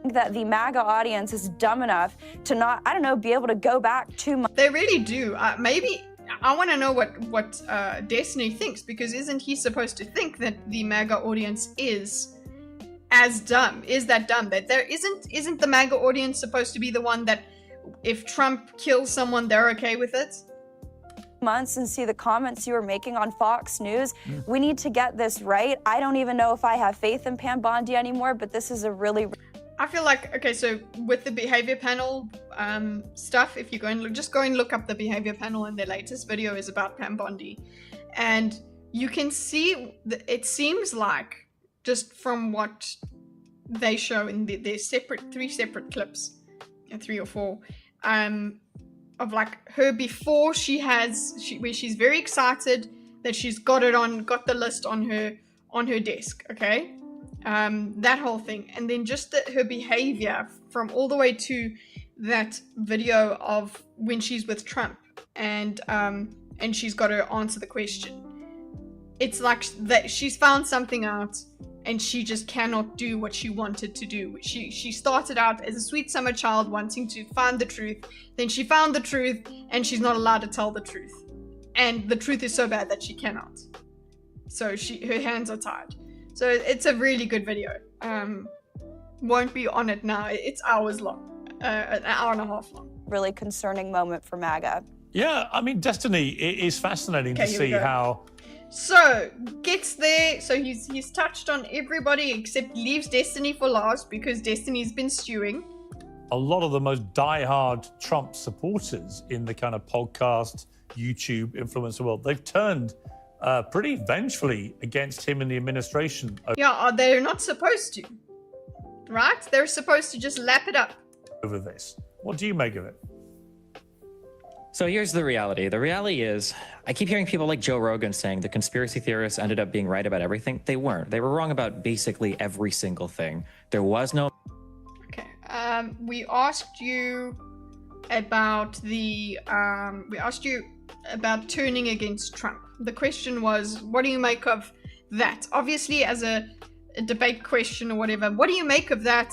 That the MAGA audience is dumb enough to not, be able to go back 2 months. They really do. Maybe I want to know what Destiny thinks, because isn't he supposed to think that the MAGA audience is as dumb? Is that dumb? That there isn't the MAGA audience supposed to be the one that if Trump kills someone, they're okay with it? Months and see the comments you were making on Fox News. We need to get this right. I don't even know if I have faith in Pam Bondi anymore, but this is a really... I feel like, okay, so with the behavior panel stuff, if you go and look up the behavior panel, and their latest video is about Pam Bondi, and you can see it seems like, just from what they show in their three separate clips, 3 or 4, of like her before where she's very excited that she's got the list on her desk, okay? That whole thing, and then just her behavior from all the way to that video of when she's with Trump, and and she's got to answer the question. It's like that she's found something out and she just cannot do what she wanted to do. She started out as a sweet summer child wanting to find the truth. Then she found the truth and she's not allowed to tell the truth. And the truth is so bad that she cannot. So her hands are tied. So it's a really good video. Won't be on it now. It's hours long, an hour and a half long. Really concerning moment for MAGA. Yeah, I mean, Destiny, it is fascinating to see how... So, gets there. So he's touched on everybody except leaves Destiny for last because Destiny's been stewing. A lot of the most diehard Trump supporters in the kind of podcast, YouTube, influencer world, they've turned pretty vengefully against him and the administration. Yeah, they're not supposed to. Right? They're supposed to just lap it up. Over this. What do you make of it? So here's the reality. The reality is, I keep hearing people like Joe Rogan saying the conspiracy theorists ended up being right about everything. They weren't. They were wrong about basically every single thing. There was no... Okay. We asked you about turning against Trump. The question was, what do you make of that? Obviously, as a debate question or whatever, what do you make of that?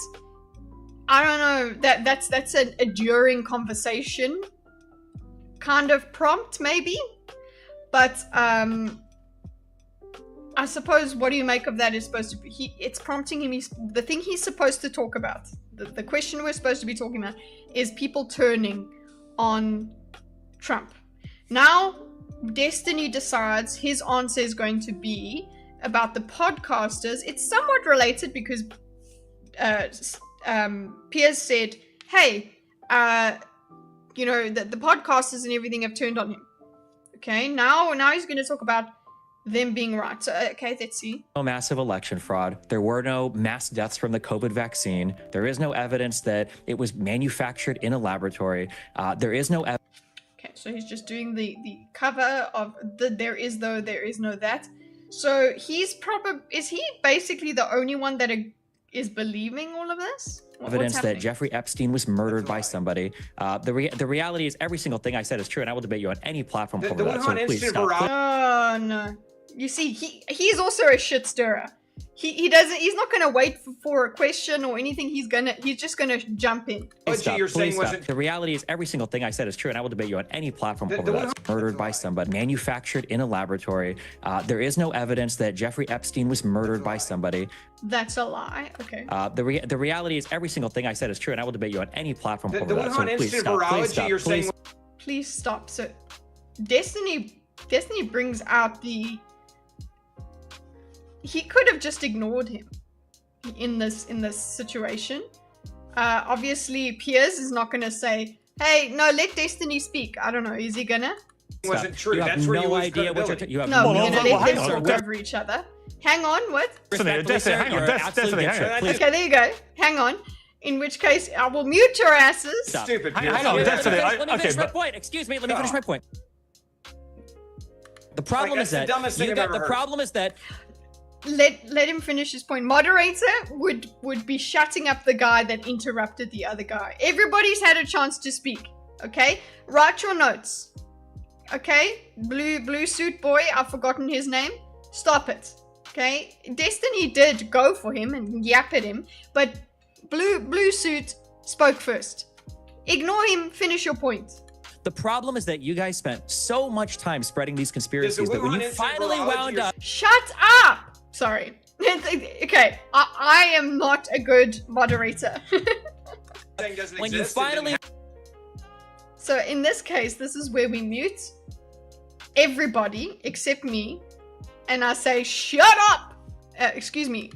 I don't know. That's a during conversation kind of prompt, maybe. But I suppose what do you make of that is supposed to be, it's prompting him, the thing he's supposed to talk about, the question we're supposed to be talking about is people turning on Trump. Now, Destiny decides his answer is going to be about the podcasters. It's somewhat related because Piers said, hey, you know, the podcasters and everything have turned on him. Okay, now he's going to talk about them being right. So, okay, let's see. No massive election fraud. There were no mass deaths from the COVID vaccine. There is no evidence that it was manufactured in a laboratory. There is no evidence. Okay, so he's just doing the cover of the there is though, there is no that. So is he basically the only one that is believing all of this? Evidence that Jeffrey Epstein was murdered by somebody. The reality is every single thing I said is true, and I will debate you on any platform over that. So please stop. Oh no! You see, he's also a shit stirrer. He's not gonna wait for a question or anything. He's just gonna jump in. The reality is every single thing I said is true, and I will debate you on any platform over that. Murdered by somebody, manufactured in a laboratory. There is no evidence that Jeffrey Epstein was murdered by somebody. That's a lie. Okay. The reality is every single thing I said is true, and I will debate you on any platform over that. So please stop. Please stop. So Destiny brings out the. He could have just ignored him in this situation. Obviously, Piers is not going to say, "Hey, no, let Destiny speak." I don't know. Is he gonna? Wasn't true. You have That's where no you idea what you're. You have no, we're no gonna let them talk over each other. Hang on, what? Destiny, hang on. Destiny, hang on. Okay, there you go. Hang on. In which case, I will mute your asses. Stupid. Hang on, Destiny. Let me finish my point. Excuse me. Let me finish my point. The problem is that the problem is that. Let him finish his point. Moderator would be shutting up the guy that interrupted the other guy. Everybody's had a chance to speak. Okay, write your notes. Okay, blue suit boy. I've forgotten his name. Stop it. Okay, Destiny did go for him and yap at him, but blue suit spoke first. Ignore him. Finish your point. The problem is that you guys spent so much time spreading these conspiracies that when you finally wound up. Shut up. Sorry. Okay, I am not a good moderator. When you finally... So in this case, this is where we mute everybody except me, and I say, shut up! Excuse me.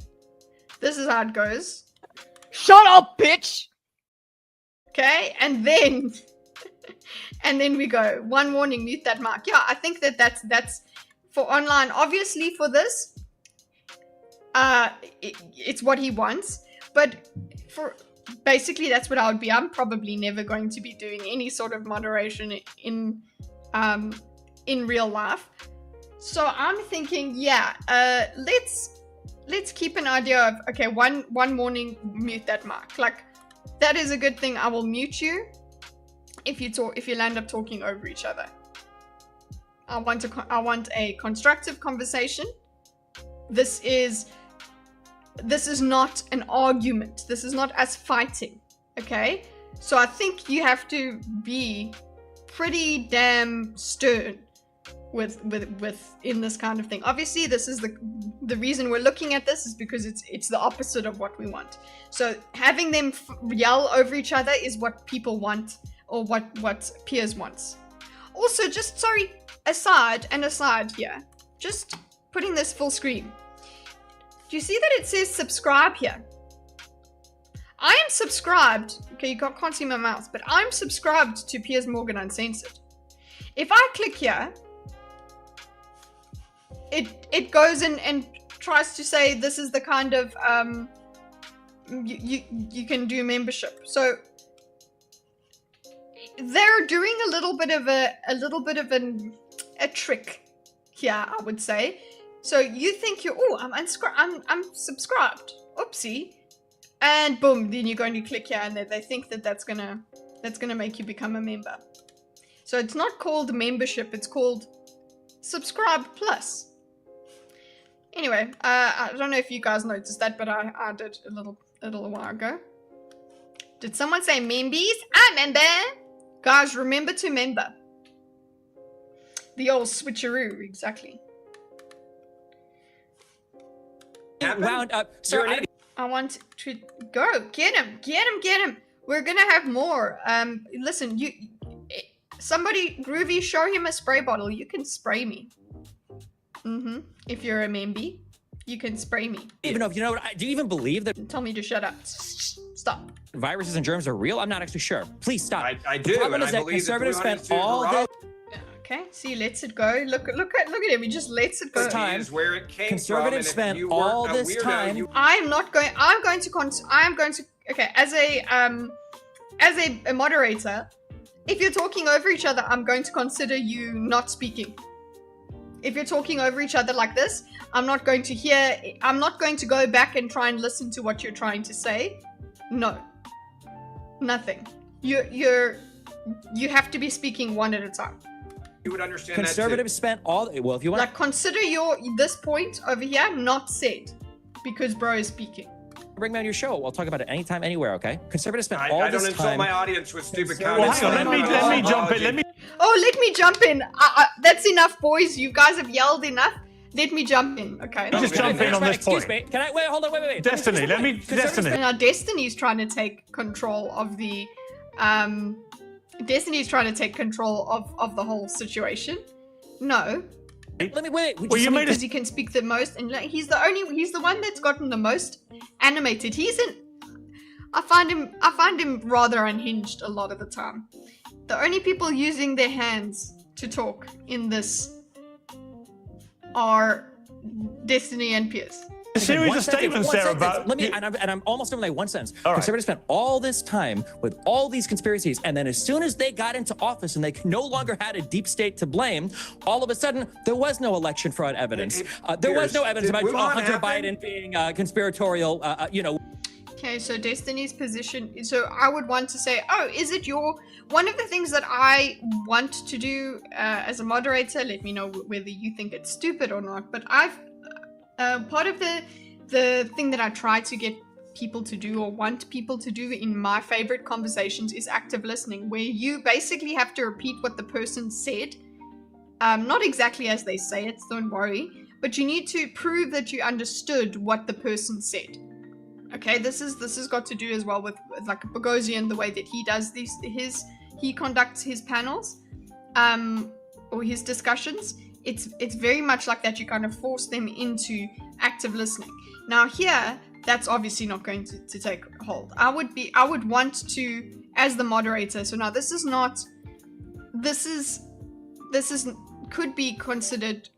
This is how it goes. Shut up, bitch! Okay, and then... and then we go, one warning, mute that mic. Yeah, I think that's for online. Obviously for this, it's what he wants, but for basically that's what I would be. I'm probably never going to be doing any sort of moderation in real life. So I'm thinking, yeah, let's keep an idea of, okay, one morning, mute that mic. Like, that is a good thing. I will mute you if you land up talking over each other. I want a constructive conversation. This is not an argument. This is not us fighting. Okay? So I think you have to be pretty damn stern with in this kind of thing. Obviously, this is the reason we're looking at this is because it's the opposite of what we want. So having them yell over each other is what people want, or what Piers wants. Also, just aside here, just putting this full screen. Do you see that it says subscribe here? I am subscribed. Okay, you can't see my mouse, but I'm subscribed to Piers Morgan Uncensored. If I click here, it goes in and tries to say this is the kind of you can do membership. So they're doing a little bit of a trick here, I would say. So you think I'm subscribed. Oopsie. And boom, then you're going to click here, and they think that's gonna make you become a member. So it's not called membership, it's called subscribe plus. Anyway, I don't know if you guys noticed that, but I did a little while ago. Did someone say membies? I member. Guys, remember to member. The old switcheroo, exactly. Wound up. Sir, I want to go. Get him. We're gonna have more. Listen, somebody, Groovy, show him a spray bottle. You can spray me. If you're a memby, you can spray me. Even though, you know what, do you even believe that? Tell me to shut up. Stop. Viruses and germs are real? I'm not actually sure. Please stop. I do. The problem and is I that believe conservatives that spent all this Okay, see, lets it go. Look at him. He just lets it go. time. Where it came Conservatives from, and spent if you all weren't a this weirdo, time. I'm going to okay, as a moderator, if you're talking over each other, I'm going to consider you not speaking. If you're talking over each other like this, I'm not going to go back and try and listen to what you're trying to say. No. Nothing. You have to be speaking one at a time. You would understand Conservatives spent all, well, if you want, like, consider this point over here not said because bro is speaking. bring me on your show. I'll talk about it anytime, anywhere. Okay? Conservatives spent that. all I this don't insult time. my audience with stupid Well, comments. hang on, let me jump in. Let me jump in. That's enough, boys. You guys have yelled enough. Let me jump in, okay? Just jump in on this point. Excuse me. Can I wait? Hold on. Wait. Destiny, Destiny. Now Destiny's trying to take control of the Destiny's trying to take control of the whole situation. No. Let me wait. Well, you because he can speak the most, and he's the one that's gotten the most animated. I find him rather unhinged a lot of the time. The only people using their hands to talk in this are Destiny and Piers. A series of statements there about. And I'm almost done with my one sentence. All right. Conservatives spent all this time with all these conspiracies, and then as soon as they got into office and they no longer had a deep state to blame, all of a sudden there was no election fraud evidence. There was no evidence about Hunter Biden being conspiratorial. Okay, so Destiny's position. So I would want to say, is it one of the things that I want to do as a moderator? Let me know whether you think it's stupid or not. But part of the thing that I try to get people to do or want people to do in my favorite conversations is active listening, where you basically have to repeat what the person said. Not exactly as they say it, don't worry, but you need to prove that you understood what the person said. Okay, this has got to do as well with like Bogosian, the way that he does he conducts his panels, or his discussions. It's very much like that. You kind of force them into active listening. Now here, that's obviously not going to take hold. I would want to, as the moderator. So now this could be considered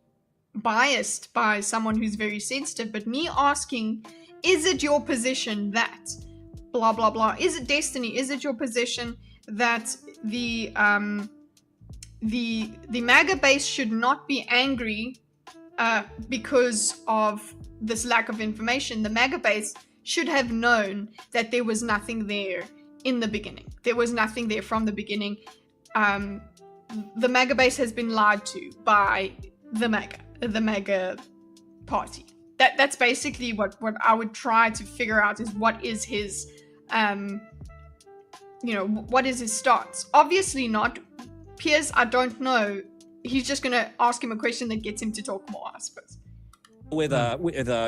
biased by someone who's very sensitive. But me asking, is it your position that blah blah blah? Is it Destiny? Is it your position that the MAGA base should not be angry because of this lack of information? The MAGA base should have known that there was nothing there in the beginning. There was nothing there from the beginning. the MAGA base has been lied to by the MAGA party. That's basically what I would try to figure out, is what is his, what is his stance? Obviously not. Piers, I don't know. He's just going to ask him a question that gets him to talk more, I suppose. With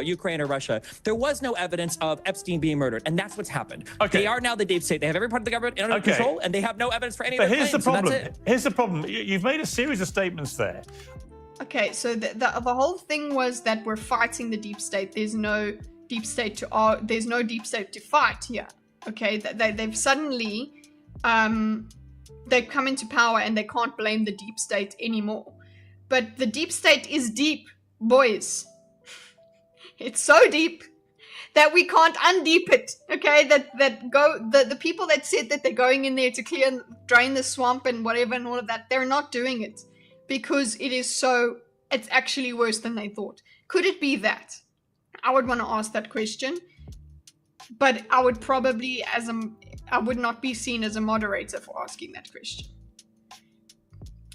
Ukraine or Russia, there was no evidence of Epstein being murdered, and that's what's happened. Okay. They are now the deep state. They have every part of the government under control, and they have no evidence for any But of their here's the claims, and problem. that's it. Here's the problem. You've made a series of statements there. Okay, so the whole thing was that we're fighting the deep state. There's no deep state to fight here. Okay, they've suddenly they've come into power and they can't blame the deep state anymore. But the deep state is deep, boys. It's so deep that we can't undeep it. Okay, the people that said that they're going in there to drain the swamp and whatever and all of that, they're not doing it because it's actually worse than they thought. Could it be that? I would want to ask that question, but I would probably, I would not be seen as a moderator for asking that question.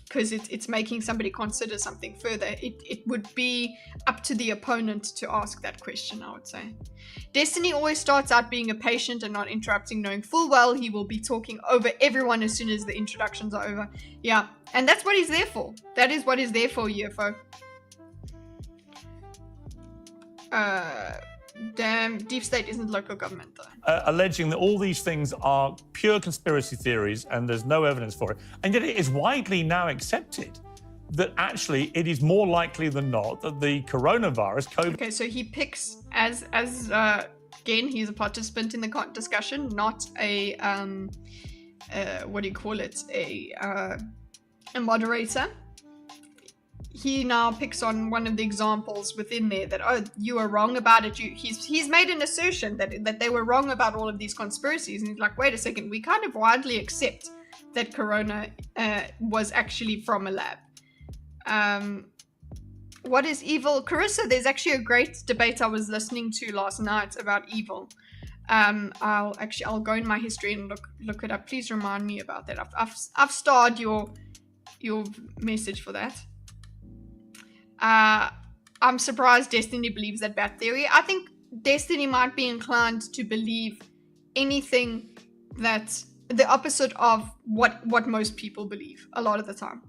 Because it's making somebody consider something further. It would be up to the opponent to ask that question, I would say. Destiny always starts out being a patient and not interrupting, knowing full well he will be talking over everyone as soon as the introductions are over. Yeah, and that's what he's there for. That is what he's there for, UFO. Damn, deep state isn't local government though. Alleging that all these things are pure conspiracy theories and there's no evidence for it. And yet it is widely now accepted that actually it is more likely than not that the coronavirus, COVID... Okay, so he picks, as again, he's a participant in the discussion, not a, what do you call it, a moderator. He now picks on one of the examples within there that, oh, you are wrong about it. He's made an assertion that they were wrong about all of these conspiracies. And he's like, wait a second, we kind of widely accept that Corona was actually from a lab. What is evil? Carissa, there's actually a great debate I was listening to last night about evil. I'll go in my history and look it up. Please remind me about that. I've starred your message for that. I'm surprised Destiny believes that bat theory. I think Destiny might be inclined to believe anything that's the opposite of what most people believe a lot of the time.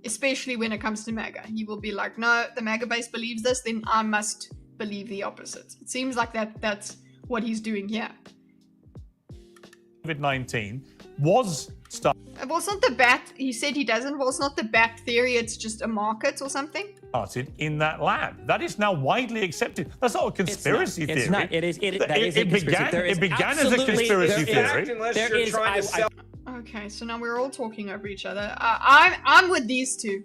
Especially when it comes to MAGA, he will be like, no, the MAGA base believes this, then I must believe the opposite. It seems like that's what he's doing here. COVID-19 was started Well, it's not the bat. He said he doesn't. Well, it's not the bat theory. It's just a market or something. in that lab. That is now widely accepted. That's not a conspiracy theory. It's not. It is. It began as a conspiracy theory. Okay, so now we're all talking over each other. I'm with these two.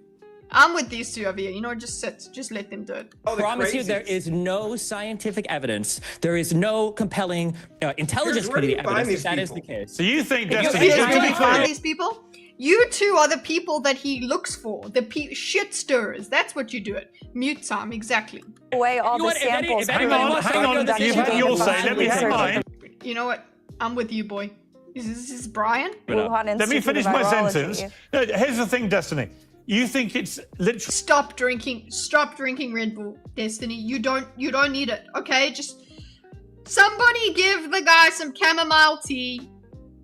I'm with these two over here. You know, just sit. Just let them do it. I promise you, there is no scientific evidence. There is no compelling intelligence community evidence that is the case. So you think find these people? You two are the people that he looks for. The shit stirrers. That's what you do it. Mute time, exactly. Away all the samples. Hang on. You've had your say. Let me have mine. You know what? I'm with you, boy. Is this Brian? Let me finish my sentence. No, here's the thing, Destiny. You think it's literally... Stop drinking Red Bull, Destiny. You don't need it, okay? Just somebody give the guy some chamomile tea.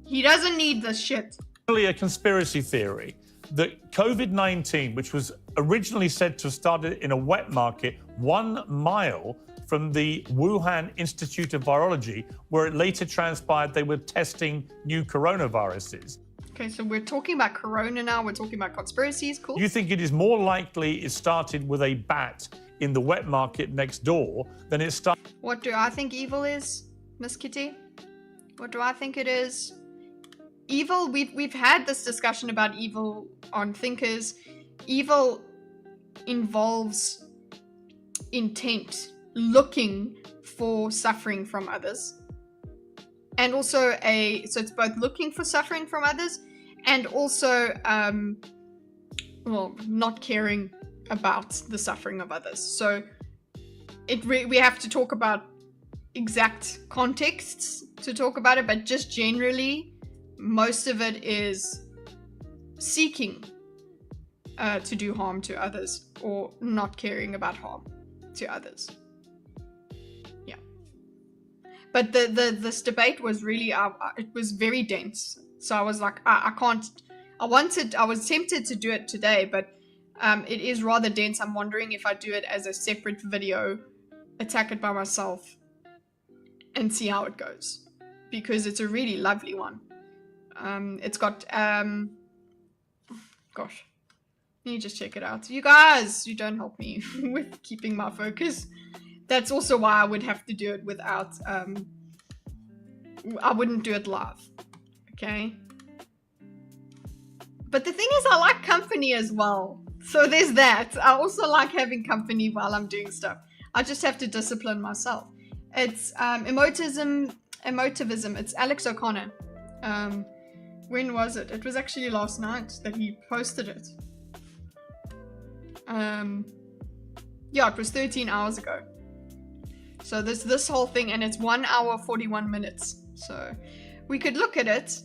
He doesn't need this shit. A conspiracy theory that COVID-19, which was originally said to have started in a wet market 1 mile from the Wuhan Institute of Virology, where it later transpired they were testing new coronaviruses. Okay, so we're talking about corona now. We're talking about conspiracies. Cool. You think it is more likely it started with a bat in the wet market next door than it started... What do I think evil is, Miss Kitteh? What do I think it is? Evil, we've had this discussion about evil on Thinkers. Evil involves intent, looking for suffering from others. And also so it's both looking for suffering from others and also, not caring about the suffering of others. So we have to talk about exact contexts to talk about it, but just generally, most of it is seeking to do harm to others or not caring about harm to others. Yeah. But this debate was really, it was very dense. So I was like, I was tempted to do it today, but it is rather dense. I'm wondering if I do it as a separate video, attack it by myself, and see how it goes. Because it's a really lovely one. It's got, gosh, let me just check it out. You guys, you don't help me with keeping my focus. That's also why I would have to do it without, I wouldn't do it live, okay? But the thing is, I like company as well. So there's that. I also like having company while I'm doing stuff. I just have to discipline myself. It's emotivism. It's Alex O'Connor. When was it? It was actually last night that he posted it. Yeah, it was 13 hours ago. So there's this whole thing, and it's 1 hour 41 minutes. So we could look at it.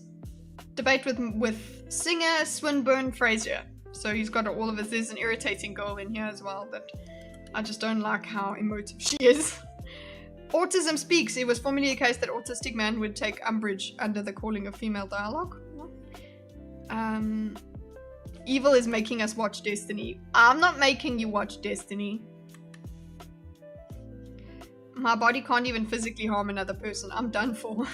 Debate with singer Swinburne Fraser. So he's got all of it. There's an irritating girl in here as well that I just don't like how emotive she is. Autism Speaks. It was formerly the case that autistic man would take umbrage under the calling of female dialogue. Evil is making us watch Destiny. I'm not making you watch Destiny. My body can't even physically harm another person. I'm done for.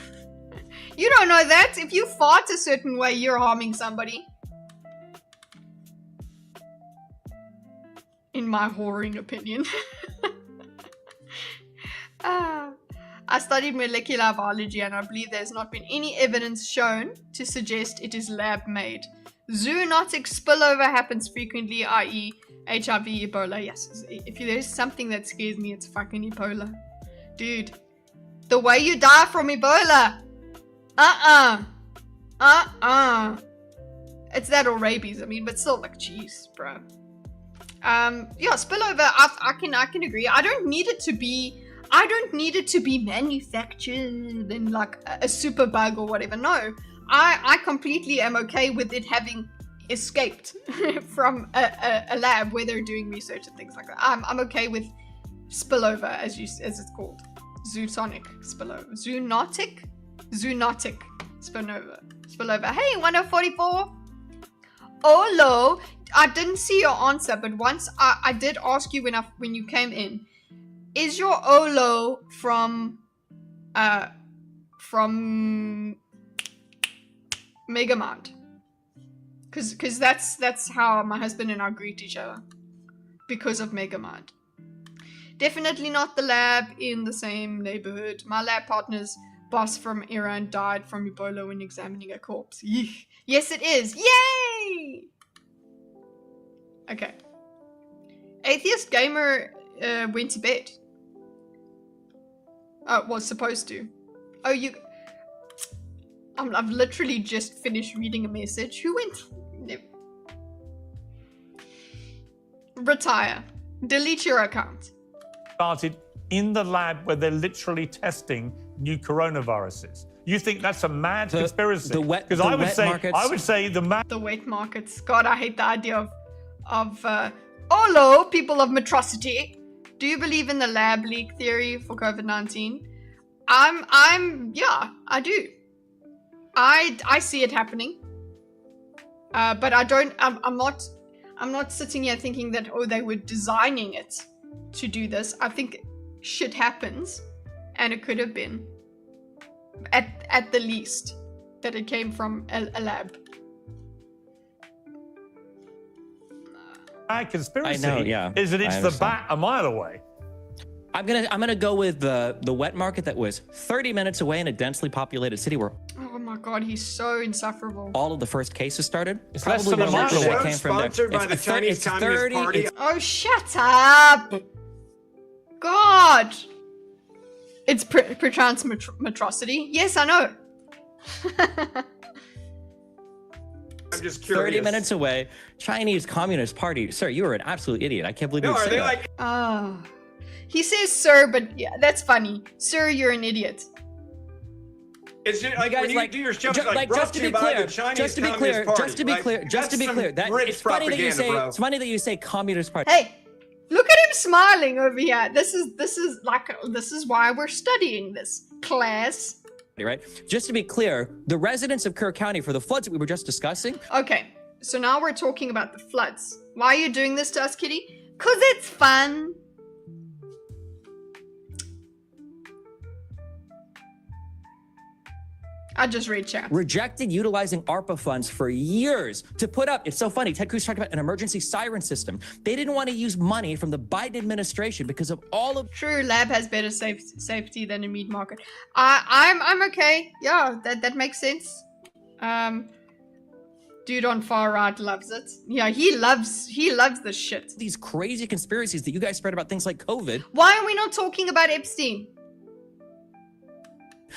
You don't know that. If you fart a certain way, you're harming somebody. In my whoring opinion. I studied molecular biology and I believe there's not been any evidence shown to suggest it is lab-made. Zoonotic spillover happens frequently, i.e. HIV, Ebola. Yes, if there's something that scares me, it's fucking Ebola. Dude, the way you die from Ebola. It's that or rabies, I mean, but still, like, jeez, bro. Yeah, spillover, I can agree. I don't need it to be manufactured in like a super bug or whatever. No, I completely am okay with it having escaped from a lab where they're doing research and things like that. I'm okay with spillover, as it's called. Zoonotic spillover. Zoonotic spillover. Hey, 1044. Olo, I didn't see your answer, but once I did ask you when you came in. Is your Olo from Megamind? Cause that's how my husband and I greet each other. Because of Megamind. Definitely not the lab in the same neighborhood. My lab partner's boss from Iran died from Ebola when examining a corpse. Yeesh. Yes, it is. Yay! Okay. Atheist Gamer went to bed. Oh, was supposed to. Oh, I've literally just finished reading a message. Who went? No. Retire. Delete your account. Started in the lab where they're literally testing new coronaviruses. You think that's a mad conspiracy? Because I would say the wet markets. God, I hate the idea of Olo, people of Metrocity. Do you believe in the lab leak theory for COVID-19? Yeah, I do. I see it happening. But I'm not sitting here thinking that, oh, they were designing it to do this. I think shit happens, and it could have been, at the least, that it came from a lab. Conspiracy I know, yeah. is that I it's the understand. bat a mile away. I'm gonna go with the wet market that was 30 minutes away in a densely populated city where Oh my god, he's so insufferable. all of the first cases started. It's less than a the mile market away. that came from there. Sponsored by the Chinese Communist Party. Oh, shut up! God! It's perchance Metrocity. Yes, I know. I'm just curious. 30 minutes away, Chinese Communist Party. Sir, you are an absolute idiot. I can't believe you would say that. Oh. He says sir, but yeah, that's funny. Sir, you're an idiot. It's just, like guys, when you like, do your shows, like brought just to be by clear, the Chinese just to be Communist clear, Party. just to be Like, clear, just to that's be some clear, that rich it's funny that you propaganda, say bro. it's funny that you say Communist Party. Hey, look at him smiling over here. This is why we're studying this class. Right? Just to be clear, the residents of Kerr County for the floods that we were just discussing. Okay, so now we're talking about the floods. Why are you doing this to us, Kitty? 'Cause it's fun. I just read chat. Rejected utilizing ARPA funds for years to put up, it's so funny, Ted Cruz talked about an emergency siren system. They didn't want to use money from the Biden administration because of all of— True, lab has better safety than a meat market. I'm okay. Yeah, that makes sense. Dude on far right loves it. Yeah, he loves this shit. These crazy conspiracies that you guys spread about things like COVID. Why are we not talking about Epstein?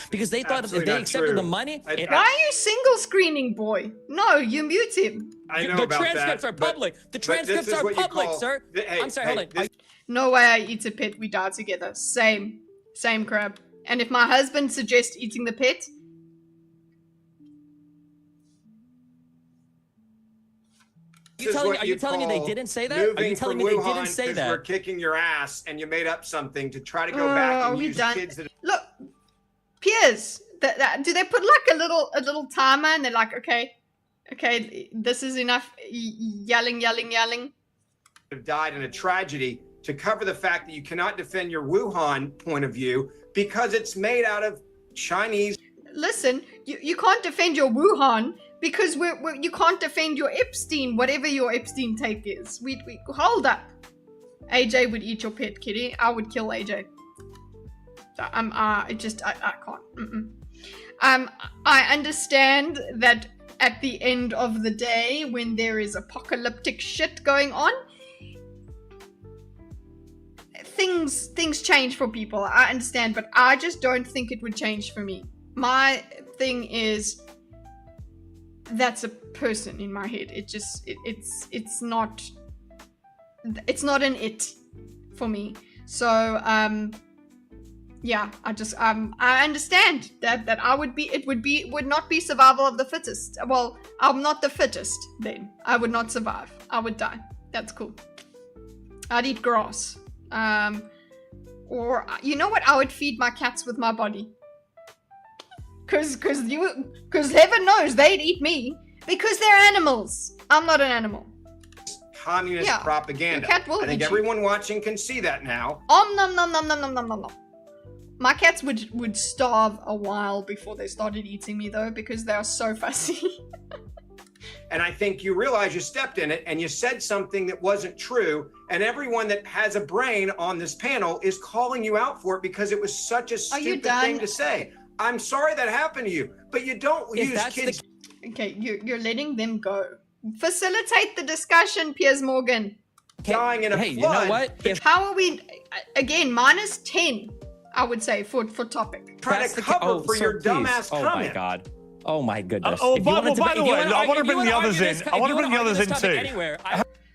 Because they thought if they accepted the money. Why are you single screening, boy? No, you mute him. I know the about transcripts that, are public. The transcripts this is are what you public, call- sir. Hey, I'm sorry, hey, hold on. No way I eat a pet, we die together. Same crap. And if my husband suggests eating the pet, Are you telling me they didn't say that? Are you telling me they didn't say that? We're kicking your ass, and you made up something to try to go back and use kids that. Look, Piers, do they put like a little timer and they're like, okay, this is enough yelling. Have died in a tragedy to cover the fact that you cannot defend your Wuhan point of view because it's made out of Chinese. Listen, you can't defend your Wuhan because you can't defend your Epstein, whatever your Epstein take is. We hold up. AJ would eat your pet, Kitty. I would kill AJ. I can't. I understand that at the end of the day, when there is apocalyptic shit going on, things change for people. I understand, but I just don't think it would change for me. My thing is, that's a person in my head. It's not an it for me. So yeah, I understand that it would not be survival of the fittest. Well, I'm not the fittest then. I would not survive. I would die. That's cool. I'd eat grass. Or you know what? I would feed my cats with my body. Cause heaven knows they'd eat me because they're animals. I'm not an animal. Communist propaganda. Your cat will I think eat everyone watching can see that now. Nom. My cats would starve a while before they started eating me though, because they are so fussy. And I think you realize you stepped in it and you said something that wasn't true. And everyone that has a brain on this panel is calling you out for it because it was such a stupid thing to say. I'm sorry that happened to you, but you don't use kids. Okay, you're letting them go. Facilitate the discussion, Piers Morgan. Dying in a flood. You know what? How are we, again, -10, I would say, for topic. Try to cover for your dumbass comment. Oh my God. Oh my goodness. By the way, I want to bring the others in. I want to bring the others in too.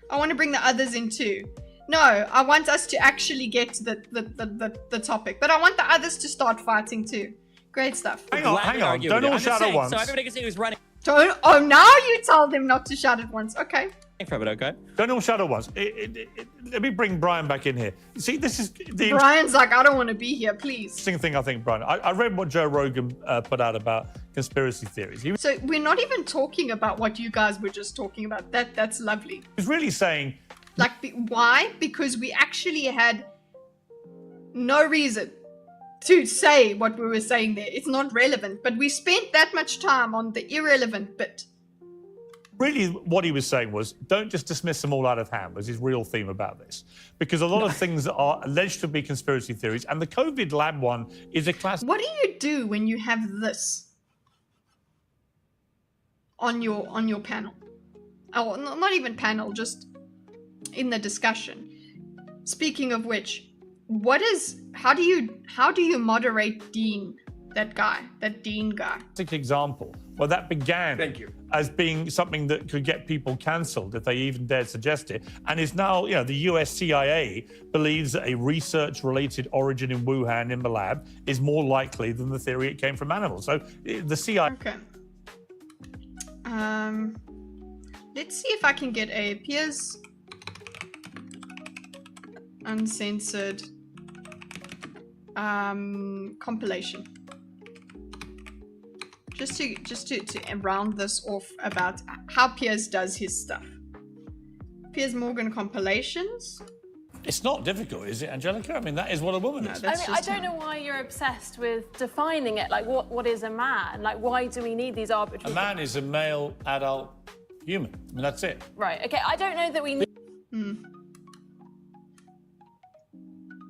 I want to bring the others in too. No, I want us to actually get to the topic, but I want the others to start fighting too. Great stuff. Hang on. Don't all shout at once. So everybody can see who's running. Oh, now you told them not to shout at once. Okay. From it, okay? Don't all shout at once. Let me bring Brian back in here. See, this is the Brian's like, I don't want to be here, please. interesting thing, I think, Brian. I read what Joe Rogan put out about conspiracy theories. So we're not even talking about what you guys were just talking about. That's lovely. He's really saying... Like, why? Because we actually had no reason to say what we were saying there. It's not relevant, but we spent that much time on the irrelevant bit. Really, what he was saying was, don't just dismiss them all out of hand, was his real theme about this. Because a lot of things that are alleged to be conspiracy theories, and the COVID lab one is a classic. What do you do when you have this on your panel? Oh, not even panel, just in the discussion. Speaking of which, how do you moderate Dean, that Dean guy? Example Well, that began Thank you. as being something that could get people cancelled if they even dared suggest it, and is now, the US CIA believes that a research-related origin in Wuhan in the lab is more likely than the theory it came from animals. So the CIA. Okay. Let's see if I can get a Piers uncensored compilation. Just to round this off about how Piers does his stuff. Piers Morgan compilations. It's not difficult, is it, Angelica? I mean, that is what a woman is. I don't know why you're obsessed with defining it. Like, what is a man? Like, why do we need these arbitrary... A man is a male, adult human. I mean, that's it. Right, okay. I don't know that we need...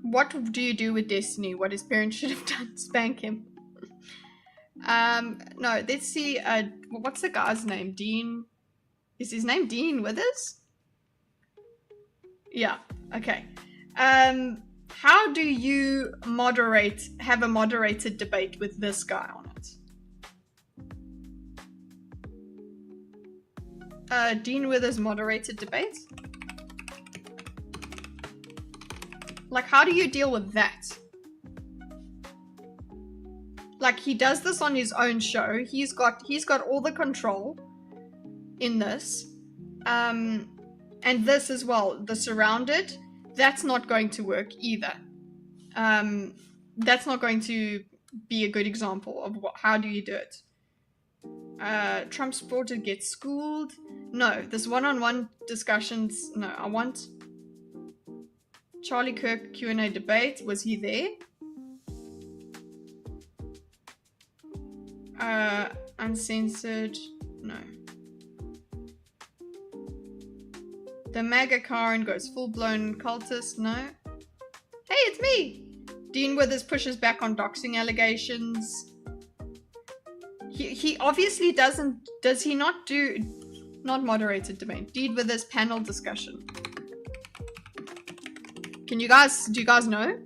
What do you do with Destiny? What his parents should have done? Spank him. No, let's see. What's the guy's name? Dean? Is his name Dean Withers? Yeah, okay. How do you have a moderated debate with this guy on it? Dean Withers moderated debate? Like, how do you deal with that? Like, he does this on his own show. He's got all the control in this. And this as well, the surrounded, that's not going to work either. That's not going to be a good example of how do you do it. Trump supporter gets schooled. No, this one-on-one discussions, no, I want Charlie Kirk Q&A debate. Was he there? Uncensored, no. The MAGA Karen goes full-blown cultist, no. Hey, it's me! Dean Withers pushes back on doxing allegations. He obviously doesn't, does he not do, not moderated debate. Dean Withers panel discussion. Do you guys know?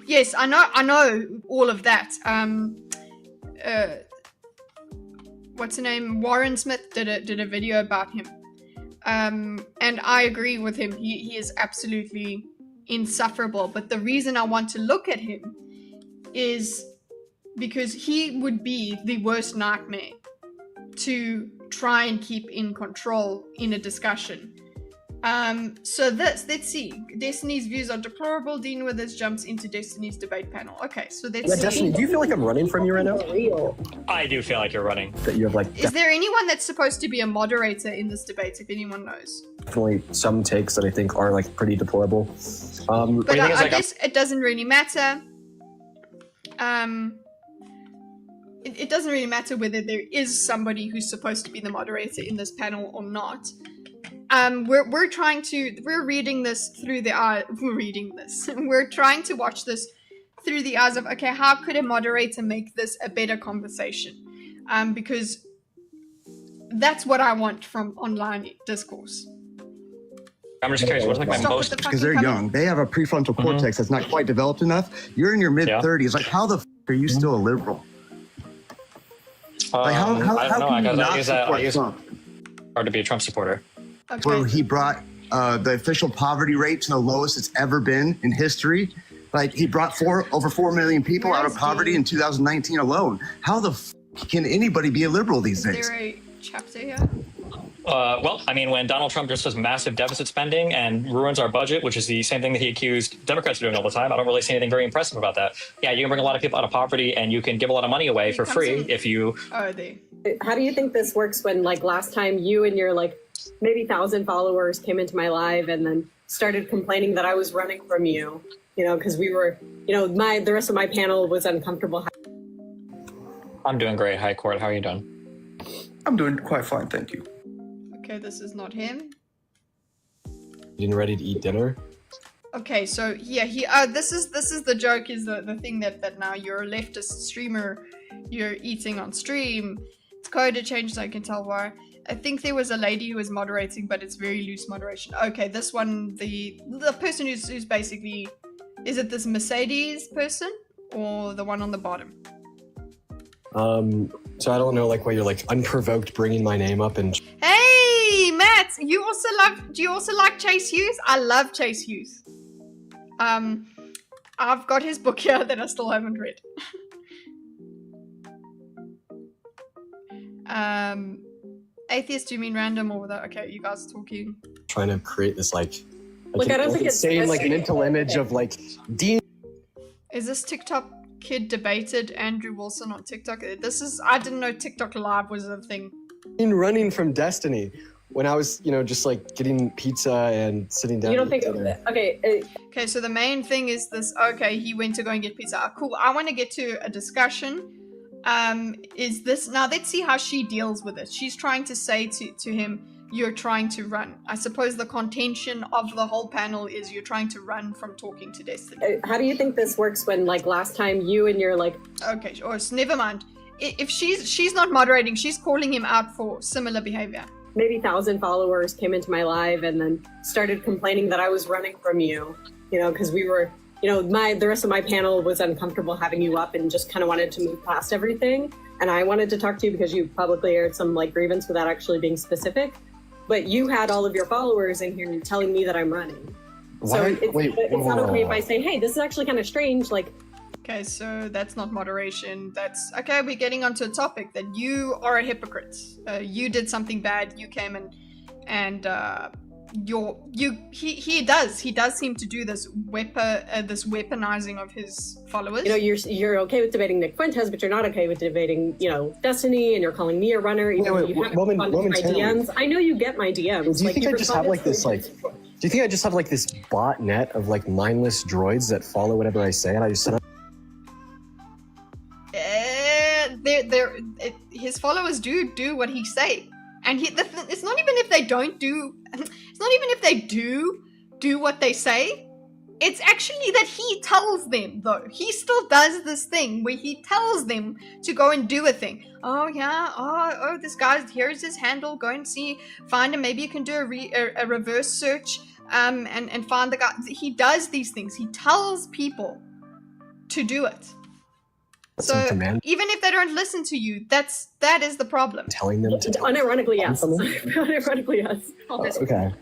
Yes, I know all of that. What's her name? Warren Smith did a video about him. And I agree with him. He is absolutely insufferable. But the reason I want to look at him is because he would be the worst nightmare to try and keep in control in a discussion. So let's see. Destiny's views are deplorable. Dean Withers jumps into Destiny's debate panel. Okay, so let's see. Destiny, do you feel like I'm running from you right now? I do feel like you're running. That you have like Is there anyone that's supposed to be a moderator in this debate, if anyone knows? definitely some takes that I think are like pretty deplorable. But I guess it doesn't really matter. It doesn't really matter whether there is somebody who's supposed to be the moderator in this panel or not. We're reading this through the eye. We're trying to watch this through the eyes of, okay, how could a moderator make this a better conversation? Because that's what I want from online discourse. I'm just curious, what's like my most... Because they're young. They have a prefrontal cortex that's not quite developed enough. You're in your mid-30s. Like, how the f are you still a liberal? Like, how can you not I support use Trump? hard to be a Trump supporter. Okay. Where he brought the official poverty rate to the lowest it's ever been in history. Like, he brought over 4 million people out of poverty in 2019 alone. How the f can anybody be a liberal these days? Is there a chapter here? Well, I mean, when Donald Trump just does massive deficit spending and ruins our budget, which is the same thing that he accused Democrats of doing all the time, I don't really see anything very impressive about that. Yeah, you can bring a lot of people out of poverty and you can give a lot of money away for free if you... Oh, they... How do you think this works when, like, last time you and your, like, maybe 1,000 followers came into my live and then started complaining that I was running from you, you know, because we were, you know, the rest of my panel was uncomfortable. I'm doing great. Hi, Court. How are you doing? I'm doing quite fine, thank you. Okay, this is not him. Getting ready to eat dinner? Okay, so yeah, this is the joke, is the thing that now you're a leftist streamer, you're eating on stream. It's coded changed, so I can tell why. I think there was a lady who was moderating, but it's very loose moderation. Okay, this one, the person who's basically, is it this Mercedes person or the one on the bottom? So I don't know, like, why you're like unprovoked bringing my name up and. Hey, Matt, do you also like Chase Hughes? I love Chase Hughes. I've got his book here that I still haven't read. Atheist, do you mean random or without? Okay, you guys talking. Trying to create this like. Look, I don't think it's saying like mental image of like Dean. Is this TikTok kid debated Andrew Wilson on TikTok? I didn't know TikTok Live was a thing. Running from Destiny when I was, just like getting pizza and sitting down. You don't think? Okay. Okay, so the main thing is this. Okay, he went to go and get pizza. Cool. I want to get to a discussion. Is this now? Let's see how she deals with it. She's trying to say to him, "You're trying to run." I suppose the contention of the whole panel is you're trying to run from talking to Destiny. How do you think this works when, like, last time you and your like? Okay, or so never mind. If she's not moderating, she's calling him out for similar behavior. Maybe 1,000 followers came into my live and then started complaining that I was running from you. Because we were. The rest of my panel was uncomfortable having you up and just kind of wanted to move past everything. And I wanted to talk to you because you publicly aired some like grievance without actually being specific. But you had all of your followers in here telling me that I'm running. So it's not okay if I say, hey, this is actually kind of strange. Like, okay, so that's not moderation. That's okay. We're getting onto a topic that you are a hypocrite. You did something bad. You came and he does seem to do this weaponizing of his followers. You're okay with debating Nick Fuentes, but you're not okay with debating Destiny, and you're calling me a runner. Even though you haven't responded to my DMs. I know you get my DMs. Do you think I just have like this like? Do you think I just have like this bot net of like mindless droids that follow whatever I say, and I just set up? His followers do what he say, and it's not even if they don't do. It's not even if they do what they say. It's actually that he tells them, though. He still does this thing where he tells them to go and do a thing. Oh yeah. Oh, this guy's here's his handle. Go and find him. Maybe you can do a reverse search. And find the guy. He does these things. He tells people to do it. So even if they don't listen to you, that is the problem. Telling them to unironically, yes. Unironically, yes. Okay.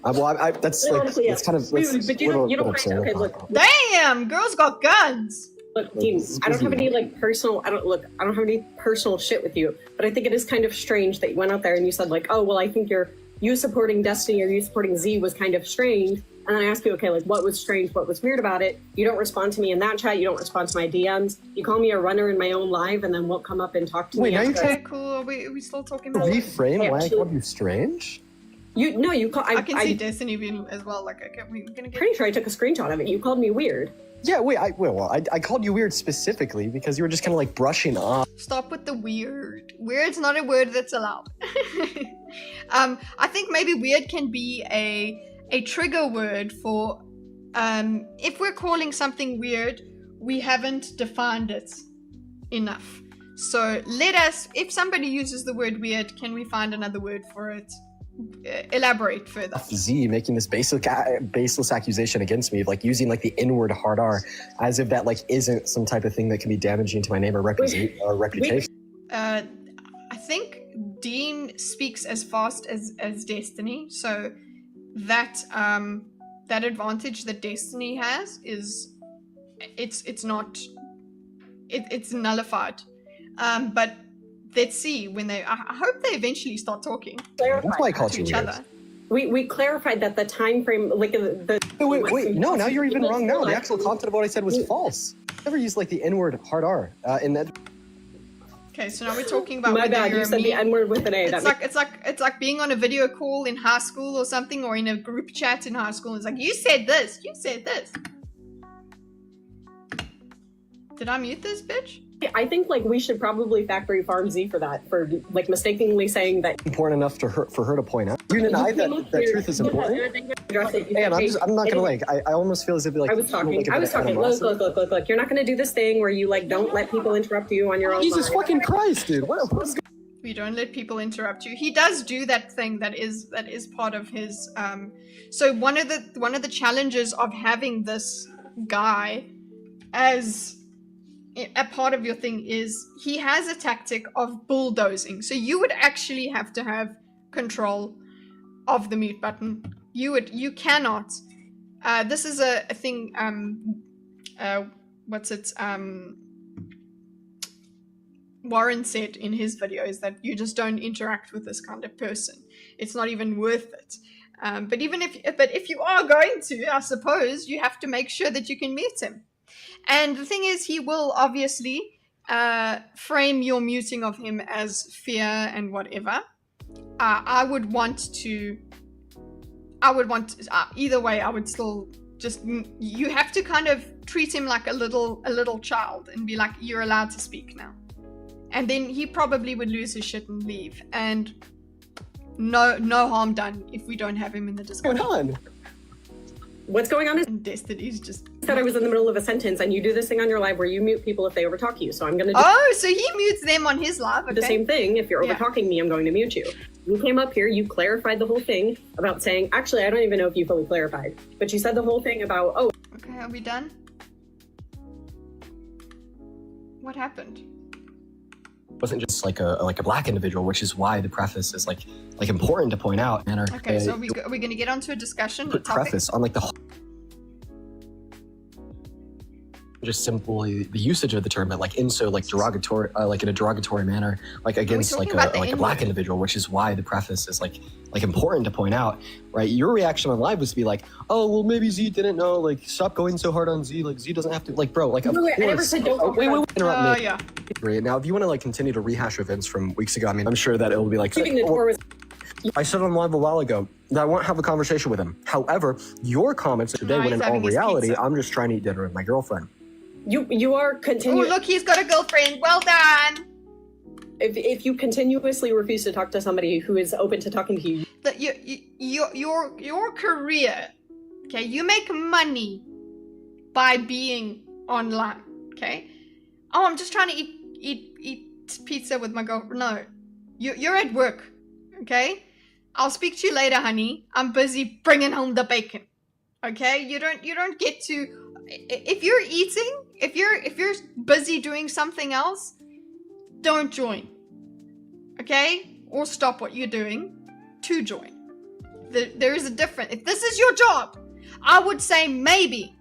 That's like it's kind of. But you don't find. Okay, look. Damn, girls got guns. Look, Dean, I don't have any personal. I don't have any personal shit with you. But I think it is kind of strange that you went out there and you said like, oh well, I think you supporting Destiny or you supporting Z was kind of strange. And then I ask you, okay, like what was strange, what was weird about it? You don't respond to me in that chat. You don't respond to my DMs. You call me a runner in my own live and then won't come up and talk to me. Wait, now you're okay, cool. Are we still talking about reframe why I called you strange? I can see Destiny being as well. Like, okay, we're gonna get. Pretty sure I took a screenshot of it. You called me weird. Yeah, wait. I called you weird specifically because you were just kind of like brushing off. Stop with the weird. Weird's not a word that's allowed. I think maybe weird can be a trigger word for if we're calling something weird, we haven't defined it enough. So if somebody uses the word weird, can we find another word for it? Elaborate further. Z making this baseless accusation against me of like using like the N-word hard R as if that like isn't some type of thing that can be damaging to my name or reputation. I think Dean speaks as fast as Destiny, so that advantage that Destiny has is it's nullified. But let's see when I hope they eventually start talking. That's why I called you each other. We clarified that the time frame, like the. Wait! No, now you're even wrong. Now the actual content of what I said was false. I never used like the N-word hard R in that. Okay, so now we're talking about. My bad. You said the N-word with an A. It's like being on a video call in high school or something, or in a group chat in high school. It's like you said this. You said this. Did I mute this bitch? I think like we should probably factory farm Z for that, for like mistakenly saying that important enough for her to point out. You deny that truth is important. And I'm not gonna like. I almost feel as if like I was talking. Look. You're not gonna do this thing where you like don't let people interrupt you on your own. Jesus fucking Christ, dude! What's We don't let people interrupt you. He does do that thing that is part of his. So one of the challenges of having this guy as a part of your thing is he has a tactic of bulldozing. So you would actually have to have control of the mute button. You cannot. This is a thing. Warren said in his videos that you just don't interact with this kind of person. It's not even worth it. But if you are going to, I suppose you have to make sure that you can mute him. And the thing is, he will obviously frame your muting of him as fear and whatever. I would want either way. I would still just, you have to kind of treat him like a little child and be like, you're allowed to speak now. And then he probably would lose his shit and leave. And no harm done if we don't have him in the discussion. What's going on? What's going on is Destiny's just said I was in the middle of a sentence, and you do this thing on your live where you mute people if they overtalk you. So I'm going to. Oh, so he mutes them on his live. Okay. The same thing. If you're overtalking me, I'm going to mute you. You came up here, you clarified the whole thing about saying. Actually, I don't even know if you fully clarified, but you said the whole thing about. Oh. Okay, are we done? What happened? Wasn't just like a black individual, which is why the preface is like important to point out. Okay, so are we going to get onto a discussion? Put preface on like the whole, just simply the usage of the term, but like in so like derogatory, like in a derogatory manner, like against like a black individual, which is why the preface is like important to point out, right? Your reaction on live was to be like, oh well, maybe Z didn't know, like stop going so hard on Z, like Z doesn't have to, like bro, like of course. I never said don't. Wait, interrupt me. Yeah. Now, if you want to like continue to rehash events from weeks ago, I mean, I'm sure that it will be like. I said on live a while ago that I won't have a conversation with him. However, your comments today, when in all reality, I'm just trying to eat dinner with my girlfriend. You are continuing. Oh, look, he's got a girlfriend. Well done. If you continuously refuse to talk to somebody who is open to talking to you, that your career, okay, you make money by being online, okay. Oh, I'm just trying to eat pizza with my girlfriend. No, you're at work, okay. I'll speak to you later, honey. I'm busy bringing home the bacon. Okay, you don't get to. If you're eating, if you're busy doing something else, don't join. Okay? Or stop what you're doing to join. There is a difference. If this is your job, I would say maybe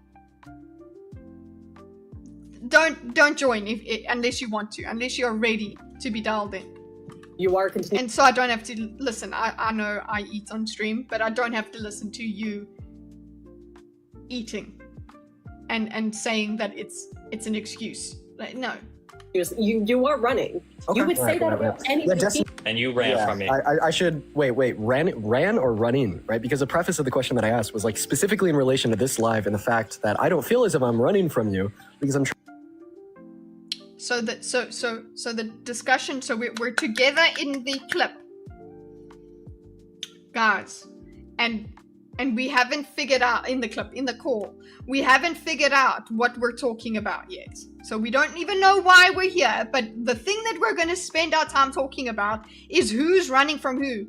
don't join unless you want to, unless you're ready to be dialed in. You are continuing. And so I don't have to listen. I know I eat on stream, but I don't have to listen to you eating and saying that it's an excuse. Like, no. You are running. Okay. You would say that about anything. And you ran from me. I should wait. Ran or running, right? Because the preface of the question that I asked was like specifically in relation to this live and the fact that I don't feel as if I'm running from you because I'm. So the discussion. So we're together in the clip, guys, and we haven't figured out in the clip, in the call, we haven't figured out what we're talking about yet. So we don't even know why we're here, but the thing that we're going to spend our time talking about is who's running from who.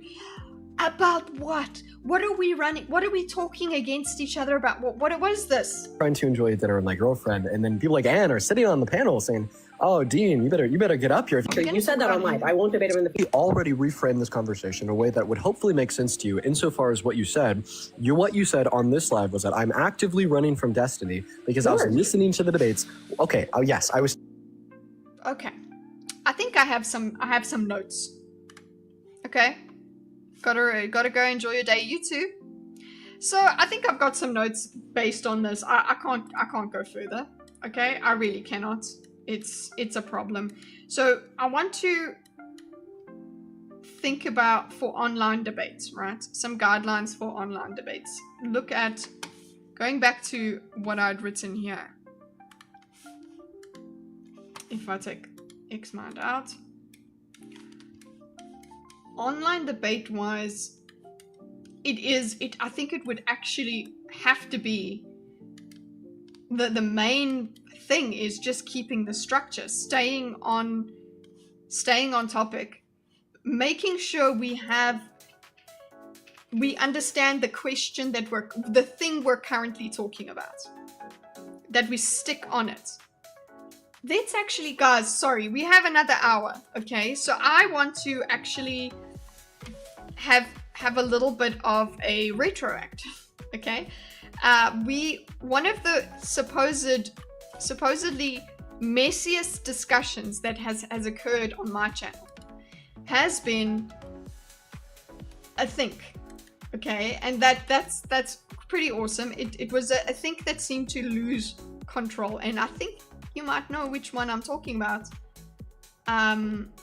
About what? What are we running? What are we talking against each other about? What was this? Trying to enjoy dinner with my girlfriend, and then people like Anne are sitting on the panel saying, "Oh, Dean, you better get up here." You said that on live. I won't debate him in the future. You already reframed this conversation in a way that would hopefully make sense to you, insofar as what you said. What you said on this live was that I'm actively running from Destiny because I was listening to the debates. Okay, yes, I was. Okay, I think I have some notes. Okay. Gotta go enjoy your day, you too. So I think I've got some notes based on this. I can't go further. Okay, I really cannot. It's a problem. So I want to think about for online debates, right? Some guidelines for online debates. Look at going back to what I'd written here. If I take Xmind out. Online debate wise, I think it would actually have to be the main thing is just keeping the structure, staying on topic, making sure we understand the question that the thing we're currently talking about, that we stick on it. let's actually, guys, sorry, we have another hour, okay? So I want to actually have a little bit of a retroactive, okay? One of the supposedly messiest discussions that has occurred on my channel has been a think, okay? And that's pretty awesome. It was a think that seemed to lose control, and I think you might know which one I'm talking about.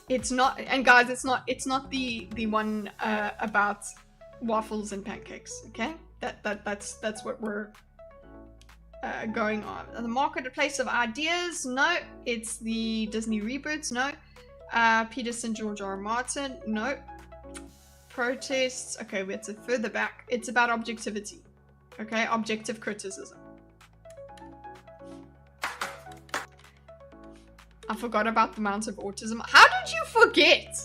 It's not, and guys, it's not the one about waffles and pancakes, okay? That's what we're going on. The marketplace of ideas, no. It's the Disney reboots, no. Peterson, George R. R. Martin, no. Protests, okay, it's further back. It's about objectivity, okay? Objective criticism. I forgot about the amount of autism. How did you forget?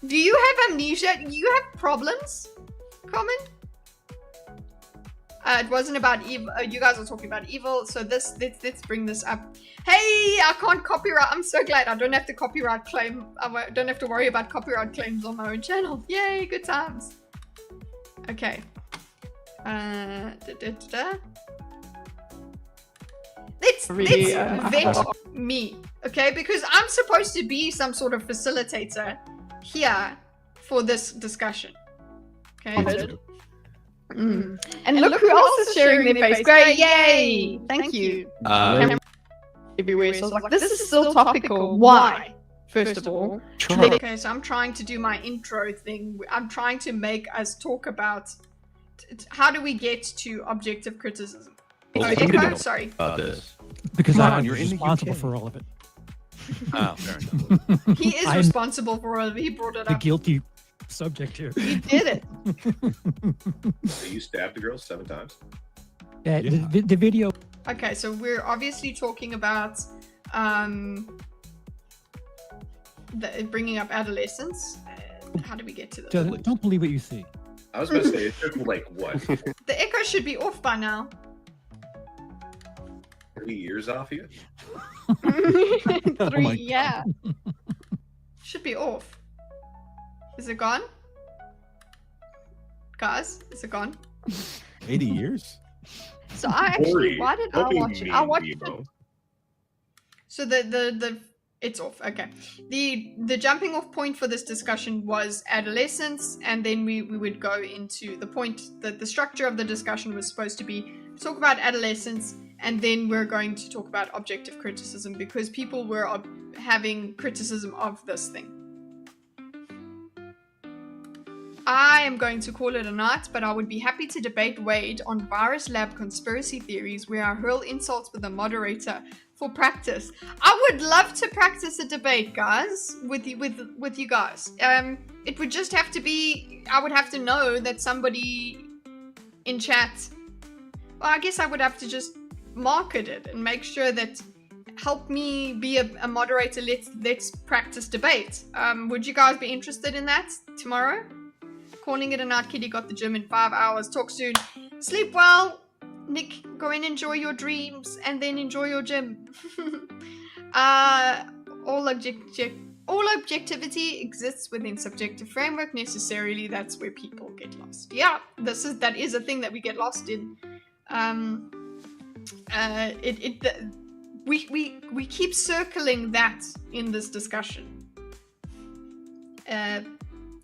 Do you have amnesia? Do you have problems, Common? It wasn't about evil. You guys are talking about evil, so let's bring this up. Hey, I can't copyright. I'm so glad I don't have to copyright claim. I don't have to worry about copyright claims on my own channel. Yay, good times. Okay. Let's vet me, okay? Because I'm supposed to be some sort of facilitator here for this discussion. Okay. And look who else is sharing their face. Great, yay! Thank you. Everywhere, so I was like, this is still topical. Why? First of all. Okay, so I'm trying to do my intro thing. I'm trying to make us talk about how do we get to objective criticism. Oh, Echo? Sorry. Because I'm responsible for all of it. Oh, fair enough. He is responsible for all of it. He brought it The up. guilty subject here. He did it. So you stabbed the girl 7 times? The video. Okay, so we're obviously talking about bringing up adolescence. How do we get to this? Don't believe what you see. I was about to say, it took like what? The echo should be off by now. 3 years off you? 3, yeah. Should be off. Is it gone? Guys, is it gone? 80 years? So I actually, why did I watch it? I watched it. So it's off. Okay. The jumping off point for this discussion was adolescence, and then we would go into the point that the structure of the discussion was supposed to be talk about adolescence, and then we're going to talk about objective criticism because people were having criticism of this thing. I am going to call it a night, but I would be happy to debate Wade on virus lab conspiracy theories where I hurl insults with the moderator for practice. I would love to practice a debate, guys, with you guys. It would just have to be, I would have to know that somebody in chat, well, I guess I would have to just market it and make sure that help me be a moderator. Let's practice debate. Would you guys be interested in that tomorrow? Calling it a night. Kitty got the gym in 5 hours. Talk soon. Sleep well. Nick, go and enjoy your dreams and then enjoy your gym. All objectivity exists within subjective framework. Necessarily, that's where people get lost. Yeah, that is a thing that we get lost in. We keep circling that in this discussion.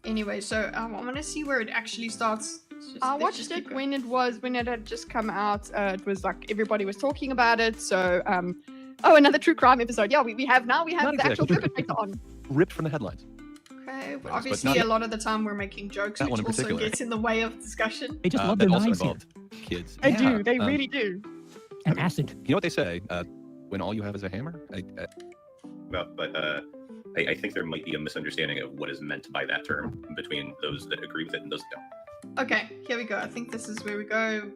Anyway, so I want to see where it actually starts. I watched it when it had just come out. It was like everybody was talking about it. So, another true crime episode. Yeah, we have the actual perpetrator on. Ripped from the headlines. Okay, well, obviously a lot of the time we're making jokes, which also gets in the way of discussion. They just love their also knives here. involved kids. They do. They really do. And acid. You know what they say? When all you have is a hammer? I think there might be a misunderstanding of what is meant by that term between those that agree with it and those that don't. Okay, here we go. I think this is where we go.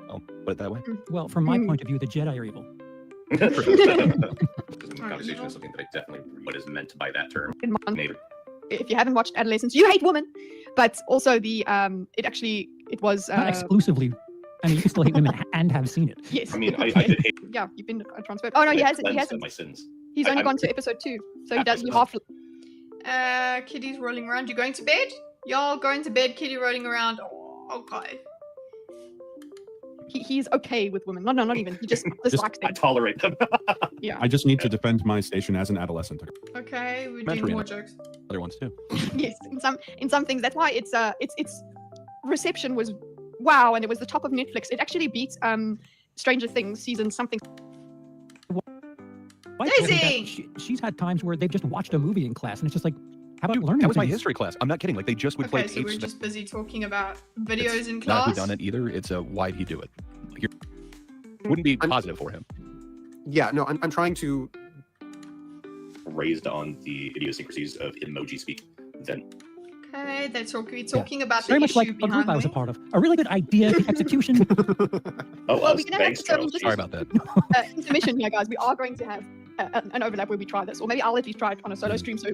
I'll put it that way. Well, from my point of view, the Jedi are evil. Conversation is something that I definitely what is meant by that term. If you haven't watched Adolescence, you hate women, but also it was not exclusively I mean, you can still hate women and have seen it. Yes. I mean, I did hate. Yeah, you've been transferred. Oh no, he hasn't. He cleansed hasn't. my sins. He's only I'm gone to episode 2, so he After does. He episode. half. Kitty's rolling around. You going to bed? Y'all going to bed? Kitty rolling around. Oh, okay. He's okay with women. No, not even. He just dislikes I them. tolerate them. Yeah. I just need to defend my station as an adolescent. Okay, we're Meant doing for more it. jokes. Other ones too. Yes, in some things. That's why its reception was wow, and it was the top of Netflix. It actually beat Stranger Things season something. Why Daisy! She's had times where they've just watched a movie in class, and it's just like, how about learning? That was my things? history class. I'm not kidding. Like they just would play Okay, so tapes. we're just busy talking about videos It's in not class. who done it either. It's a why'd he do it? Wouldn't be positive for him. Yeah, no, I'm trying to. Raised on the idiosyncrasies of emoji speak. Then Okay, that's what we're talking about. Very the much issue like a behind group I was a me. part of. A really good idea, the execution. Oh, we can have thanks, Charles. Sorry about that. Intermission here, guys. We are going to have an overlap where we try this, or maybe I'll at least try it on a solo stream, so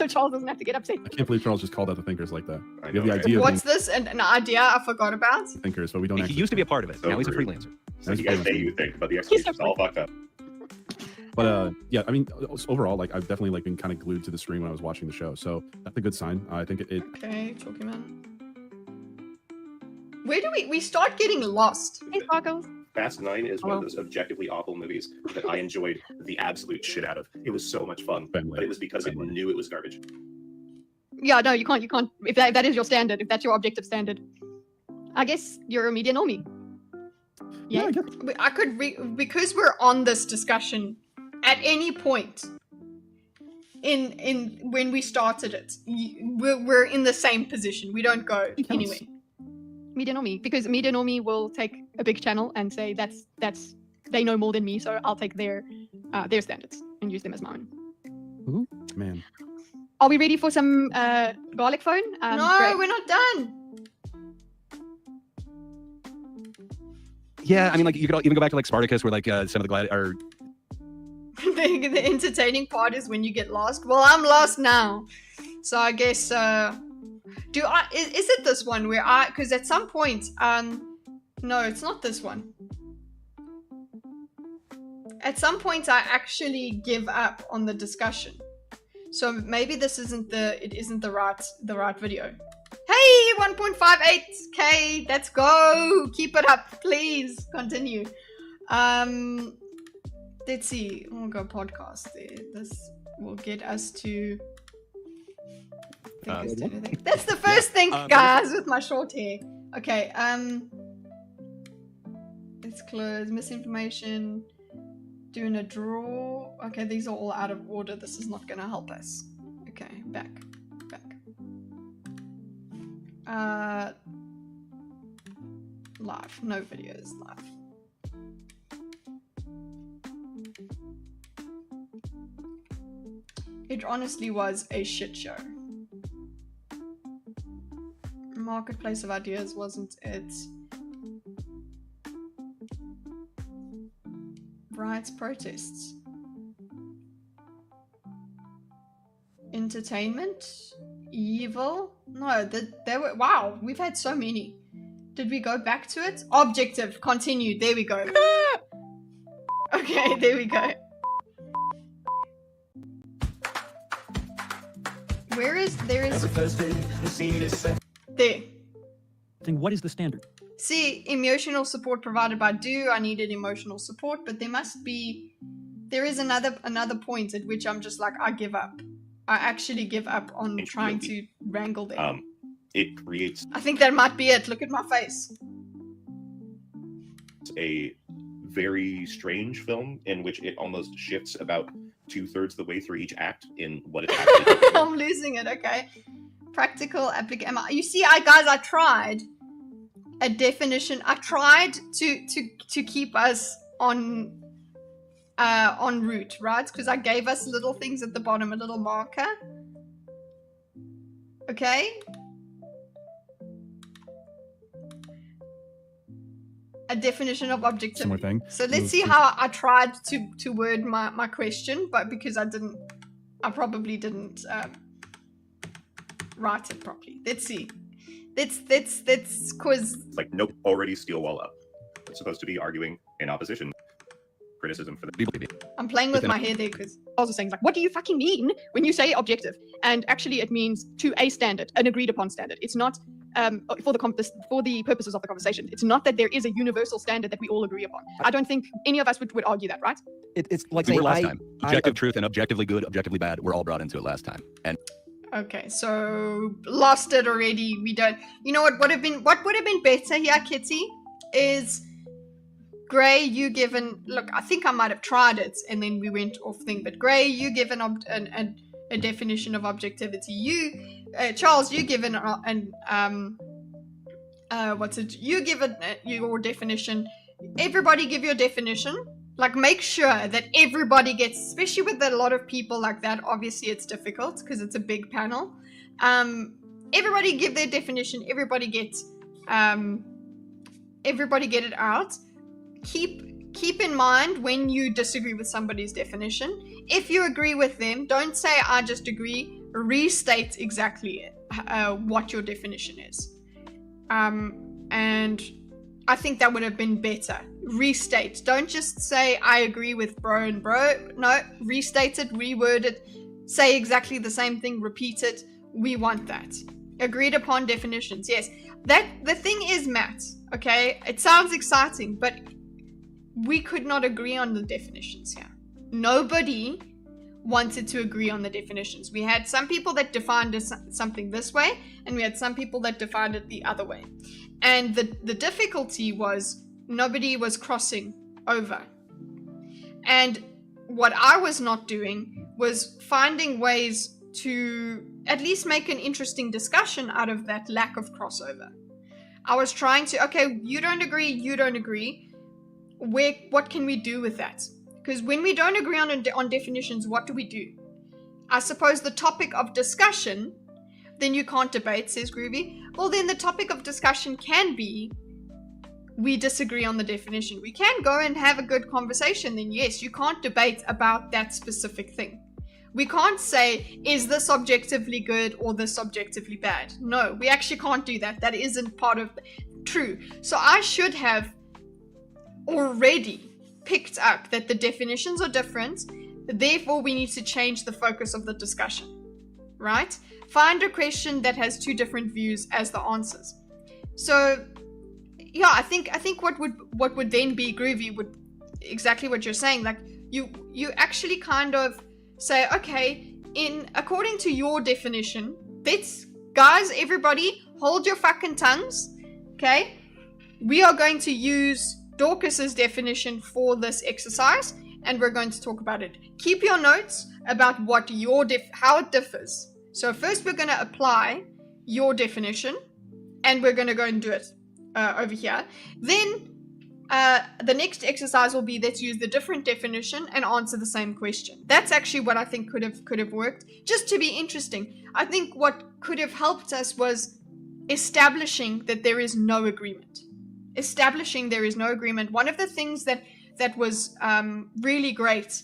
Charles doesn't have to get upset. I can't believe Charles just called out the thinkers like that. I We have know, the right? idea of What's this? An idea I forgot about? being thinkers, but we don't He actually. used to be a part of it. So Now he's a rude. freelancer. So you guys say you think, but the execution's all fucked up. But yeah, I mean, overall, like I've definitely like been kind of glued to the screen when I was watching the show, so that's a good sign. I think it Okay, talking about. Where do we start getting lost? Hey, Sparkles. Fast 9 is one of those objectively awful movies that I enjoyed the absolute shit out of. It was so much fun, but it was because I knew it was garbage. Yeah, no, you can't. If that is your standard, if that's your objective standard, I guess you're a media normie. Yeah. I could because we're on this discussion at any point in when we started it, we're in the same position. We don't go anywhere. Media normie, because media normie will take a big channel and say that's they know more than me, so I'll take their standards and use them as mine. Ooh, man. Are we ready for some garlic phone? No, great. we're not done. Yeah, I mean, like you could even go back to like Spartacus, where like some of the or The entertaining part is when you get lost. Well, I'm lost now, so I guess is it this one where because at some point no, it's not this one. At some point I actually give up on the discussion, so maybe this isn't the right video. Hey, 1.58k, let's go. Keep it up, please. Continue. Let's see. We'll go podcast there. This will get us to. That's the first thing, guys, with my short hair. Okay. Let's close. Misinformation. Doing a draw. Okay, these are all out of order. This is not gonna help us. Okay, back. Live. No videos live. It honestly was a shit show. Marketplace of ideas wasn't it. Riots, protests. Entertainment? Evil? No, there were. Wow, we've had so many. Did we go back to it? Objective, continue. There we go. Okay, there we go. There is. There. What is the standard? See, emotional support provided by Do. I needed emotional support, but there is another point at which I'm just like, I give up. I actually give up on trying to wrangle them. It creates I think that might be it. Look at my face. a very strange film in which it almost shifts about 2/3 the way through each act in what it actually does. I'm losing it. Okay. Practical application. You see, I tried a definition. I tried to keep us on route, right? Because I gave us little things at the bottom, a little marker. Okay. A definition of objectivity. Similar thing. So let's see how I tried to word my question, but because I probably didn't write it properly. Let's see. Let's quiz. It's like, nope, already steel wall up. supposed to be arguing in opposition. Criticism for the I'm playing with my hair there because I was saying, like, what do you fucking mean when you say objective? And actually, it means to a standard, an agreed upon standard. It's not for the purposes of the conversation. It's not that there is a universal standard that we all agree upon. I don't think any of us would argue that, right? It's like we were last time. Objective truth and objectively good, objectively bad were all brought into it last time. And okay, so lost it already. We don't. You know what would have been better here, Kitty, is Gray. You given look. I think I might have tried it and then we went off thing. But Gray, you given a definition of objectivity. You, Charles, you given You given your definition. Everybody give your definition. Like, make sure that everybody gets, especially with a lot of people like that. Obviously, it's difficult because it's a big panel. Everybody give their definition. Everybody get it out. Keep in mind when you disagree with somebody's definition. If you agree with them, don't say I just agree. Restate exactly what your definition is. And I think that would have been better. Restate. Don't just say I agree with bro and bro. No, restate it, reword it, say exactly the same thing, repeat it. We want that. Agreed upon definitions. Yes. The thing is, Matt, okay, it sounds exciting, but we could not agree on the definitions here. Nobody wanted to agree on the definitions. We had some people that defined something this way, and we had some people that defined it the other way. And the difficulty was nobody was crossing over. And what I was not doing was finding ways to at least make an interesting discussion out of that lack of crossover. I was trying to, okay, you don't agree. What can we do with that? Because when we don't agree on definitions, what do we do? I suppose the topic of discussion, then you can't debate, says Groovy. Well, then the topic of discussion can be, we disagree on the definition. We can go and have a good conversation, then yes, you can't debate about that specific thing. We can't say, is this objectively good or this objectively bad? No, we actually can't do that. That isn't part of true. So I should have already picked up that the definitions are different, therefore we need to change the focus of the discussion, right? Find a question that has two different views as the answers. So yeah, I think what would then be groovy would exactly what you're saying. Like you actually kind of say, okay, according to your definition, guys, everybody hold your fucking tongues, okay? We are going to use Dorcas's definition for this exercise, and we're going to talk about it. Keep your notes about what how it differs. So first we're going to apply your definition, and we're going to go and do it over here. Then the next exercise will be, let's use the different definition and answer the same question. That's actually what I think could have worked, just to be interesting. I think what could have helped us was establishing that there is no agreement. One of the things that was really great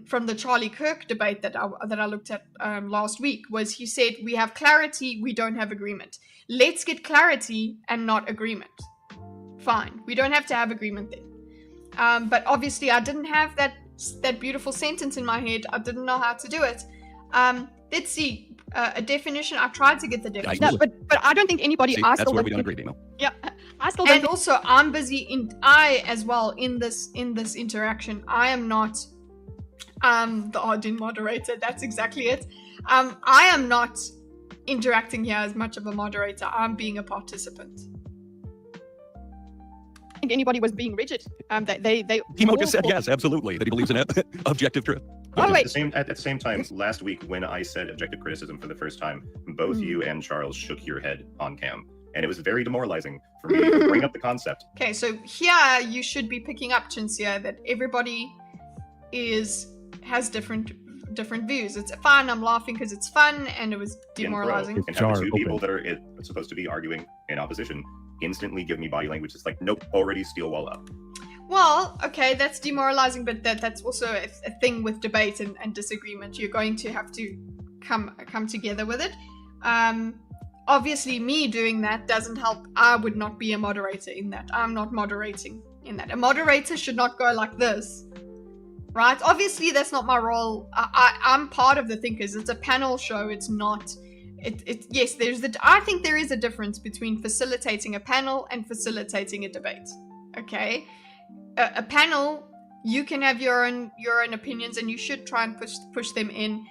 from the Charlie Kirk debate that I looked at last week was he said, we have clarity, we don't have agreement. Let's get clarity and not agreement. Fine, we don't have to have agreement then. But obviously I didn't have that beautiful sentence in my head. I didn't know how to do it. Let's see. A definition. I tried to get the definition. No, but I don't think anybody asked. That's where we don't agree, Dino. Yeah, I still don't. And also, I'm busy. I as well in this interaction. I am not the Arden moderator. That's exactly it. I am not interacting here as much of a moderator. I'm being a participant. I think anybody was being rigid. Timo just said yes, absolutely, that he believes in objective truth. Oh, wait. At the same time, last week when I said objective criticism for the first time, both you and Charles shook your head on cam, and it was very demoralizing for me to bring up the concept. Okay, so here you should be picking up, Chinsia, that everybody has different views. It's fun. I'm laughing because it's fun, and it was demoralizing. And have the two people that are supposed to be arguing in opposition instantly give me body language. It's like, nope, already steel wall up. Well, okay, that's demoralizing, but that's also a thing with debate and disagreement. You're going to have to come together with it. obviously me doing that doesn't help. I would not be a moderator in that. I'm not moderating in that. A moderator should not go like this, right? Obviously that's not my role. I'm part of the thinkers. It's a panel show. It's not. Yes, I think there is a difference between facilitating a panel and facilitating a debate. Okay, a panel, you can have your own opinions, and you should try and push them in,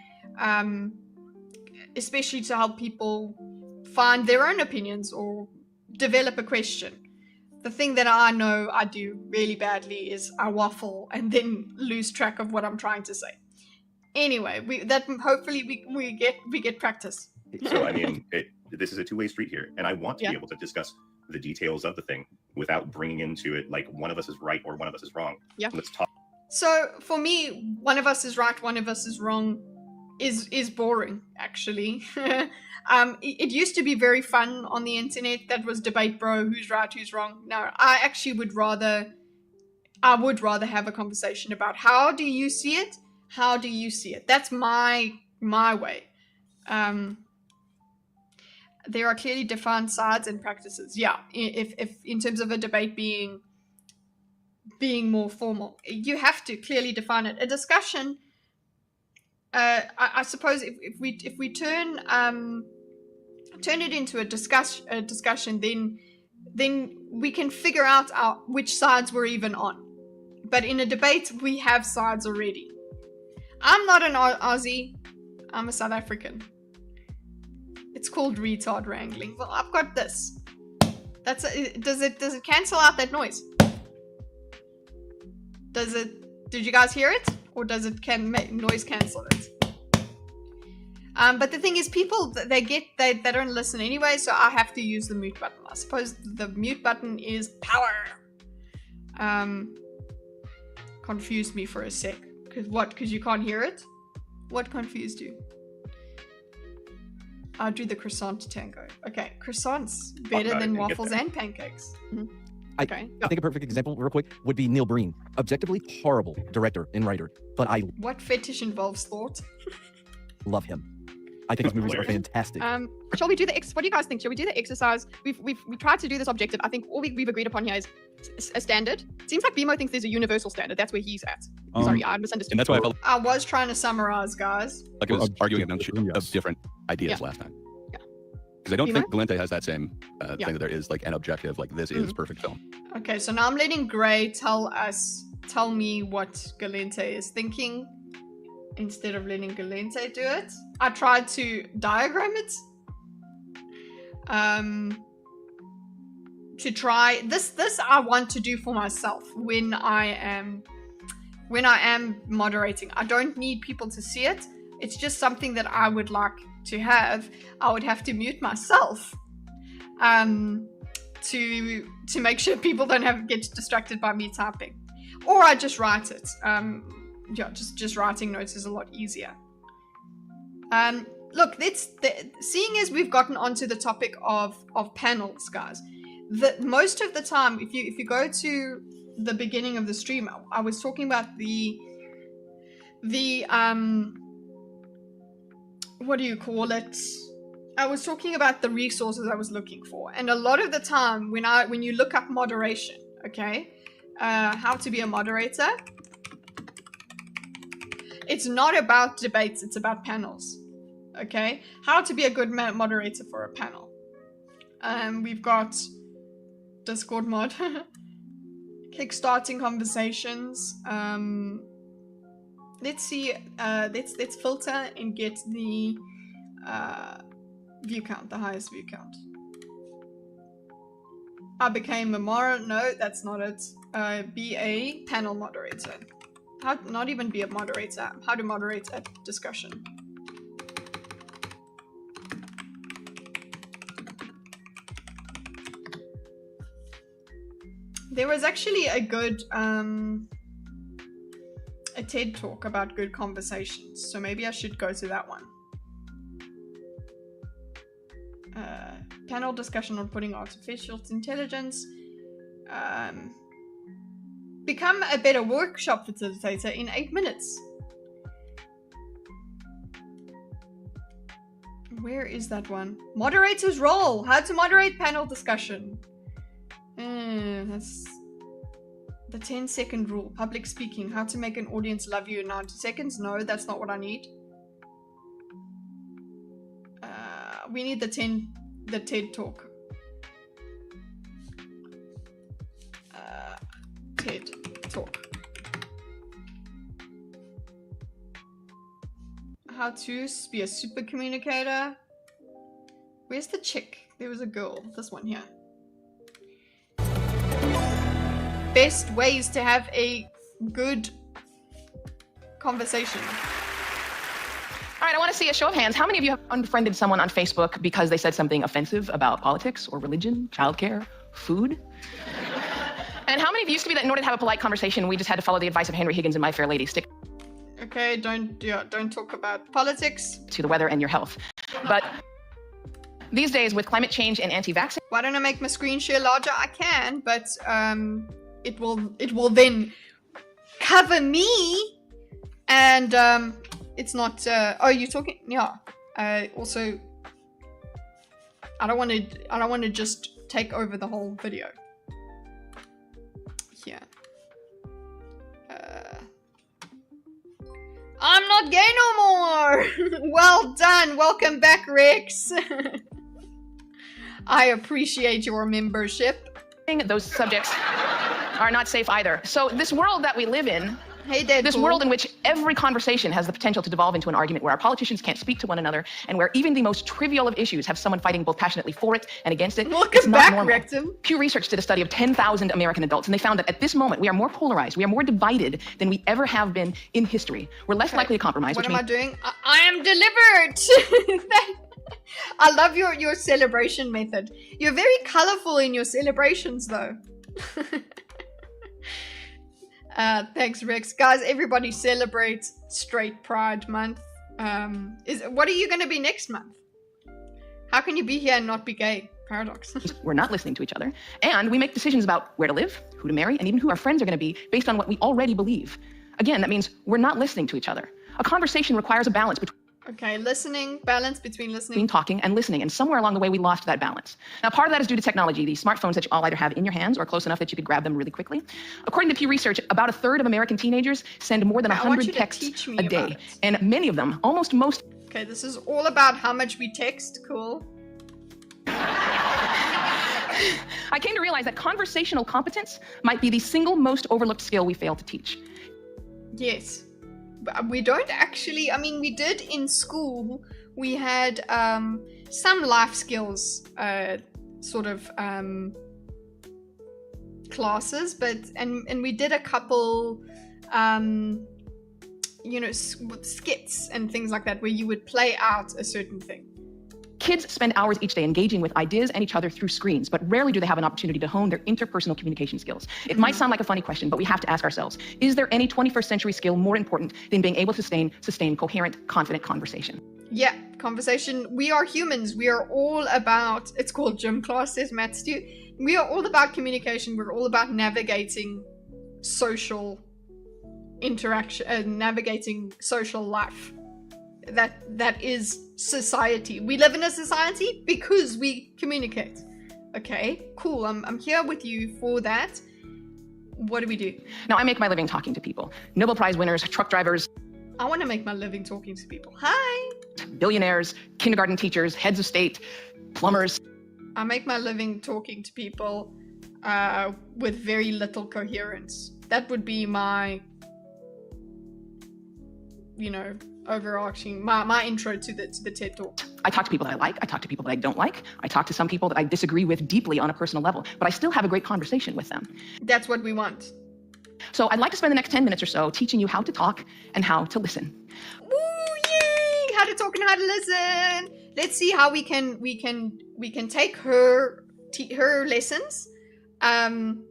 especially to help people find their own opinions or develop a question. The thing that I know I do really badly is I waffle and then lose track of what I'm trying to say. Anyway, hopefully we get practice. So I mean, this is a two-way street here, and I want to be able to discuss the details of the thing without bringing into it like one of us is right or one of us is wrong. Yeah. Let's talk. So for me, one of us is right, one of us is wrong, is boring actually. It used to be very fun on the internet. That was debate, bro. Who's right, who's wrong? No, I actually would rather have a conversation about how do you see it? How do you see it? That's my way. There are clearly defined sides and practices. Yeah, if in terms of a debate being more formal, you have to clearly define it. A discussion, I suppose, if we turn it into a discussion, then we can figure out which sides we're even on. But in a debate, we have sides already. I'm not an Aussie. I'm a South African. It's called retard wrangling. Well, I've got this. Does it cancel out that noise? Did you guys hear it? Or does it noise cancel it? But the thing is, people, they don't listen anyway, so I have to use the mute button. I suppose the mute button is power. Confused me for a sec. Because you can't hear it? What confused you? I'll do the croissant tango. Okay, croissants better than waffles and pancakes. Mm-hmm. Okay. I think a perfect example, real quick, would be Neil Breen. Objectively horrible director and writer, but I What fetish involves thought? love him. I think his movies are fantastic. Shall we do the what do you guys think? Shall we do the exercise? We tried to do this objective. I think all we've agreed upon here is a standard. It seems like BMO thinks there's a universal standard. That's where he's at. Sorry, I misunderstood. And that's why I felt I was trying to summarize, guys. like it was arguing a bunch of different ideas last time. Yeah. Because I don't think Galente has that same thing that there is like an objective, like this is perfect film. Okay, so now I'm letting Gray tell me what Galente is thinking instead of letting Galente do it. I tried to diagram it. To try this I want to do for myself when I am moderating. I don't need people to see it. It's just something that I would like to have. I would have to mute myself to make sure people don't get distracted by me typing, or I just write it. Just writing notes is a lot easier. Look, seeing as we've gotten onto the topic of panels, guys, most of the time, if you go to the beginning of the stream, I was talking about the what do you call it? I was talking about the resources I was looking for, and a lot of the time when you look up moderation, okay, how to be a moderator, it's not about debates, it's about panels. Okay, how to be a good moderator for a panel. We've got Discord mod, kickstarting conversations. Let's see. Let's filter and get the view count, the highest view count. I became a no, that's not it. Be a panel moderator. How not even be a moderator? How to moderate a discussion. There was actually a good a TED talk about good conversations, so maybe I should go to that one. Panel discussion on putting artificial intelligence. Become a better workshop facilitator in 8 minutes. Where is that one? Moderator's role. How to moderate panel discussion. That's the 10-second rule. Public speaking. How to make an audience love you in 90 seconds. No, that's not what I need. We need the TED talk. TED talk. How to be a super communicator. Where's the chick? There was a girl. This one here. Best ways to have a good conversation. All right, I want to see a show of hands. How many of you have unfriended someone on Facebook because they said something offensive about politics or religion, childcare, food? And how many of you used to be that in order to have a polite conversation, we just had to follow the advice of Henry Higgins and My Fair Lady? Stick Okay, don't talk about politics. To the weather and your health. But these days, with climate change and anti-vaccine, why don't I make my screen share larger? I can, but it will then cover me, and it's not. Oh, you're talking? Yeah. Also, I don't want to just take over the whole video. Here. I'm not gay no more! Well done! Welcome back, Rex! I appreciate your membership. Those subjects are not safe either. So this world that we live in, hey, Deadpool. This world in which every conversation has the potential to devolve into an argument where our politicians can't speak to one another and where even the most trivial of issues have someone fighting both passionately for it and against it. Welcome back, Rectum. Pew Research did a study of 10,000 American adults, and they found that at this moment we are more polarized, we are more divided than we ever have been in history. We're less likely to compromise. What am I doing? I am delivered! I love your celebration method. You're very colorful in your celebrations, though. Thanks, Rex. Guys, everybody celebrates Straight Pride Month. What are you going to be next month? How can you be here and not be gay? Paradox. We're not listening to each other. And we make decisions about where to live, who to marry, and even who our friends are going to be based on what we already believe. Again, that means we're not listening to each other. A conversation requires a balance between balance between listening, talking, and listening, and somewhere along the way we lost that balance. Now, part of that is due to technology, these smartphones that you all either have in your hands or close enough that you could grab them really quickly. According to Pew Research, about a third of American teenagers send more than 100 texts a day, and many of them, almost most. Okay, this is all about how much we text. Cool. I came to realize that conversational competence might be the single most overlooked skill we fail to teach. Yes. We don't actually, I mean, we did in school, we had some life skills sort of classes, but, and we did a couple, you know, skits and things like that where you would play out a certain thing. Kids spend hours each day engaging with ideas and each other through screens, but rarely do they have an opportunity to hone their interpersonal communication skills. It might sound like a funny question, but we have to ask ourselves, is there any 21st century skill more important than being able to sustain coherent, confident conversation? Yeah, conversation. We are humans. We are all about, it's called gym class, says Matt Stew. We are all about communication. We're all about navigating social interaction, navigating social life. That is society. We live in a society because we communicate. Okay, cool. I'm here with you for that. What do we do? Now, I make my living talking to people. Nobel Prize winners, truck drivers. I want to make my living talking to people. Hi. Billionaires, kindergarten teachers, heads of state, plumbers. I make my living talking to people with very little coherence. That would be my, you know, overarching, my intro to the TED Talk. I talk to people that I like, I talk to people that I don't like, I talk to some people that I disagree with deeply on a personal level, but I still have a great conversation with them. That's what we want. So I'd like to spend the next 10 minutes or so teaching you how to talk and how to listen. Woo, yay! How to talk and how to listen. Let's see how we can take her lessons and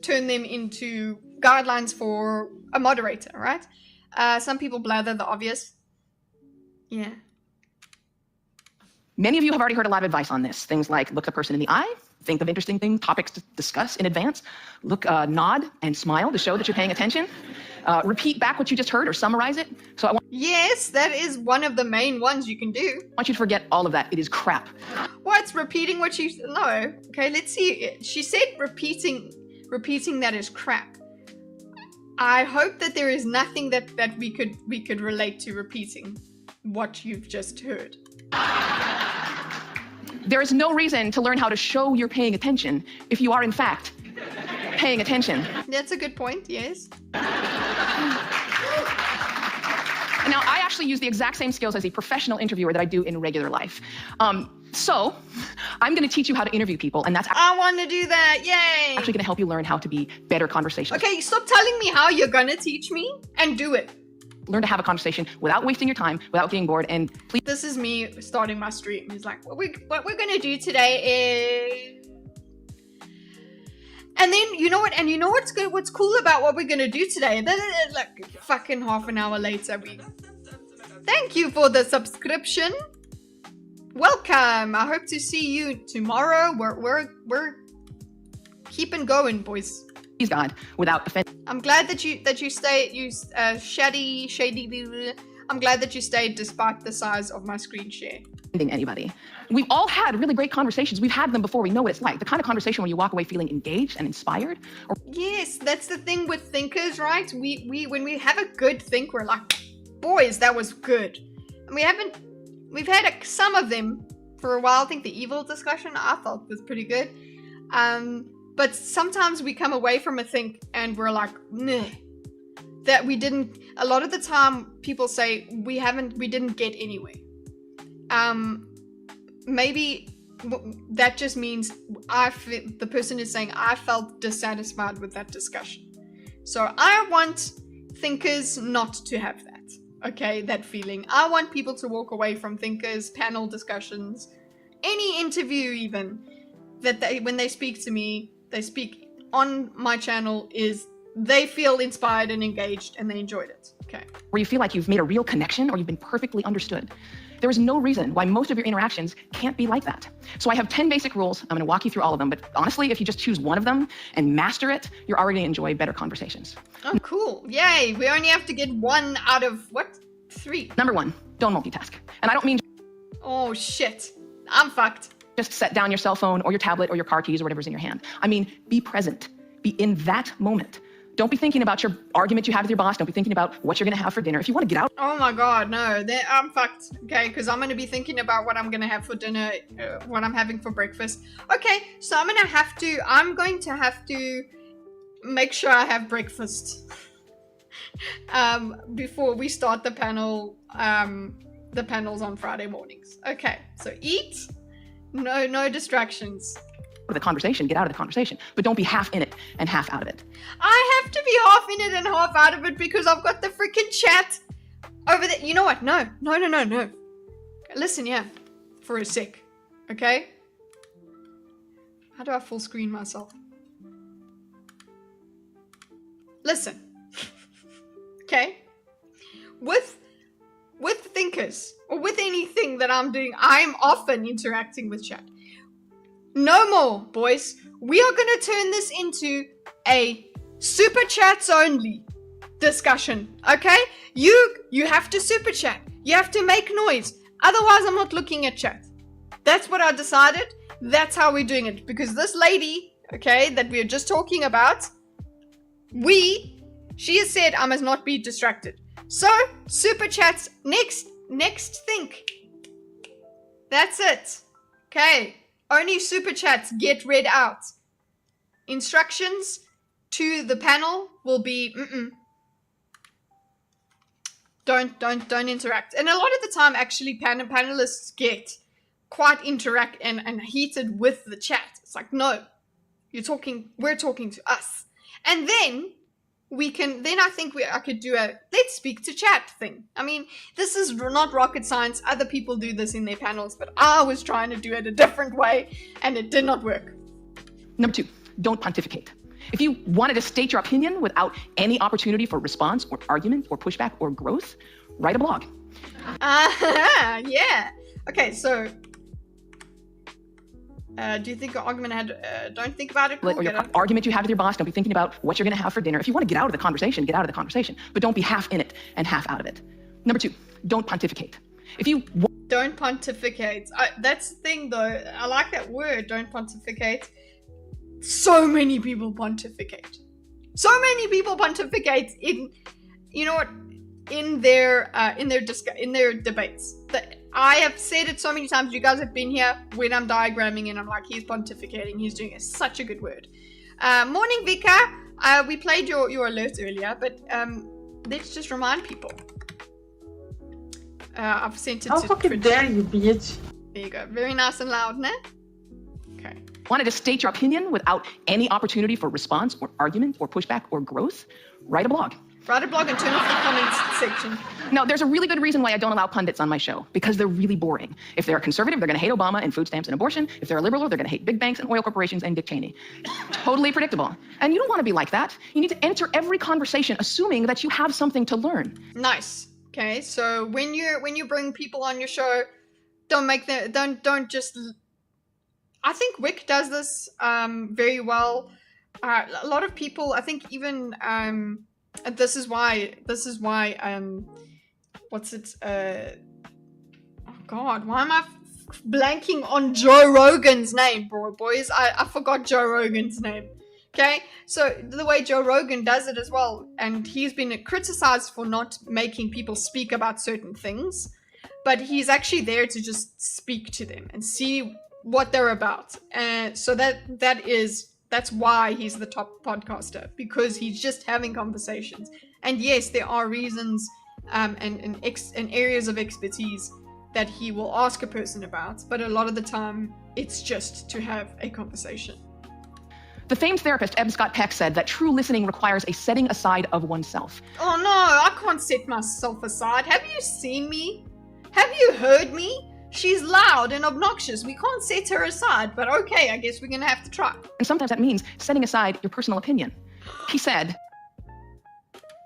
turn them into guidelines for a moderator, right? Some people blather the obvious. Yeah. Many of you have already heard a lot of advice on this. Things like look the person in the eye, think of interesting things, topics to discuss in advance. Look, nod and smile to show that you're paying attention. Repeat back what you just heard or summarize it. So I want Yes, that is one of the main ones you can do. you to forget all of that. It is crap. What's repeating what you no? Okay, let's see. She said repeating that is crap. I hope that there is nothing that we could relate to repeating what you've just heard. There is no reason to learn how to show you're paying attention if you are in fact paying attention. That's a good point, yes. Now, I actually use the exact same skills as a professional interviewer that I do in regular life. So I'm going to teach you how to interview people, and that's I want to do that. Yay! actually going to help you learn how to be better conversationalists. Okay, stop telling me how you're going to teach me and do it. Learn to have a conversation without wasting your time, without getting bored, and please. This is me starting my stream. He's like, what we're going to do today is... And then, you know what? And you know what's good? What's cool about what we're going to do today? Like, fucking half an hour later, Thank you for the subscription. Welcome. I hope to see you tomorrow. We're keeping going, boys. Please God, without offense. I'm glad that you stayed. Shady. I'm glad that you stayed despite the size of my screen share. Anybody. We've all had really great conversations. We've had them before. We know what it's like. The kind of conversation where you walk away feeling engaged and inspired. Yes, that's the thing with thinkers, right? We when we have a good think, we're like, boys, that was good. And we've had some of them for a while. I think the evil discussion I thought was pretty good. But sometimes we come away from a think and we're like, nah. That we didn't, a lot of the time people say we didn't get anywhere. Maybe that just means the person is saying I felt dissatisfied with that discussion. So I want thinkers not to have that. Okay, that feeling. I want people to walk away from thinkers, panel discussions, any interview even, that when they speak to me, they speak on my channel is they feel inspired and engaged and they enjoyed it. Okay. Where you feel like you've made a real connection or you've been perfectly understood. There is no reason why most of your interactions can't be like that. So I have 10 basic rules. I'm going to walk you through all of them, but honestly, if you just choose one of them and master it, you're already going to enjoy better conversations. Oh, cool. Yay. We only have to get 1 out of, 3? Number 1, don't multitask. And I don't mean... Oh, shit. I'm fucked. Just set down your cell phone or your tablet or your car keys or whatever's in your hand. I mean, be present. Be in that moment. Don't be thinking about your argument you had with your boss. Don't be thinking about what you're going to have for dinner. If you want to get out... Oh my god, no. I'm fucked. Okay, because I'm going to be thinking about what I'm going to have for dinner, what I'm having for breakfast. Okay, so I'm going to have to make sure I have breakfast before we start the panel, the panels on Friday mornings. Okay, so eat, no distractions. The conversation, get out of the conversation, but don't be half in it and half out of it. I have to be half in it and half out of it because I've got the freaking chat over there. You know what? No. Listen, yeah, for a sec, okay? How do I full screen myself? Listen, okay? With thinkers or with anything that I'm doing, I'm often interacting with chat. No more, boys. We are going to turn this into a super chats only discussion, okay? You have to super chat. You have to make noise. Otherwise, I'm not looking at chat. That's what I decided. That's how we're doing it. Because this lady, okay, that we are just talking about, she has said I must not be distracted. So, super chats, next think. That's it. Okay. Only super chats get read out. Instructions to the panel will be don't interact. And a lot of the time, actually, panelists get quite interact and heated with the chat. It's like, no, we're talking to us. And then I think I could do a let's speak to chat thing. I mean, this is not rocket science. Other people do this in their panels, but I was trying to do it a different way and it did not work. Number 2, don't pontificate. If you wanted to state your opinion without any opportunity for response or argument or pushback or growth, write a blog. Yeah. Okay, so Do you think your argument had? Don't think about it. Cool, Or your argument you have with your boss, don't be thinking about what you're going to have for dinner. If you want to get out of the conversation, get out of the conversation, but don't be half in it and half out of it. Number 2, don't pontificate. If you don't pontificate, that's the thing though. I like that word. Don't pontificate. So many people pontificate. So many people pontificate in, you know what, in their debates. I have said it so many times. You guys have been here when I'm diagramming and I'm like, he's pontificating. He's doing such a good word. Morning, Vika. We played your alert earlier, but let's just remind people. I've sent it How to fucking dare you, bitch? There you go. Very nice and loud, ne? Okay. wanted to state your opinion without any opportunity for response or argument or pushback or growth, write a blog. Write a blog and turn off the comments section. No, there's a really good reason why I don't allow pundits on my show, because they're really boring. If they're a conservative, they're going to hate Obama and food stamps and abortion. If they're a liberal, they're going to hate big banks and oil corporations and Dick Cheney. Totally predictable. And you don't want to be like that. You need to enter every conversation assuming that you have something to learn. Nice. Okay, so when you bring people on your show, don't just. I think Wick does this very well. A lot of people, I think, even this is why what's it? Oh God, why am I blanking on Joe Rogan's name, boys? I forgot Joe Rogan's name. Okay, so the way Joe Rogan does it as well, and he's been criticized for not making people speak about certain things, but he's actually there to just speak to them and see what they're about. And so that's why he's the top podcaster, because he's just having conversations. And yes, there are reasons and areas of expertise that he will ask a person about, but a lot of the time it's just to have a conversation. The famed therapist Eb Scott Peck said that true listening requires a setting aside of oneself. Oh no, I can't set myself aside. Have you seen me? Have you heard me? She's loud and obnoxious. We can't set her aside, but okay, I guess we're gonna have to try. And sometimes that means setting aside your personal opinion. He said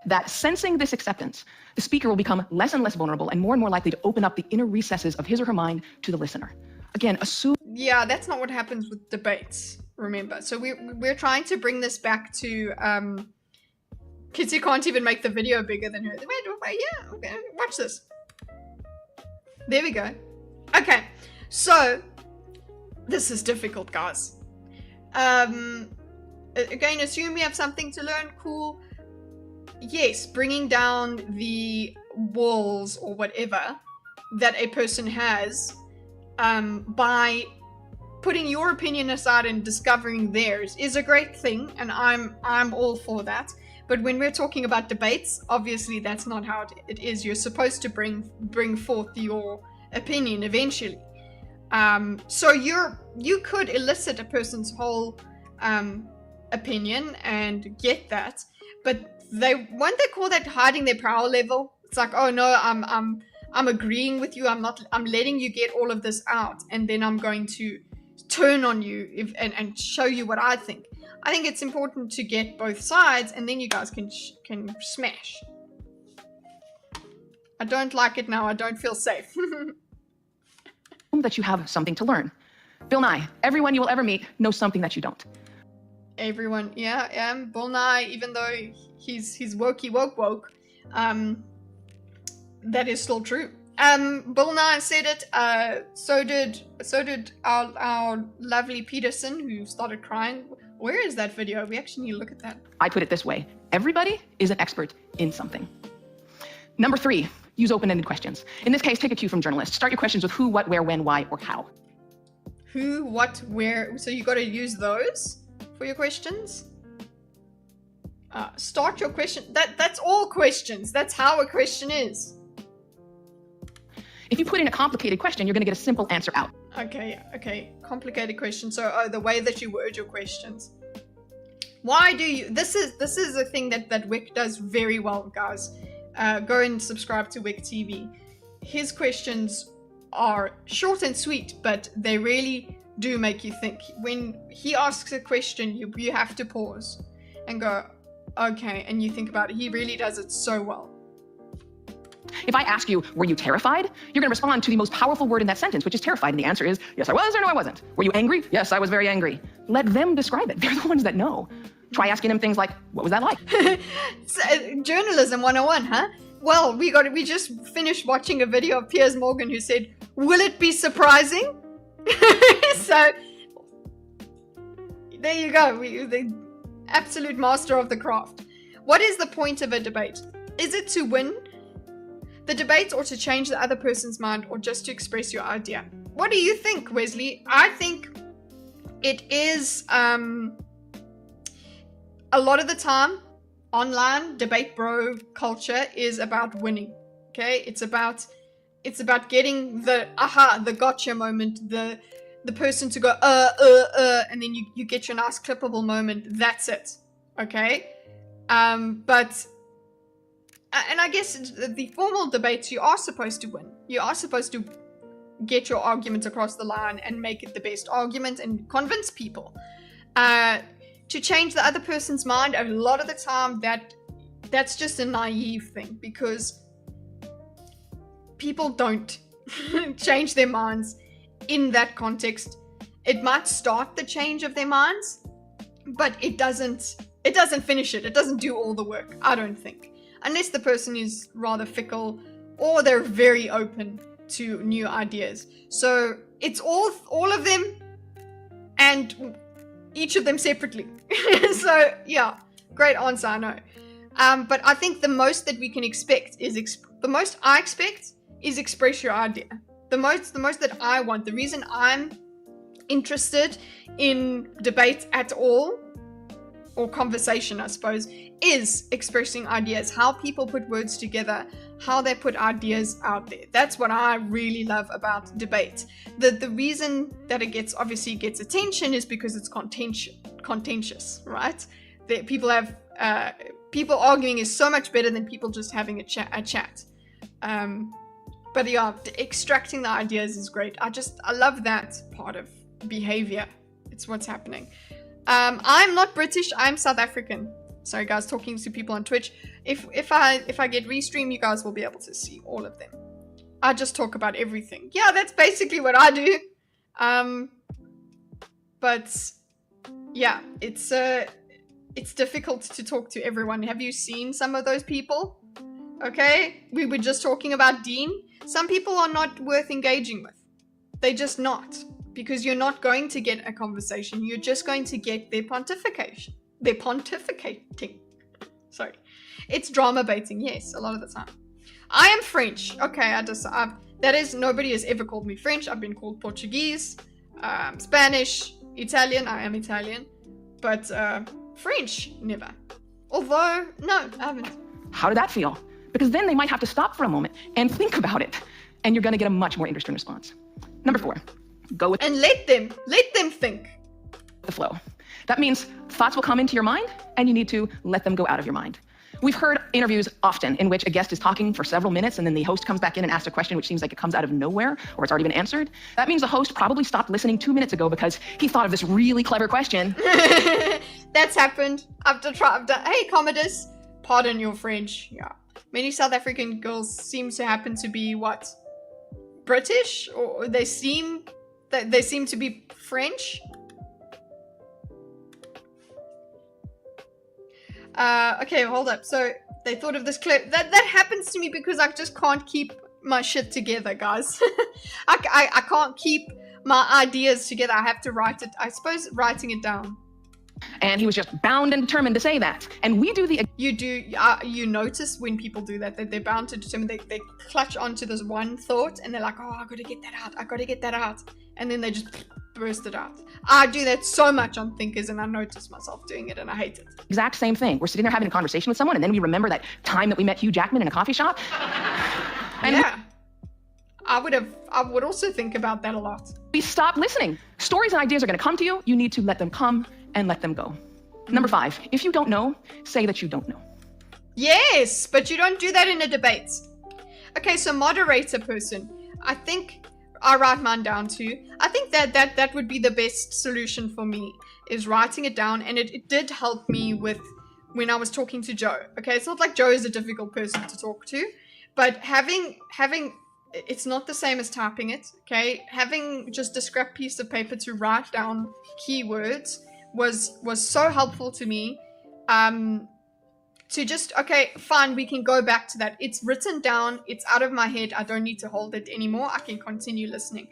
that sensing this acceptance, the speaker will become less and less vulnerable and more likely to open up the inner recesses of his or her mind to the listener. Again, assume... Yeah, that's not what happens with debates, remember. So we're trying to bring this back to... Kitteh can't even make the video bigger than her. Wait, yeah, okay, watch this. There we go. Okay, so this is difficult, guys. Again, assume you have something to learn, cool. Yes, bringing down the walls or whatever that a person has by putting your opinion aside and discovering theirs is a great thing, and I'm all for that. But when we're talking about debates, obviously that's not how it is. You're supposed to bring forth your opinion eventually. So you could elicit a person's whole opinion and get that, but won't they call that hiding their power level? It's like, oh no, I'm agreeing with you. I'm letting you get all of this out, and then I'm going to turn on you and show you what I think. I think it's important to get both sides, and then you guys can smash. I don't like it now. I don't feel safe. that you have something to learn. Bill Nye, everyone you will ever meet knows something that you don't. Everyone, yeah, Bill Nye, even though he's wokey woke, that is still true. Bill Nye said it. So did our lovely Peterson, who started crying. Where is that video? We actually need to look at that. I put it this way: everybody is an expert in something. Number 3, use open-ended questions. In this case, take a cue from journalists. Start your questions with who, what, where, when, why, or how. Who, what, where. So you got to use those for your questions. Start your question. That's all questions. That's how a question is. If you put in a complicated question, you're going to get a simple answer out. Okay. Complicated question. So the way that you word your questions. Why do you... This is a thing that Wick does very well, guys. Go and subscribe to Wick TV. His questions are short and sweet, but they really do make you think. When he asks a question, you have to pause and go, okay, and you think about it. He really does it so well. If I ask you, were you terrified? You're gonna respond to the most powerful word in that sentence, which is terrified. And the answer is, yes, I was, or no, I wasn't. Were you angry? Yes, I was very angry. Let them describe it. They're the ones that know. Try asking them things like, what was that like? Journalism 101, huh? Well, we just finished watching a video of Piers Morgan who said, will it be surprising? So, there you go. The absolute master of the craft. What is the point of a debate? Is it to win the debate or to change the other person's mind or just to express your idea? What do you think, Wesley? I think it is, a lot of the time, online debate bro culture is about winning. Okay, it's about getting the the gotcha moment, the person to go and then you get your nice clippable moment. That's it. Okay, but and I guess the formal debates, you are supposed to win. You are supposed to get your argument across the line and make it the best argument and convince people. To change the other person's mind, a lot of the time that's just a naive thing, because people don't change their minds in that context. It might start the change of their minds, but it doesn't finish it. It doesn't do all the work, I don't think. Unless the person is rather fickle or they're very open to new ideas. So it's all of them and each of them separately. So yeah, great answer, I know. But I think the most that we can expect is the most I expect is express your idea. The most that I want, the reason I'm interested in debate at all, or conversation, I suppose, is expressing ideas, how people put words together, how they put ideas out there. That's what I really love about debate. The reason that it obviously gets attention is because it's contentious, right? People arguing is so much better than people just having a chat. But yeah, extracting the ideas is great. I love that part of behavior. It's what's happening. I'm not British, I'm South African. Sorry guys, talking to people on Twitch. If I get restream, you guys will be able to see all of them. I just talk about everything. Yeah, that's basically what I do. But yeah, it's difficult to talk to everyone. Have you seen some of those people? Okay, we were just talking about Dean. Some people are not worth engaging with. They're just not. Because you're not going to get a conversation. You're just going to get their pontification. They're pontificating. Sorry. It's drama baiting, yes, a lot of the time. I am French. Okay, nobody has ever called me French. I've been called Portuguese, Spanish, Italian. I am Italian. But French, never. Although, no, I haven't. How did that feel? Because then they might have to stop for a moment and think about it. And you're going to get a much more interesting response. Number 4. Go with and let them think. The flow. That means thoughts will come into your mind and you need to let them go out of your mind. We've heard interviews often in which a guest is talking for several minutes and then the host comes back in and asks a question which seems like it comes out of nowhere or it's already been answered. That means the host probably stopped listening 2 minutes ago because he thought of this really clever question. That's happened. I've done, hey Commodus, pardon your French. Yeah. Many South African girls seem to happen to be what? British? Or they seem to be French. Okay, hold up. So they thought of this clip. That happens to me because I just can't keep my shit together, guys. I can't keep my ideas together. I have to write it. I suppose writing it down. And he was just bound and determined to say that. And we do the... You notice when people do that they're bound to determine. They clutch onto this one thought and they're like, oh, I gotta get that out. I gotta get that out. And then they just burst it out. I do that so much on Thinkers and I notice myself doing it and I hate it. Exact same thing. We're sitting there having a conversation with someone and then we remember that time that we met Hugh Jackman in a coffee shop. And yeah. I would also think about that a lot. We stop listening. Stories and ideas are going to come to you. You need to let them come and let them go. Number 5, if you don't know, say that you don't know. Yes, but you don't do that in a debate. Okay, so moderator person. I think I write mine down too. I think that would be the best solution for me, is writing it down. And it did help me with when I was talking to Joe. Okay, it's not like Joe is a difficult person to talk to, but having it's not the same as typing it, okay? Having just a scrap piece of paper to write down keywords was so helpful to me. To just, okay, fine, we can go back to that. It's written down, it's out of my head, I don't need to hold it anymore, I can continue listening.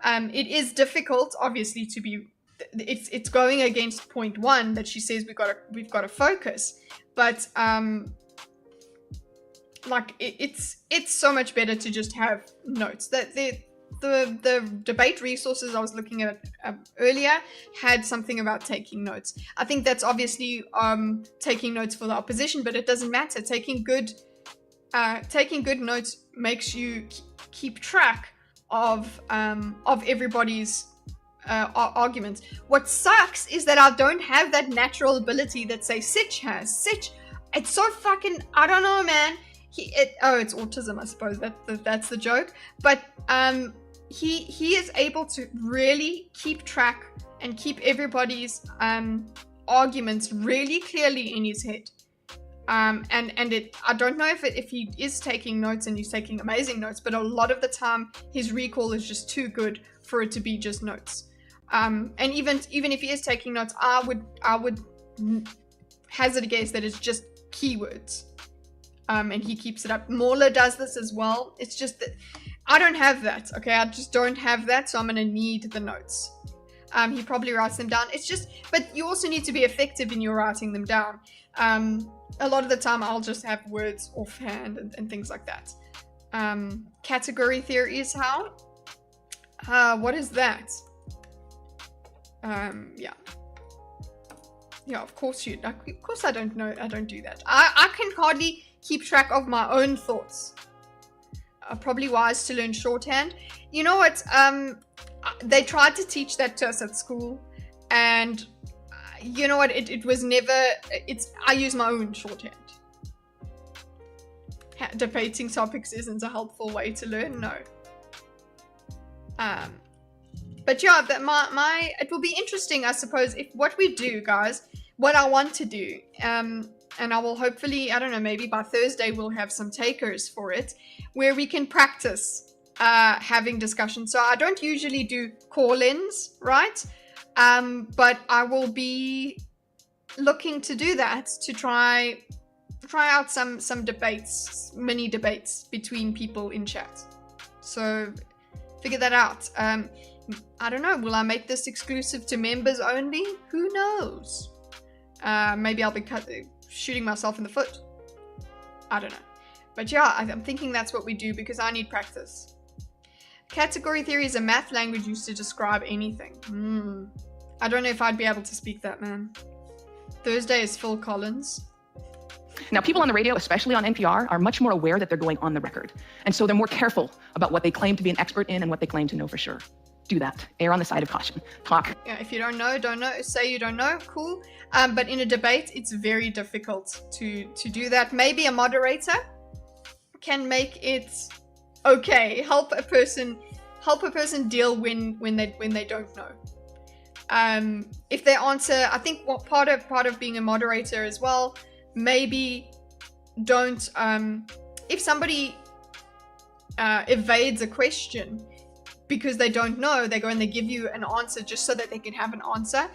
It is difficult, obviously, to be, it's going against point 1 that she says we've got to focus, but like it's so much better to just have notes. That the debate resources I was looking at earlier had something about taking notes. I think that's obviously taking notes for the opposition, but it doesn't matter. Taking good notes makes you keep track of everybody's arguments. What sucks is that I don't have that natural ability that, say, Sitch has. Sitch, it's so fucking, I don't know, man. It's autism, I suppose. That's the joke. But he is able to really keep track and keep everybody's arguments really clearly in his head. I don't know if he is taking notes and he's taking amazing notes, but a lot of the time his recall is just too good for it to be just notes. And even if he is taking notes, I would hazard a guess that it's just keywords. And he keeps it up. Mauler does this as well. It's just that I don't have that. Okay, I just don't have that, so I'm gonna need the notes. He probably writes them down. It's just, but you also need to be effective in your writing them down. A lot of the time I'll just have words offhand and things like that. Category theory is how? What is that? Yeah, of course I don't know. I don't do that. I can hardly keep track of my own thoughts. Probably wise to learn shorthand. You know what? They tried to teach that to us at school, and you know what? It was never. I use my own shorthand. Debating topics isn't a helpful way to learn. No. But yeah, it will be interesting, I suppose, if what we do, guys, what I want to do, and I will hopefully, I don't know, maybe by Thursday we'll have some takers for it, where we can practice having discussions. So I don't usually do call-ins, right? But I will be looking to do that, to try out some debates, mini debates between people in chat. So figure that out. I don't know, will I make this exclusive to members only? Who knows? Maybe I'll be shooting myself in the foot. I don't know. But yeah, I'm thinking that's what we do because I need practice. Category theory is a math language used to describe anything. I don't know if I'd be able to speak that, man. Thursday is Phil Collins. Now, people on the radio, especially on NPR, are much more aware that they're going on the record. And so they're more careful about what they claim to be an expert in and what they claim to know for sure. Do that. Err on the side of caution. Talk. Yeah, if you don't know, say you don't know, cool. But in a debate, it's very difficult to do that. Maybe a moderator can make it okay. Help a person deal when they don't know. If they answer, I think what part of being a moderator as well, maybe don't if somebody evades a question because they don't know, they go and they give you an answer just so that they can have an answer.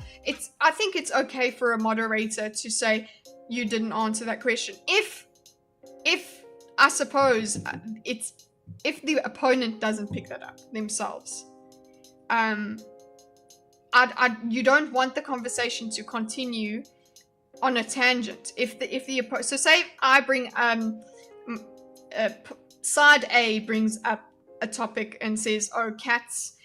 I think it's okay for a moderator to say you didn't answer that question. If I suppose if the opponent doesn't pick that up themselves. You don't want the conversation to continue on a tangent. So say I bring side A brings up a topic and says, oh, cats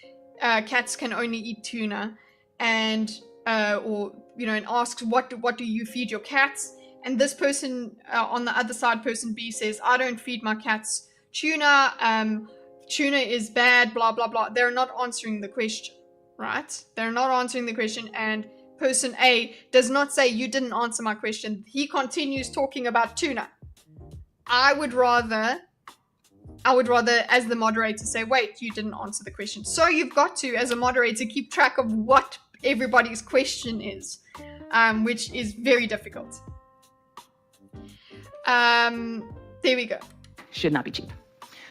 can only eat tuna, and and asks what do you feed your cats, and this person on the other side, person B, says, I don't feed my cats tuna, tuna is bad, blah blah blah. They're not answering the question, right? They're not answering the question, and person A does not say you didn't answer my question. He continues talking about tuna. I would rather as the moderator say, wait, you didn't answer the question. So you've got to, as a moderator, keep track of what everybody's question is, which is very difficult. There we go. should not be cheap.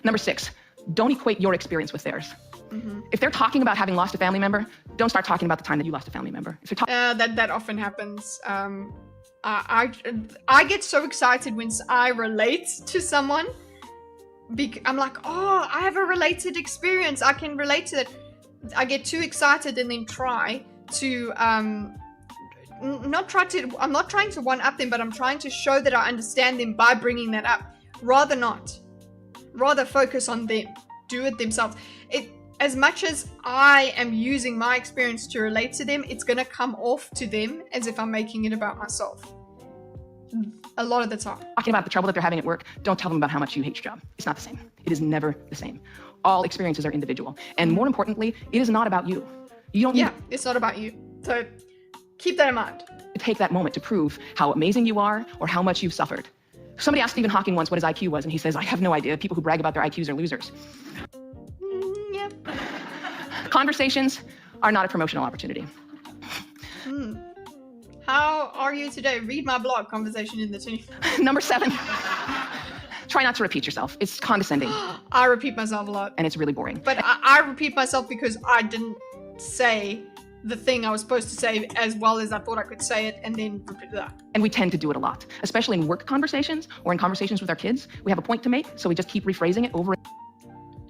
Number 6, don't equate your experience with theirs. If they're talking about having lost a family member, don't start talking about the time that you lost a family member. If they're that often happens. I get so excited when I relate to someone. I'm like, oh, I have a related experience. I can relate to it. I get too excited and then try to I'm not trying to one up them, but I'm trying to show that I understand them by bringing that up. Rather focus on them. Do it themselves. As much as I am using my experience to relate to them, it's going to come off to them as if I'm making it about myself. A lot of the time. Talking about the trouble that they're having at work, don't tell them about how much you hate your job. It's not the same. It is never the same. All experiences are individual. And more importantly, it is not about you. You don't need it's not about you. So keep that in mind. To take that moment to prove how amazing you are or how much you've suffered. Somebody asked Stephen Hawking once what his IQ was, and he says, I have no idea. People who brag about their IQs are losers. Conversations are not a promotional opportunity. How are you today? Read my blog, Conversation in the Team. Number 7, try not to repeat yourself. It's condescending. I repeat myself a lot. And it's really boring. But I repeat myself because I didn't say the thing I was supposed to say as well as I thought I could say it, and then repeat that. And we tend to do it a lot, especially in work conversations or in conversations with our kids. We have a point to make, so we just keep rephrasing it over.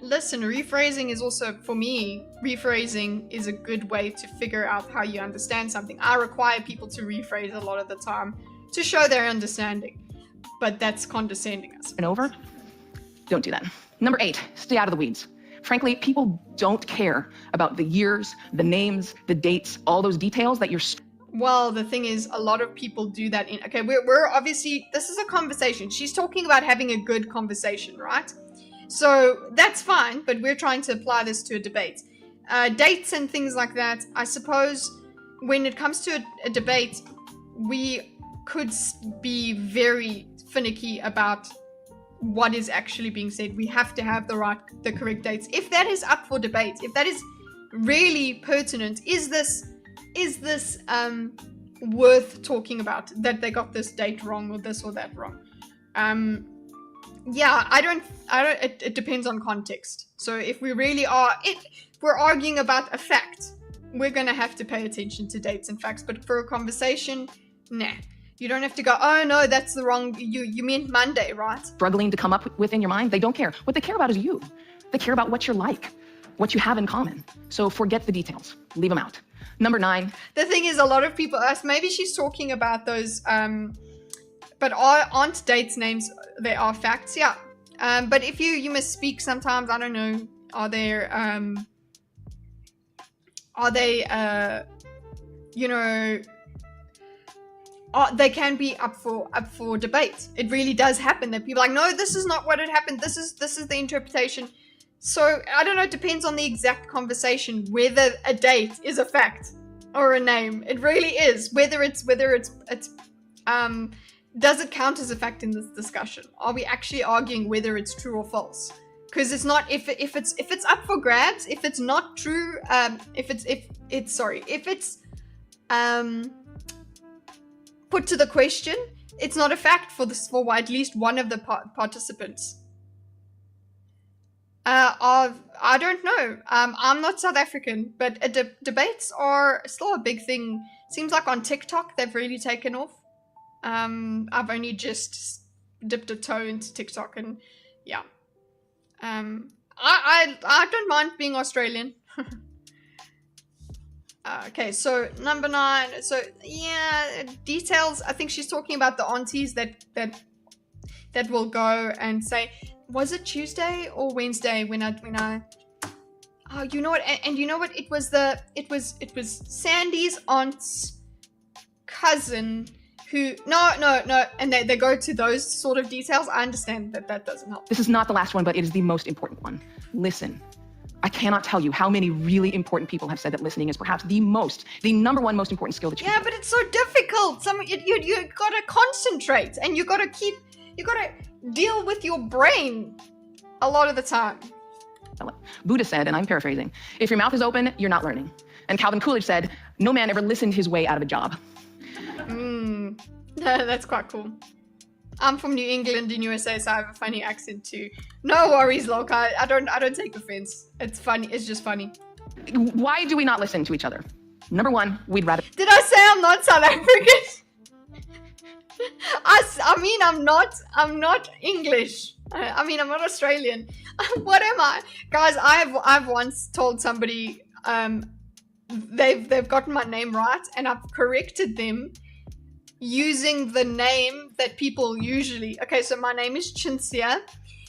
Listen, rephrasing is also, for me, rephrasing is a good way to figure out how you understand something. I require people to rephrase a lot of the time to show their understanding, but that's condescending us. And over? Don't do that. Number 8, stay out of the weeds. Frankly, people don't care about the years, the names, the dates, all those details that you're... Well, the thing is, a lot of people do that in... Okay, we're obviously... This is a conversation. She's talking about having a good conversation, right? So that's fine, but we're trying to apply this to a debate. Dates and things like that, I suppose when it comes to a debate, we could be very finicky about what is actually being said. We have to have the correct dates. If that is up for debate, if that is really pertinent, is this worth talking about, that they got this date wrong or this or that wrong? Yeah, I don't, it depends on context. So if we really are, if we're arguing about a fact, we're going to have to pay attention to dates and facts. But for a conversation, nah. You don't have to go, oh no, that's the wrong, you meant Monday, right? Struggling to come up with in your mind, they don't care. What they care about is you. They care about what you're like, what you have in common. So forget the details, leave them out. Number 9. The thing is, a lot of people ask, maybe she's talking about those, but aren't dates names, they are facts, yeah. But if you misspeak sometimes, I don't know, are they, you know, they can be up for debate. It really does happen that people are like, no, this is not what had happened. This is the interpretation. So I don't know. It depends on the exact conversation whether a date is a fact or a name. It really is. Whether it's does it count as a fact in this discussion? Are we actually arguing whether it's true or false? Because it's not, if it's up for grabs, if it's not true, if it's put to the question, it's not a fact for at least one of the participants. I don't know. I'm not South African, but debates are still a big thing. Seems like on TikTok they've really taken off. I've only just dipped a toe into TikTok, and yeah. I don't mind being Australian. Okay, so number 9. So yeah, details. I think she's talking about the aunties that will go and say, was it Tuesday or Wednesday when I oh, you know what? And you know what? It was Sandy's aunt's cousin who no, and they go to those sort of details. I understand that doesn't help. This is not the last one, but it is the most important one. Listen. I cannot tell you how many really important people have said that listening is perhaps the number one most important skill that you can. Yeah, but it's so difficult. You gotta concentrate, and you gotta deal with your brain a lot of the time. Buddha said, and I'm paraphrasing, if your mouth is open, you're not learning. And Calvin Coolidge said, no man ever listened his way out of a job. That's quite cool. I'm from New England in USA, so I have a funny accent too. No worries, Locke. I don't take offense. It's funny. It's just funny. Why do we not listen to each other? Number one, we'd rather. Did I say I'm not South African? I mean, I'm not English. I mean, I'm not Australian. What am I? Guys, I've once told somebody they've gotten my name right, and I've corrected them using the name that people usually. Okay, so my name is Chintzia,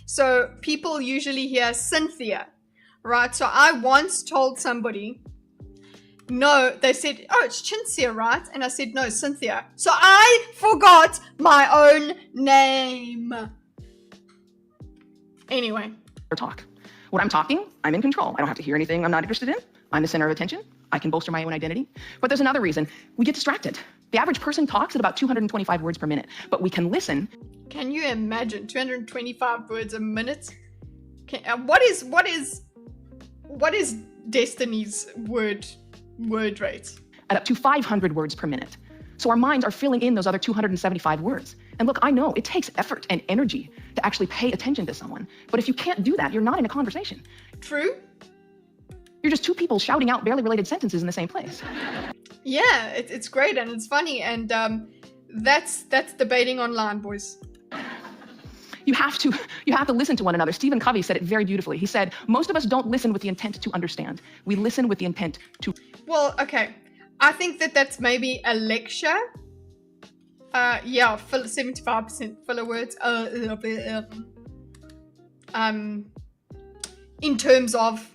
so people usually hear Cynthia, right? So I once told somebody, no, they said, oh, it's Chintzia, right? And I said, no, Cynthia. So I forgot my own name. Anyway. Talk. When I'm talking, I'm in control. I don't have to hear anything I'm not interested in. I'm the center of attention. I can bolster my own identity. But there's another reason. We get distracted. The average person talks at about 225 words per minute, but we can listen. Can you imagine 225 words a minute? What is Destiny's word rate? At up to 500 words per minute. So our minds are filling in those other 275 words. And look, I know it takes effort and energy to actually pay attention to someone. But if you can't do that, you're not in a conversation. True. You're just two people shouting out barely related sentences in the same place. Yeah, it's great and it's funny, and that's debating online, boys. You have to listen to one another. Stephen Covey said it very beautifully. He said, most of us don't listen with the intent to understand. We listen with the intent to... Well, okay. I think that's maybe a lecture. Yeah, 75% filler words. In terms of,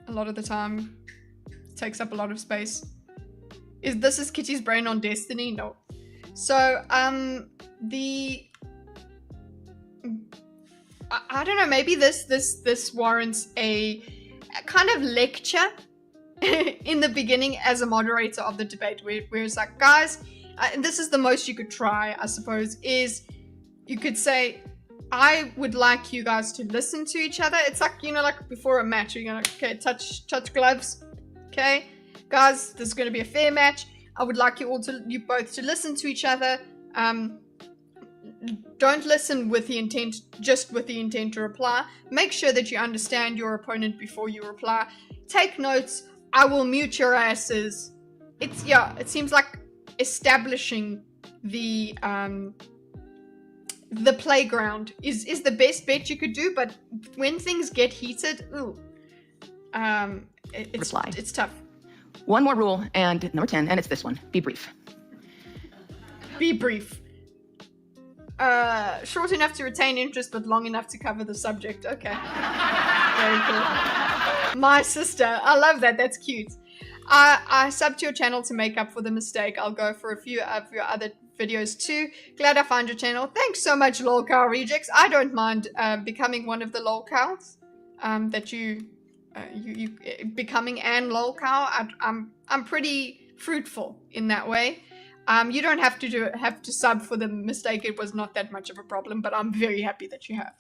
a lot of the time, it takes up a lot of space. This is Kitty's brain on Destiny? No. So, I don't know, maybe this warrants a kind of lecture in the beginning as a moderator of the debate, where it's like, guys, this is the most you could try, I suppose, is you could say, I would like you guys to listen to each other. It's like, you know, like before a match, you're gonna, okay, touch gloves. Okay, guys, this is gonna be a fair match. I would like you both to listen to each other. Don't listen with the intent, just with the intent to reply. Make sure that you understand your opponent before you reply. Take notes. I will mute your asses. It seems like establishing the playground is the best bet you could do, but when things get heated, it's tough. One more rule, and number 10, and it's this one. Be brief. Be brief. Short enough to retain interest, but long enough to cover the subject. Okay. Very cool. My sister. I love that. That's cute. I subbed to your channel to make up for the mistake. I'll go for a few of your other videos too. Glad I found your channel. Thanks so much, lolcow rejects. I don't mind becoming one of the lolcows. That you becoming an lolcow. I'm pretty fruitful in that way. You don't have to sub for the mistake. It was not that much of a problem, but I'm very happy that you have.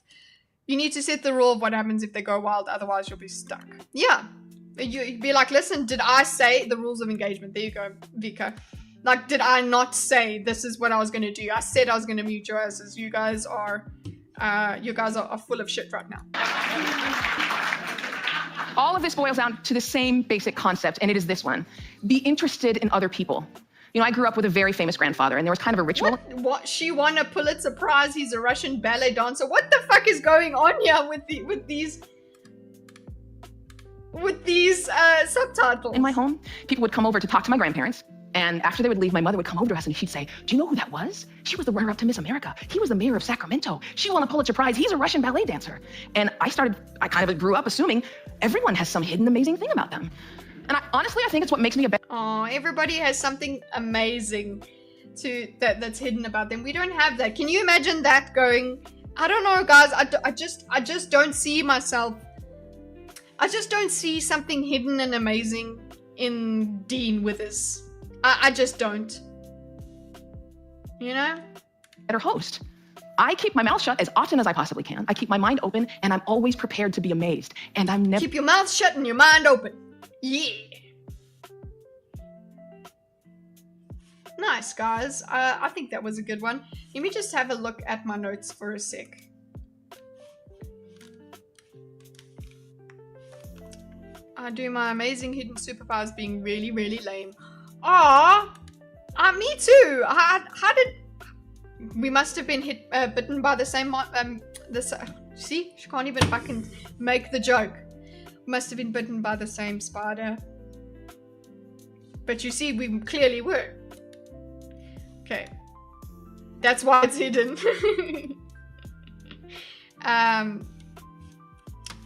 You need to set the rule of what happens if they go wild, otherwise you'll be stuck. Yeah. You'd be like, listen, did I say the rules of engagement? There you go, Vika. Like, did I not say this is what I was going to do? I said I was going to mute your asses. You guys are full of shit right now. All of this boils down to the same basic concept, and it is this one. Be interested in other people. You know, I grew up with a very famous grandfather, and there was kind of a ritual. What? She won a Pulitzer Prize. He's a Russian ballet dancer. What the fuck is going on here with these subtitles? In my home, people would come over to talk to my grandparents, and after they would leave, my mother would come over to us and she'd say, do you know who that was? She was the runner-up to Miss America. He was the mayor of Sacramento. She won a Pulitzer Prize. He's a Russian ballet dancer. And I kind of grew up assuming everyone has some hidden amazing thing about them. And honestly, I think it's what makes me a better... Oh, everybody has something amazing that's hidden about them. We don't have that. Can you imagine that going... I don't know, guys. I just don't see myself... I just don't see something hidden and amazing in Dean Withers. I just don't. You know? Better host. I keep my mouth shut as often as I possibly can. I keep my mind open, and I'm always prepared to be amazed. And I'm never... Keep your mouth shut and your mind open. Yeah. Nice. Nice, guys. I think that was a good one. Let me just have a look at my notes for a sec. I do my amazing hidden superpowers being really, really lame. Ah, me too. How did we must have been bitten by the same see, she can't even fucking make the joke. Must have been bitten by the same spider. But you see, we clearly were. Okay, that's why it's hidden.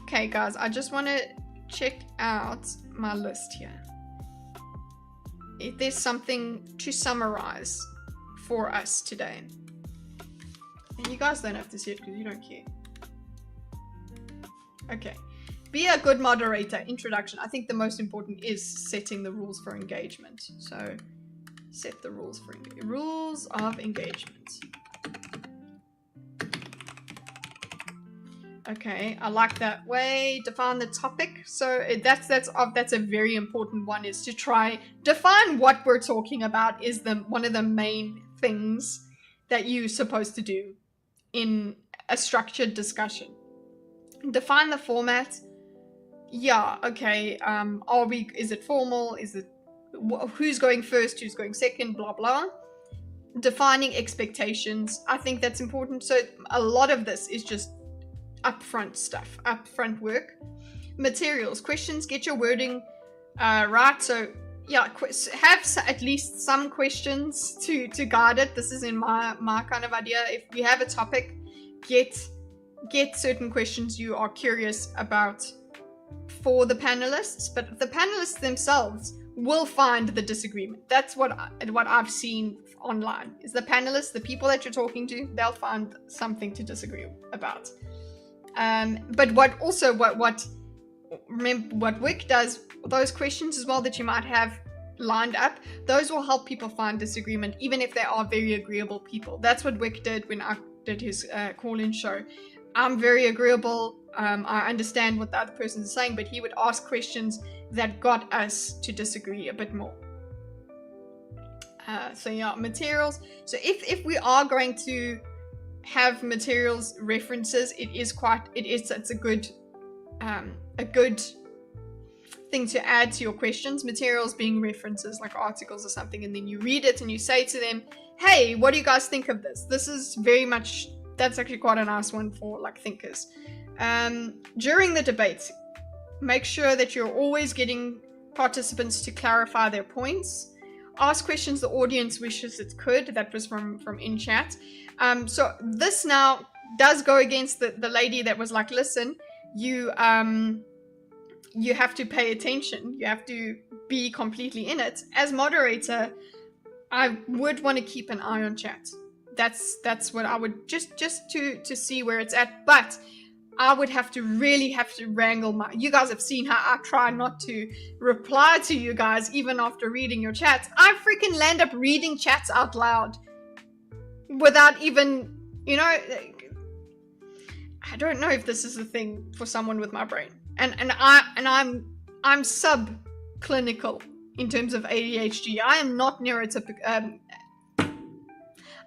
Okay, guys, I just want to check out my list here. If there's something to summarize for us today. And you guys don't have to see it because you don't care. Okay. Be a good moderator. Introduction. I think the most important is setting the rules for engagement. So, set the rules for rules of engagement. Okay, I like that way. Define the topic. So that's a very important one, is to try define what we're talking about is one of the main things that you're supposed to do in a structured discussion. Define the format. Yeah, okay. Is it formal? Is it who's going first, who's going second, blah blah. Defining expectations. I think that's important. So a lot of this is just upfront stuff, upfront work. Materials, questions, get your wording right. So yeah, have at least some questions to guide it. This is in my kind of idea. If we have a topic, get certain questions you are curious about for the panelists, but the panelists themselves will find the disagreement. That's what I've seen online, is the panelists, the people that you're talking to, they'll find something to disagree about. But remember what Wick does, those questions as well that you might have lined up, those will help people find disagreement, even if they are very agreeable people. That's what Wick did when I did his call-in show. I'm very agreeable. I understand what the other person is saying, but he would ask questions that got us to disagree a bit more. So yeah, materials. So if we are going to have materials references, it's a good thing to add to your questions. Materials being references like articles or something, and then you read it and you say to them, hey, what do you guys think of this? This is very much, that's actually quite a nice one for like thinkers. During the debate, make sure that you're always getting participants to clarify their points. Ask questions the audience wishes it could. That was from in chat. So this now does go against the lady that was like, listen, you have to pay attention. You have to be completely in it. As moderator, I would want to keep an eye on chat. That's what I would just to see where it's at. But I would really have to wrangle you guys have seen how I try not to reply to you guys even after reading your chats. I freaking land up reading chats out loud without even, I don't know if this is a thing for someone with my brain. And I'm subclinical in terms of ADHD. I am not neurotypical.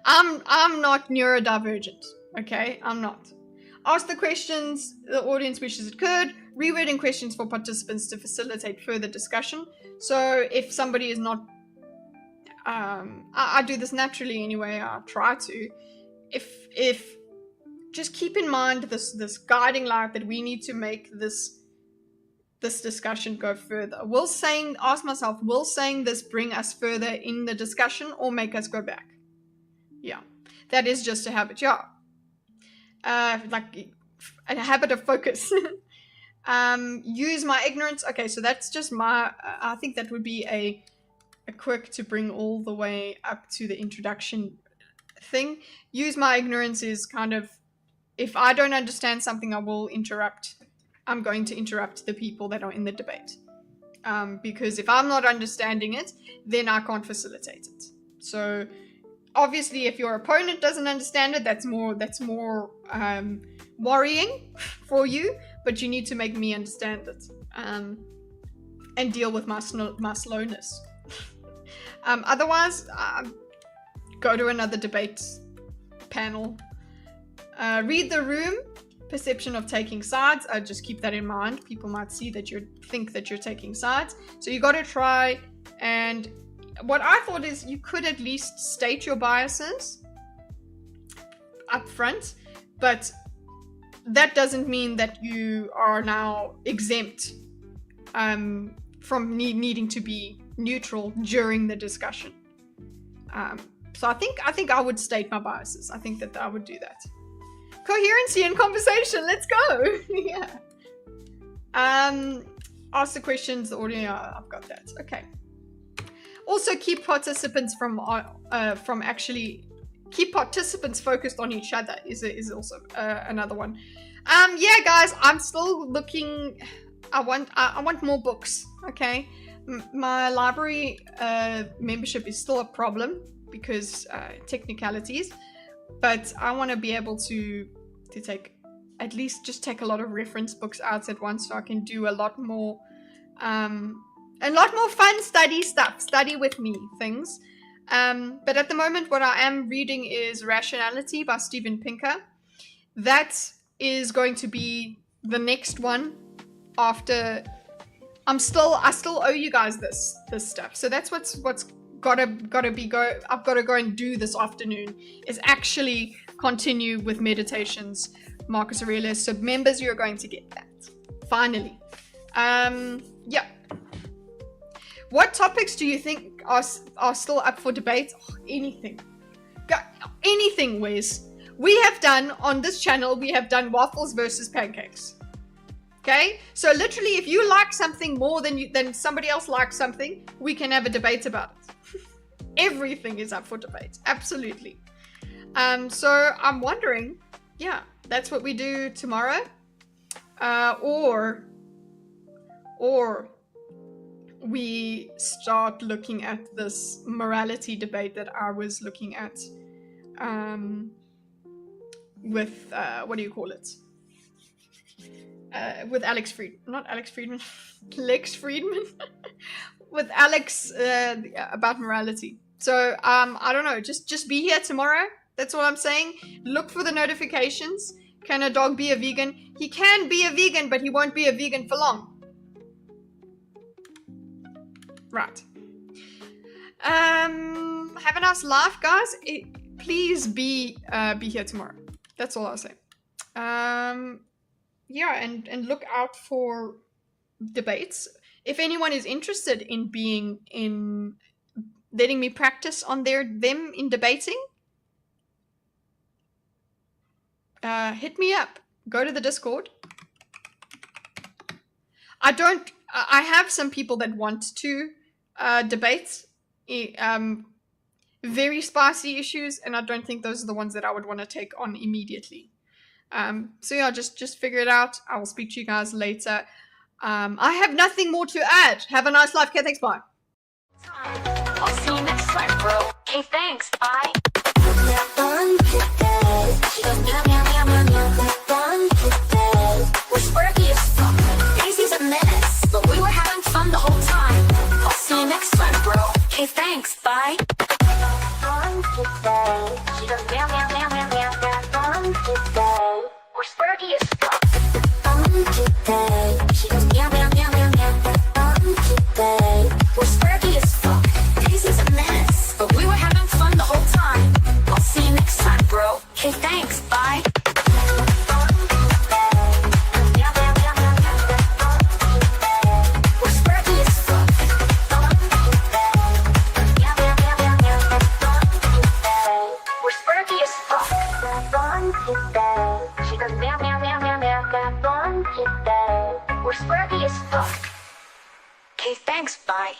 I'm not neurodivergent. Okay, I'm not. Ask the questions the audience wishes it could. Rewording questions for participants to facilitate further discussion. So if somebody is not, I do this naturally anyway. I try to. If just keep in mind this guiding light that we need to make this discussion go further. Ask myself, will saying this bring us further in the discussion or make us go back? Yeah, that is just a habit. Yeah. Like a habit of focus. Use my ignorance. Okay, so that's just I think that would be a quirk to bring all the way up to the introduction thing. Use my ignorance is kind of, if I don't understand something, I will interrupt. I'm going to interrupt the people that are in the debate. Because if I'm not understanding it, then I can't facilitate it. So obviously, if your opponent doesn't understand it, that's more worrying for you. But you need to make me understand it and deal with my slowness. Otherwise, go to another debate panel. Read the room. Perception of taking sides. Just keep that in mind. People might see that you think that you're taking sides. So you got to try. And what I thought is you could at least state your biases up front, but that doesn't mean that you are now exempt from needing to be neutral during the discussion. So I think I would state my biases. I think that I would do that. Coherency and conversation. Let's go. Yeah. Ask the questions. The audio. I've got that. Okay. Also, keep participants keep participants focused on each other is also another one. Yeah, guys, I'm still looking. I want more books. Okay, my library membership is still a problem because technicalities, but I want to be able to take at least just take a lot of reference books out at once, so I can do a lot more fun study with me things. But at the moment, what I am reading is Rationality by Steven Pinker. That is going to be the next one after. I still owe you guys this stuff. So that's what's gotta be I've got to go and do this afternoon is actually continue with Meditations, Marcus Aurelius. So members, you're going to get that finally. Yeah. What topics do you think are still up for debate? Oh, anything. Anything, Wes. We have done, on this channel, we have done waffles versus pancakes. Okay? So literally, if you like something more than somebody else likes something, we can have a debate about it. Everything is up for debate. Absolutely. So I'm wondering, yeah, that's what we do tomorrow. Or we start looking at this morality debate that I was looking at with what do you call it? With Lex Friedman. With Alex about morality. So I don't know, just be here tomorrow. That's all I'm saying. Look for the notifications. Can a dog be a vegan? He can be a vegan, but he won't be a vegan for long. Right. Have a nice life, guys. Please be here tomorrow. That's all I'll say. Yeah, and look out for debates. If anyone is interested in letting me practice on them in debating, hit me up. Go to the Discord. I have some people that want to debate very spicy issues, and I don't think those are the ones that I would want to take on immediately. So yeah, just figure it out. I will speak to you guys later. I have nothing more to add. Have a nice life. Okay, thanks. Bye. I'll see you next time, bro. Okay, thanks. Bye. We're squirky as fuck. Daisy's a menace, but we were having fun the whole time. I'll see you next time, bro. Okay, thanks. Bye. We're squirky as fuck. We're squirky as fuck. Daisy's a menace, but we were having fun the whole time. I'll see you next time, bro. Okay, thanks. Bye. We're squirky as fuck. Okay, thanks, bye.